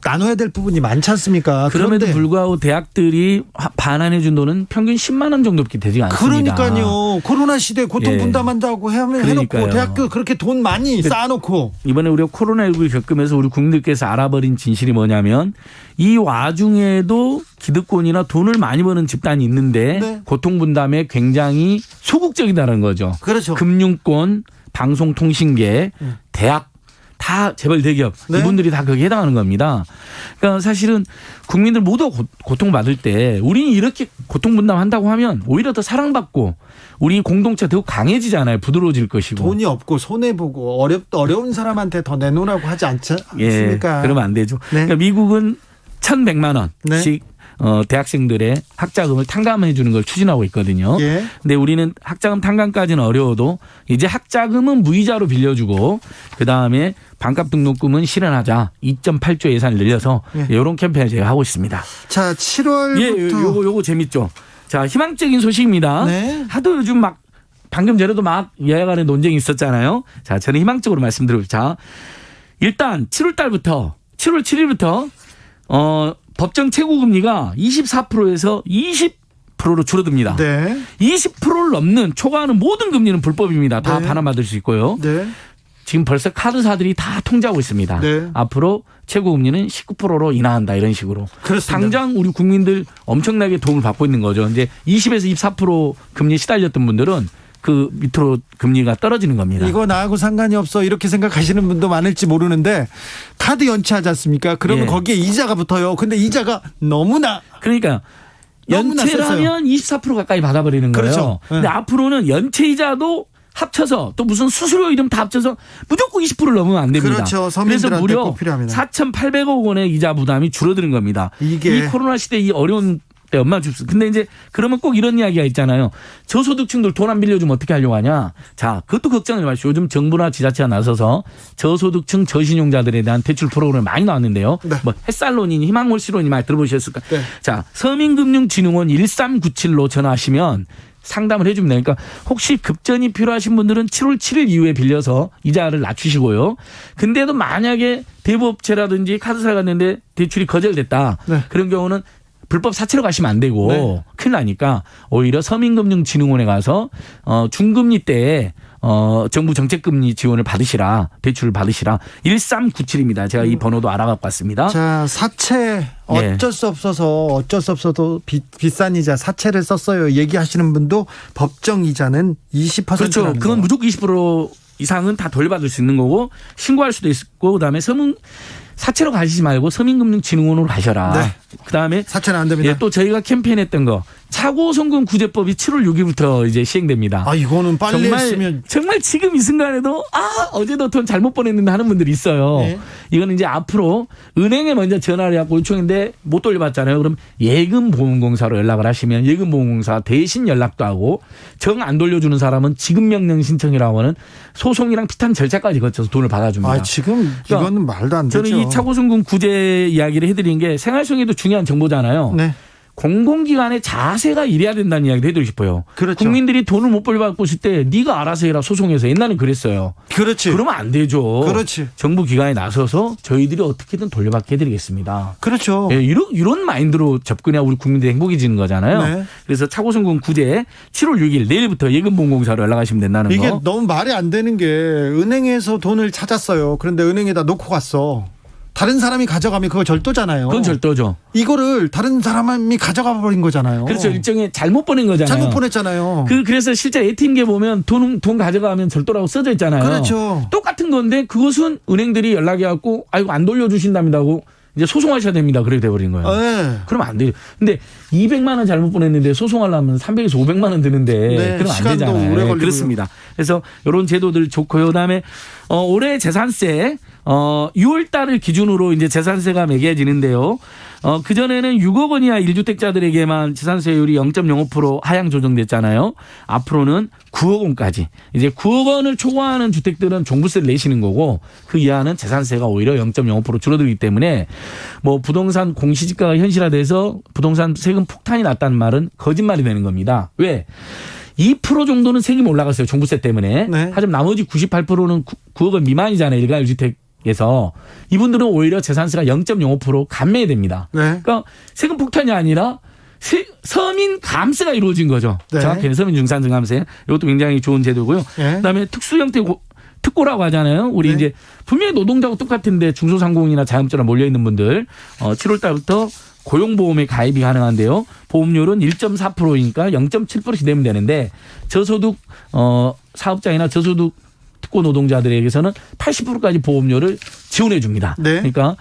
나눠야 될 부분이 많지 않습니까? 그럼에도 불구하고 대학들이 반환해 준 돈은 평균 10만 원 정도밖에 되지 않습니다. 그러니까요. 코로나 시대에 고통 분담한다고 해놓고 대학교 그렇게 돈 많이 쌓아놓고. 이번에 우리가 코로나19를 겪으면서 우리 국민들께서 알아버린 진실이 뭐냐면 이 와중에도 기득권이나 돈을 많이 버는 집단이 있는데 고통 분담에 굉장히 소극적이다는 거죠. 그렇죠. 금융권, 방송통신계, 대학 다 재벌 대기업 이분들이 다 거기에 해당하는 겁니다. 그러니까 사실은 국민들 모두가 고통받을 때 우리는 이렇게 고통 분담한다고 하면 오히려 더 사랑받고 우리 공동체가 더욱 강해지잖아요. 부드러워질 것이고. 돈이 없고 손해보고 어려운 사람한테 더 내놓으라고 하지 않습니까? 그러면 안 되죠. 그러니까 미국은 1,100만 원씩 대학생들의 학자금을 탕감해 주는 걸 추진하고 있거든요. 근데 우리는 학자금 탕감까지는 어려워도 이제 학자금은 무이자로 빌려주고 그다음에 반값 등록금은 실현하자 2.8조 예산을 늘려서 이런 캠페인을 제가 하고 있습니다. 자, 7월부터 요거 재밌죠. 자, 희망적인 소식입니다. 하도 요즘 막 방금 전에도 막 여야간의 논쟁이 있었잖아요. 자, 저는 희망적으로 말씀드려볼게요. 자, 일단 7월 7일부터 법정 최고금리가 24%에서 20%로 줄어듭니다. 20%를 넘는 초과하는 모든 금리는 불법입니다. 다 반환받을 수 있고요. 지금 벌써 카드사들이 다 통제하고 있습니다. 앞으로 최고금리는 19%로 인하한다 이런 식으로. 그렇습니다. 당장 우리 국민들 엄청나게 도움을 받고 있는 거죠. 이제 20에서 24% 금리에 시달렸던 분들은 그 밑으로 금리가 떨어지는 겁니다. 이거 나하고 상관이 없어 이렇게 생각하시는 분도 많을지 모르는데 카드 연체하지 않습니까? 그러면 거기에 이자가 붙어요. 근데 이자가 너무나 그러니까 연체라면 24% 가까이 받아버리는 거예요. 그렇죠. 근데 앞으로는 연체이자도 합쳐서 또 무슨 수수료 이름 다 합쳐서 무조건 20%를 넘으면 안 됩니다. 그렇죠. 그래서 무려 꼭 필요합니다. 4,800억 원의 이자 부담이 줄어드는 겁니다. 이 코로나 시대 이 어려운 때 엄마 줍수. 근데 이제 그러면 꼭 이런 이야기가 있잖아요. 저소득층들 돈 안 빌려주면 어떻게 하려고 하냐. 자, 그것도 걱정하지 마시오. 요즘 정부나 지자체가 나서서 저소득층 저신용자들에 대한 대출 프로그램이 많이 나왔는데요. 뭐 햇살론이니 희망홀씨론이 많이 들어보셨을까. 자, 서민금융진흥원 1397로 전화하시면 상담을 해주면 되니까 혹시 급전이 필요하신 분들은 7월 7일 이후에 빌려서 이자를 낮추시고요. 근데도 만약에 대부업체라든지 카드사가 갔는데 대출이 거절됐다. 그런 경우는 불법 사채로 가시면 안 되고 큰일 나니까 오히려 서민금융진흥원에 가서 중금리 때에 정부 정책금리 지원을 받으시라, 대출을 받으시라. 1397입니다. 제가 이 번호도 알아갖고 왔습니다. 자, 사채 어쩔 수 없어서 비싼 이자 사채를 썼어요. 얘기하시는 분도 법정 이자는 20%. 그렇죠. 그건 무조건 20% 이상은 다 돌려받을 수 있는 거고 신고할 수도 있고 그다음에 사채로 가시지 말고 서민금융진흥원으로 가셔라. 네. 그다음에 사채는 안 됩니다. 예, 또 저희가 캠페인했던 거 차고송금 구제법이 7월 6일부터 이제 시행됩니다. 이거는 빨리 했으면 정말 지금 이 순간에도 어제도 돈 잘못 보냈는데 하는 분들이 있어요. 네. 이거는 이제 앞으로 은행에 먼저 전화를 해갖고 요청인데 못 돌려받잖아요. 그럼 예금보험공사로 연락을 하시면 예금보험공사 대신 연락도 하고 정 안 돌려주는 사람은 지급명령 신청이라고 하는 소송이랑 비슷한 절차까지 거쳐서 돈을 받아줍니다. 지금 이거는 말도 안 되죠. 저는 이 차고송금 구제 이야기를 해드린 게 생활성에도 중요한 정보잖아요. 네. 공공기관의 자세가 이래야 된다는 이야기도 해드리고 싶어요. 그렇죠. 국민들이 돈을 못 벌받고 있을 때 네가 알아서 해라 소송해서 옛날엔 그랬어요. 그렇지. 그러면 안 되죠. 그렇지. 정부 기관에 나서서 저희들이 어떻게든 돌려받게 해드리겠습니다. 그렇죠. 예, 이런 마인드로 접근해야 우리 국민들이 행복해지는 거잖아요. 네. 그래서 차고송금 구제 7월 6일 내일부터 예금보험공사로 연락하시면 된다는 이게 거. 너무 말이 안 되는 게 은행에서 돈을 찾았어요. 그런데 은행에다 놓고 갔어. 다른 사람이 가져가면 그거 절도잖아요. 그건 절도죠. 이거를 다른 사람이 가져가 버린 거잖아요. 그렇죠. 일종의 잘못 보낸 거잖아요. 잘못 보냈잖아요. 그래서 실제 ATM기에 보면 돈 가져가면 절도라고 써져 있잖아요. 그렇죠. 똑같은 건데 그것은 은행들이 연락해갖고 아이고 안 돌려주신답니다고 이제 소송하셔야 됩니다. 그렇게 돼버린 거예요. 네. 그러면 안 돼요. 근데 200만 원 잘못 보냈는데 소송하려면 300에서 500만 원 드는데 네, 그럼 안 시간도 되잖아요. 오래 걸리고요. 그렇습니다. 그래서 이런 제도들 좋고요. 그다음에 올해 재산세 6월 달을 기준으로 이제 재산세가 매겨지는데요. 그전에는 6억 원 이하 1주택자들에게만 재산세율이 0.05% 하향 조정됐잖아요. 앞으로는 9억 원까지. 이제 9억 원을 초과하는 주택들은 종부세를 내시는 거고 그 이하는 재산세가 오히려 0.05% 줄어들기 때문에 뭐 부동산 공시지가가 현실화돼서 부동산 세금 폭탄이 났다는 말은 거짓말이 되는 겁니다. 왜? 2% 정도는 세금이 올라갔어요. 종부세 때문에. 네. 하지만 나머지 98%는 9억 원 미만이잖아요. 일가구 주택에서. 이분들은 오히려 재산세가 0.05% 감면됩니다. 네. 그러니까 세금 폭탄이 아니라 서민 감세가 이루어진 거죠. 네. 정확히는 서민 중산층 감세. 이것도 굉장히 좋은 제도고요. 네. 그다음에 특수 형태 특고라고 하잖아요. 우리 네. 이제 분명히 노동자하고 똑같은데 중소상공인이나 자영업자나 몰려 있는 분들 7월 달부터 고용보험에 가입이 가능한데요. 보험료는 1.4%이니까 0.7%씩 내면 되는데 저소득 사업장이나 저소득 특고 노동자들에게서는 80%까지 보험료를 지원해 줍니다. 네. 그러니까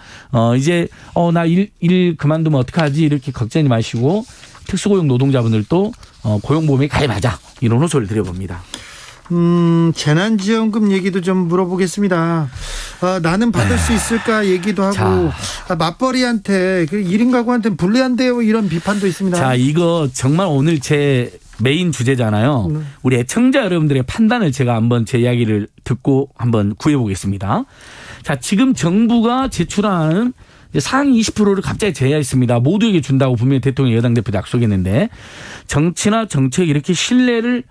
이제 나 일 그만두면 어떡하지 이렇게 걱정하지 마시고 특수고용 노동자분들도 고용보험에 가입하자 이런 호소를 드려봅니다. 재난지원금 얘기도 좀 물어보겠습니다. 나는 받을 수 있을까 얘기도 하고 맞벌이한테 1인 가구한테는 불리한데요 이런 비판도 있습니다. 자, 이거 정말 오늘 제 메인 주제잖아요. 우리 애청자 여러분들의 판단을 제가 한번 제 이야기를 듣고 한번 구해보겠습니다. 자, 지금 정부가 제출하는 상위 20%를 갑자기 제외했습니다. 모두에게 준다고 분명히 대통령 여당 대표도 약속했는데 정치나 정책 이렇게 신뢰를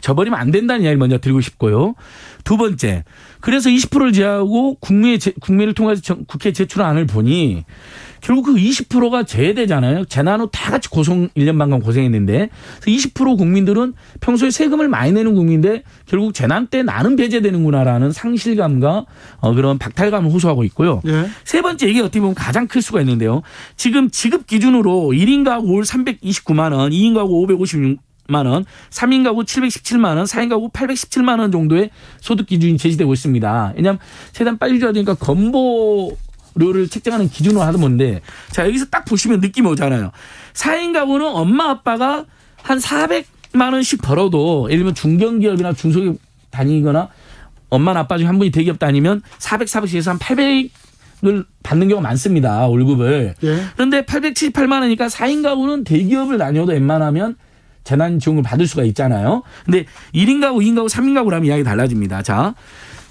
저버리면 안 된다는 이야기를 먼저 드리고 싶고요. 두 번째, 그래서 20%를 제외하고 국민을 통해서 국회에 제출한 안을 보니 결국 그 20%가 제외되잖아요. 재난 후 다 같이 1년 반간 고생했는데 20% 국민들은 평소에 세금을 많이 내는 국민인데 결국 재난 때 나는 배제되는구나라는 상실감과 그런 박탈감을 호소하고 있고요. 네. 세 번째, 이게 어떻게 보면 가장 클 수가 있는데요. 지금 지급 기준으로 1인 가구 올 329만 원, 2인 가구 556만 원, 3인 가구 717만 원, 4인 가구 817만 원 정도의 소득 기준이 제시되고 있습니다. 왜냐하면 최대한 빨리 줘야 되니까 건보료를 책정하는 기준으로 하던 건데 자, 여기서 딱 보시면 느낌이 오잖아요. 4인 가구는 엄마 아빠가 한 400만 원씩 벌어도 예를 들면 중견기업이나 중소기업 다니거나 엄마나 아빠 중에 한 분이 대기업 다니면 400씩 한 800을 받는 경우가 많습니다. 월급을. 예. 그런데 878만 원이니까 4인 가구는 대기업을 다녀도 웬만하면 재난지원금을 받을 수가 있잖아요. 근데 1인 가구, 2인 가구, 3인 가구라면 이야기 달라집니다. 자,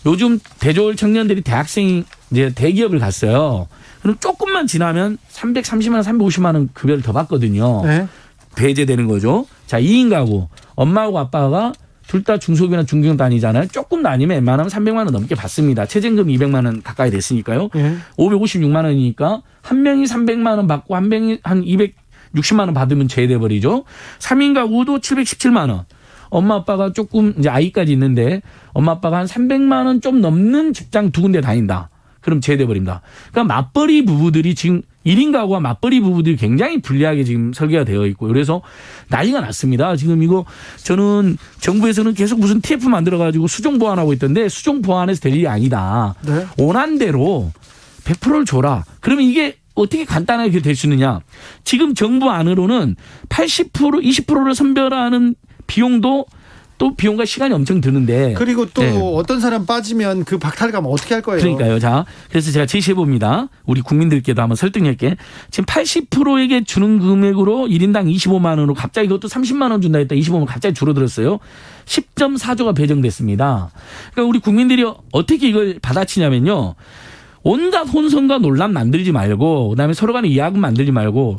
요즘 대졸 청년들이 대학생이 이제 대기업을 갔어요. 그럼 조금만 지나면 330만 원, 350만 원 급여를 더 받거든요. 네. 배제되는 거죠. 자, 2인 가구. 엄마하고 아빠가 둘 다 중소기업이나 중견 다니잖아요. 조금 다니면 웬만하면 300만 원 넘게 받습니다. 최저임금 200만 원 가까이 됐으니까요. 네. 556만 원이니까 한 명이 300만 원 받고 한 명이 한 260만 원 받으면 제외돼 버리죠. 3인 가구도 717만 원. 엄마 아빠가 조금 이제 아이까지 있는데 엄마 아빠가 한 300만 원 좀 넘는 직장 2군데 다닌다. 그럼 제외돼 버립니다. 그러니까 맞벌이 부부들이 지금 1인 가구와 맞벌이 부부들이 굉장히 불리하게 지금 설계가 되어 있고 그래서 난리가 났습니다. 지금 이거 저는 정부에서는 계속 무슨 TF 만들어 가지고 수정 보완하고 있던데 수정 보완해서 될 일이 아니다. 네. 원안대로 100%를 줘라. 그러면 이게 어떻게 간단하게 될 수 있느냐. 지금 정부 안으로는 80% 20%를 선별하는 비용도 또 비용과 시간이 엄청 드는데. 그리고 또 어떤 사람 빠지면 그 박탈감 어떻게 할 거예요? 그러니까요. 자, 그래서 제가 제시해 봅니다. 우리 국민들께도 한번 설득할게. 지금 80%에게 주는 금액으로 1인당 25만 원으로 갑자기 그것도 30만 원 준다 했다. 25만 원 갑자기 줄어들었어요. 10.4조가 배정됐습니다. 그러니까 우리 국민들이 어떻게 이걸 받아치냐면요. 온갖 혼선과 논란 만들지 말고 그다음에 서로 간에 이야기 만들지 말고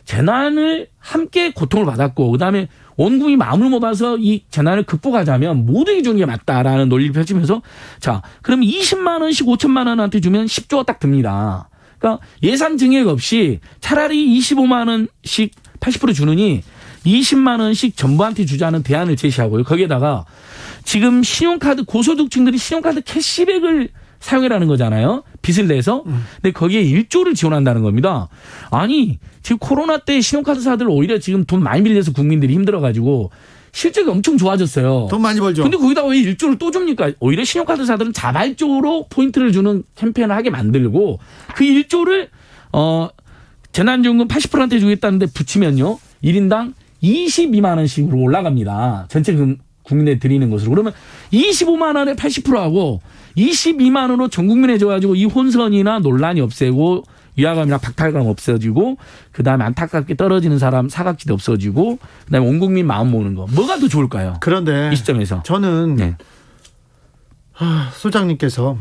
재난을 함께 고통을 받았고 그다음에 온 국민이 마음을 모아서 이 재난을 극복하자면 모두에게 주는 게 맞다라는 논리를 펼치면서 자 그럼 20만 원씩 5천만 원한테 주면 10조가 딱 듭니다. 그러니까 예산 증액 없이 차라리 25만 원씩 80% 주느니 20만 원씩 전부한테 주자는 대안을 제시하고요. 거기에다가 지금 신용카드 고소득층들이 신용카드 캐시백을 사용해라는 거잖아요. 빚을 내서. 근데 거기에 1조를 지원한다는 겁니다. 아니 지금 코로나 때 신용카드사들 오히려 지금 돈 많이 빌려서 국민들이 힘들어가지고 실적이 엄청 좋아졌어요. 돈 많이 벌죠. 근데 거기다가 왜 1조를 또 줍니까? 오히려 신용카드사들은 자발적으로 포인트를 주는 캠페인을 하게 만들고 그 1조를 재난지원금 80%한테 주겠다는데 붙이면요. 1인당 22만 원씩으로 올라갑니다. 전체 국민에 드리는 것으로. 그러면 25만 원에 80%하고 22만 원으로 전 국민에 줘가지고 이 혼선이나 논란이 없애고 위화감이나 박탈감 없어지고 그다음에 안타깝게 떨어지는 사람 사각지대 없어지고 그다음에 온 국민 마음 모으는 거. 뭐가 더 좋을까요? 그런데 이 시점에서. 저는 소장님께서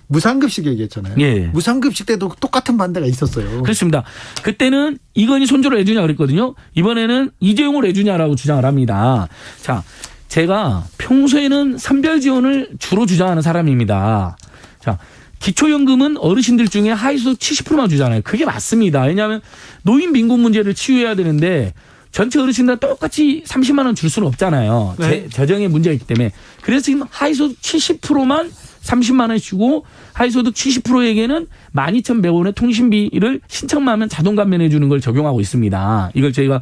무상급식 얘기했잖아요. 예. 무상급식 때도 똑같은 반대가 있었어요. 그렇습니다. 그때는 이건희 손주를 해주냐 그랬거든요. 이번에는 이재용을 해주냐라고 주장을 합니다. 자, 제가 평소에는 선별 지원을 주로 주장하는 사람입니다. 자, 기초연금은 어르신들 중에 하위소득 70%만 주잖아요. 그게 맞습니다. 왜냐하면 노인 빈곤 문제를 치유해야 되는데 전체 어르신들 똑같이 30만 원 줄 수는 없잖아요. 네. 재정의 문제가 있기 때문에. 그래서 지금 하위소득 70%만 30만 원 주고 하위소득 70%에게는 12,100원의 통신비를 신청만 하면 자동 감면해 주는 걸 적용하고 있습니다. 이걸 저희가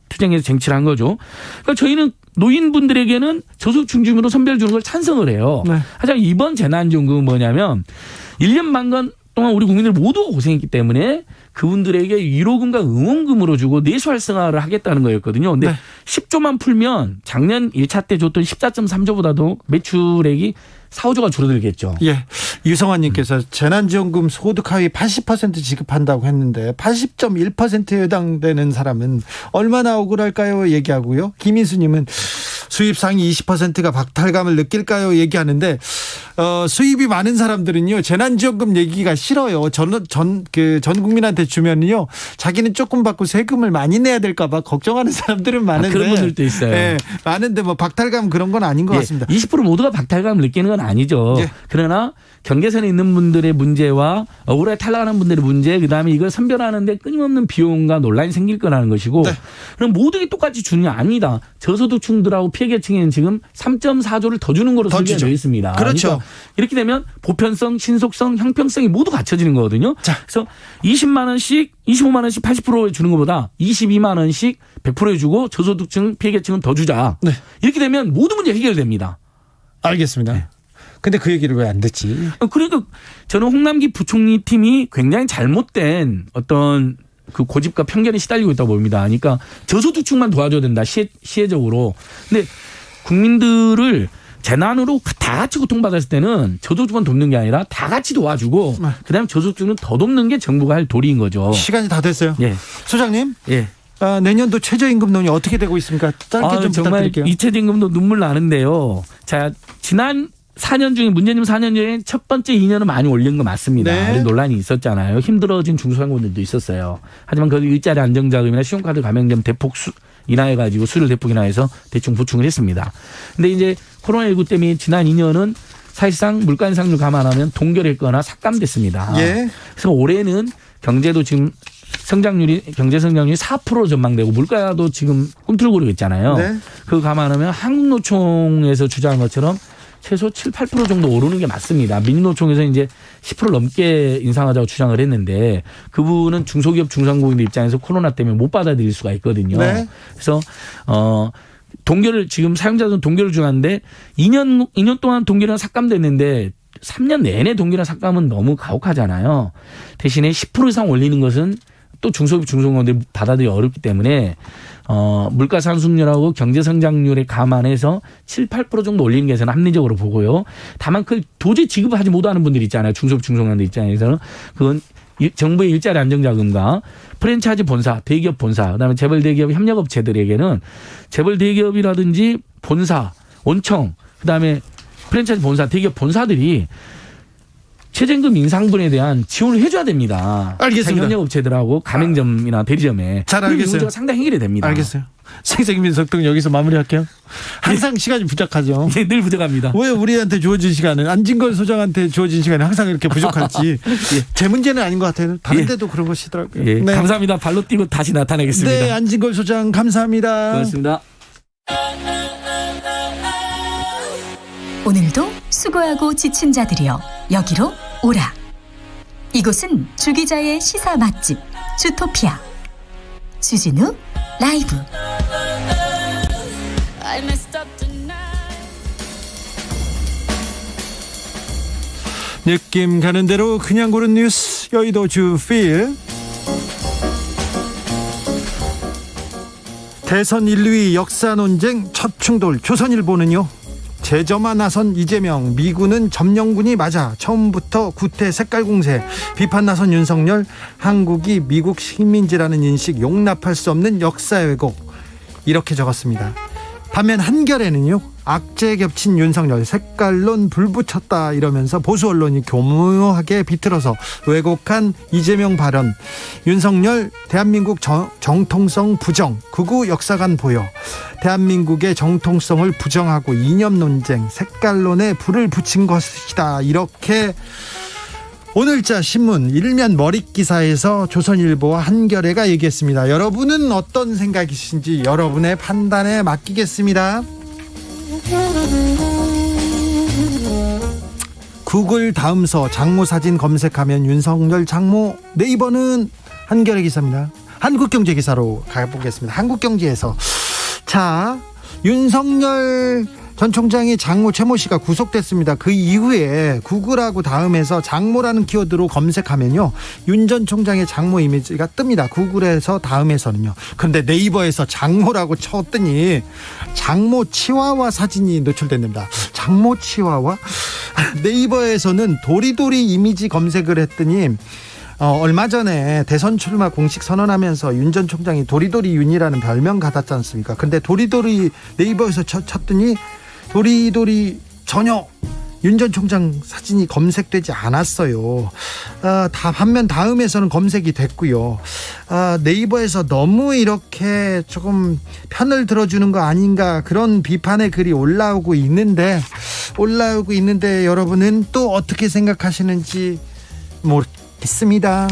투쟁해서 쟁취를 한 거죠. 그러니까 저희는 노인분들에게는 저소득층 중으로 선별 주는 걸 찬성을 해요. 네. 하지만 이번 재난지원금은 뭐냐면 1년 반간 동안 우리 국민들 모두가 고생했기 때문에 그분들에게 위로금과 응원금으로 주고 내수 활성화를 하겠다는 거였거든요. 근데 네. 10조만 풀면 작년 1차 때 줬던 14.3조보다도 매출액이 4, 5조가 줄어들겠죠. 예. 유성환님께서 재난지원금 소득 하위 80% 지급한다고 했는데 80.1%에 해당되는 사람은 얼마나 억울할까요? 얘기하고요. 김인수님은 수입 상위 20%가 박탈감을 느낄까요? 얘기하는데 수입이 많은 사람들은요 재난지원금 얘기가 싫어요. 전 국민한테 주면요 자기는 조금 받고 세금을 많이 내야 될까봐 걱정하는 사람들은 많은데 그런 분들도 있어요. 네, 많은데 뭐 박탈감 그런 건 아닌 것 같습니다. 20% 모두가 박탈감을 느끼는 건 아니죠. 예. 그러나 경계선에 있는 분들의 문제와 억울하게 탈락하는 분들의 문제, 그다음에 이걸 선별하는데 끊임없는 비용과 논란이 생길 거라는 것이고 네. 그럼 모두에게 똑같이 주느냐 아니다. 저소득층들하고 피해계층에는 지금 3.4조를 더 주는 거로 설계되어 있습니다. 그렇죠. 그러니까 이렇게 되면 보편성, 신속성, 형평성이 모두 갖춰지는 거거든요. 자. 그래서 20만 원씩, 25만 원씩 80%에 주는 것보다 22만 원씩 100%에 주고 저소득층, 피해계층은 더 주자. 네. 이렇게 되면 모든 문제 해결됩니다. 알겠습니다. 네. 근데 그 얘기를 왜 안 듣지? 그러니까 저는 홍남기 부총리 팀이 굉장히 잘못된 어떤 그 고집과 편견에 시달리고 있다고 봅니다. 그러니까 저소득층만 도와줘야 된다. 시혜적으로. 근데 국민들을 재난으로 다 같이 고통받았을 때는 저소득층만 돕는 게 아니라 다 같이 도와주고 그다음에 저소득층은 더 돕는 게 정부가 할 도리인 거죠. 시간이 다 됐어요. 예. 소장님. 예. 내년도 최저임금 논의 어떻게 되고 있습니까? 짧게 좀 정말 부탁드릴게요. 이 최저임금도 눈물 나는데요. 자, 지난 4년 중에 문재인 4년 중에 첫 번째 2년은 많이 올린 거 맞습니다. 네. 논란이 있었잖아요. 힘들어진 중소상공인들도 있었어요. 하지만 거기 일자리 안정자금이나 신용카드 가맹점 대폭 인하해가지고 수수료 대폭 인하해서 대충 보충을 했습니다. 근데 이제 코로나19 때문에 지난 2년은 사실상 물가 인상률 감안하면 동결했거나 삭감됐습니다. 예. 그래서 올해는 경제도 지금 경제 성장률이 4% 전망되고 물가도 지금 꿈틀거리고 있잖아요. 네. 그거 감안하면 한국노총에서 주장한 것처럼 최소 7, 8% 정도 오르는 게 맞습니다. 민주노총에서 이제 10% 넘게 인상하자고 주장을 했는데 그분은 중소기업 중상공인들 입장에서 코로나 때문에 못 받아들일 수가 있거든요. 네. 그래서 동결을 지금 사용자들은 동결을 주장하는데 2년 동안 동결은 삭감됐는데 3년 내내 동결한 삭감은 너무 가혹하잖아요. 대신에 10% 이상 올리는 것은 또 중소기업 중소기업들이 받아들이기 어렵기 때문에 물가 상승률하고 경제 성장률에 감안해서 7, 8% 정도 올리는 게 저는 합리적으로 보고요. 다만 그 도저히 지급하지 못하는 분들 있잖아요. 중소기업 중소기업들 입장에서는 그건 정부의 일자리 안정자금과 프랜차이즈 본사, 대기업 본사, 그다음에 재벌 대기업 협력업체들에게는 재벌 대기업이라든지 본사, 원청, 그다음에 프랜차이즈 본사, 대기업 본사들이 최저임금 인상분에 대한 지원을 해줘야 됩니다. 알겠습니다. 협력업체들하고 가맹점이나 대리점에. 잘 알겠어요. 이 문제가 상당히 해결이 됩니다. 알겠어요. 생생민 속등 여기서 마무리할게요. 항상 시간이 부족하죠. 네, 늘 부족합니다. 왜 우리한테 주어진 시간은 안진걸 소장한테 주어진 시간이 항상 이렇게 부족할지. 예. 제 문제는 아닌 것 같아요. 다른 데도 그런 것이더라고요. 예, 네. 감사합니다. 발로 뛰고 다시 나타나겠습니다. 네, 안진걸 소장 감사합니다. 고맙습니다. 오늘도 수고하고 지친 자들이여 여기로 오라. 이곳은 주 기자의 시사 맛집 주토피아 주진우 라이브. 느낌 가는 대로 그냥 고른 뉴스 여의도 주필. 대선 1위 역사 논쟁 첫 충돌. 조선일보는요, 재점화 나선 이재명, 미군은 점령군이 맞아 처음부터 구태 색깔 공세. 비판 나선 윤석열, 한국이 미국 식민지라는 인식 용납할 수 없는 역사 왜곡. 이렇게 적었습니다. 반면 한겨레는요, 악재 겹친 윤석열, 색깔론 불붙였다 이러면서 보수 언론이 교묘하게 비틀어서 왜곡한 이재명 발언. 윤석열, 대한민국 정통성 부정, 극우 역사관 보여. 대한민국의 정통성을 부정하고 이념 논쟁, 색깔론에 불을 붙인 것이다. 이렇게 오늘자 신문 일면 머릿기사에서 조선일보와 한겨레가 얘기했습니다. 여러분은 어떤 생각이신지 여러분의 판단에 맡기겠습니다. 구글 다음서 장모 사진 검색하면 윤석열 장모. 네이버는 한겨레 기사입니다. 한국경제 기사로 가보겠습니다. 한국경제에서 자, 윤석열 전 총장의 장모 최모 씨가 구속됐습니다. 그 이후에 구글하고 다음에서 장모라는 키워드로 검색하면요, 윤 전 총장의 장모 이미지가 뜹니다. 구글에서 다음에서는요. 그런데 네이버에서 장모라고 쳤더니 장모 치와와 사진이 노출됩니다. 장모 치와와? 네이버에서는 도리도리 이미지 검색을 했더니 얼마 전에 대선 출마 공식 선언하면서 윤 전 총장이 도리도리 윤이라는 별명 받았지 않습니까? 근데 도리도리 네이버에서 쳤더니 도리도리 전혀 윤 전 총장 사진이 검색되지 않았어요. 반면 다음에서는 검색이 됐고요. 네이버에서 너무 이렇게 조금 편을 들어주는 거 아닌가, 그런 비판의 글이 올라오고 있는데 여러분은 또 어떻게 생각하시는지 모르겠습니다.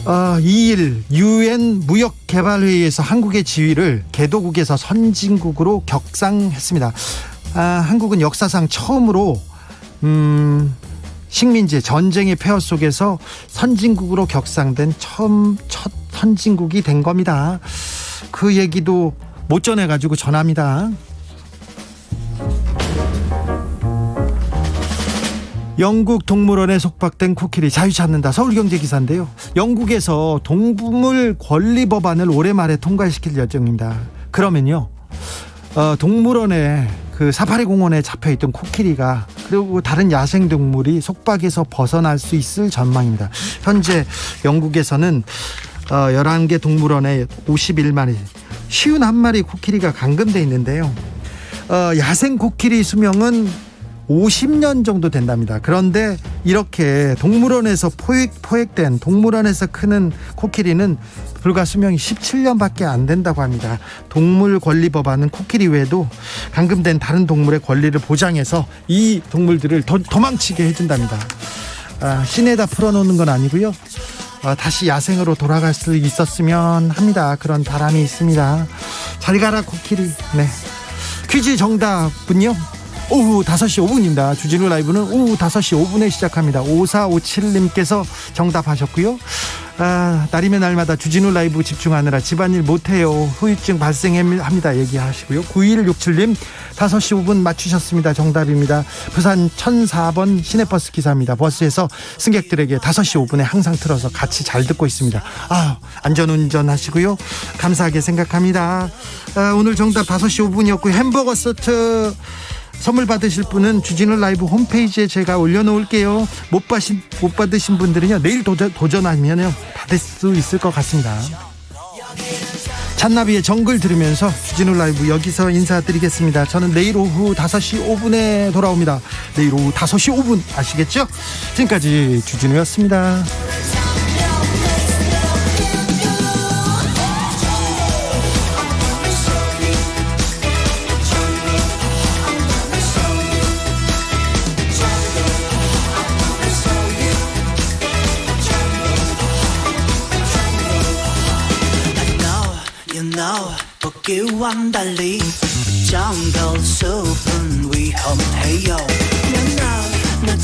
2일 UN 무역개발회의에서 한국의 지위를 개도국에서 선진국으로 격상했습니다. 한국은 역사상 처음으로 식민지 전쟁의 폐허 속에서 선진국으로 격상된 첫 선진국이 된 겁니다. 그 얘기도 못 전해가지고 전합니다. 영국 동물원에 속박된 코끼리 자유 찾는다. 서울경제 기사인데요. 영국에서 동물 권리 법안을 올해 말에 통과시킬 예정입니다. 그러면요, 동물원에 그 사파리 공원에 잡혀있던 코끼리가 그리고 다른 야생동물이 속박에서 벗어날 수 있을 전망입니다. 현재 영국에서는 11개 동물원에 51마리, 51마리 코끼리가 감금돼 있는데요. 야생 코끼리 수명은 50년 정도 된답니다. 그런데 이렇게 동물원에서 포획된, 동물원에서 크는 코끼리는 불과 수명이 17년밖에 안 된다고 합니다. 동물 권리 법안은 코끼리 외에도 감금된 다른 동물의 권리를 보장해서 이 동물들을 도망치게 해준답니다. 시내다 풀어놓는 건 아니고요. 다시 야생으로 돌아갈 수 있었으면 합니다. 그런 바람이 있습니다. 잘 가라 코끼리. 네. 퀴즈 정답은요. 오후 5시 5분입니다. 주진우 라이브는 오후 5시 5분에 시작합니다. 5457님께서 정답하셨고요. 날이면 날마다 주진우 라이브 집중하느라 집안일 못해요. 후유증 발생합니다. 얘기하시고요. 9167님 5시 5분 맞추셨습니다. 정답입니다. 부산 1004번 시내버스 기사입니다. 버스에서 승객들에게 5시 5분에 항상 틀어서 같이 잘 듣고 있습니다. 안전운전 하시고요. 감사하게 생각합니다. 오늘 정답 5시 5분이었고요. 햄버거 세트 선물 받으실 분은 주진우 라이브 홈페이지에 제가 올려놓을게요. 못 받으신 분들은요, 내일 도전하면 받을 수 있을 것 같습니다. 잔나비의 정글 들으면서 주진우 라이브 여기서 인사드리겠습니다. 저는 내일 오후 5시 5분에 돌아옵니다. 내일 오후 5시 5분 아시겠죠? 지금까지 주진우였습니다. 복귀와는 달리 정글 숲은 위험해요. 넌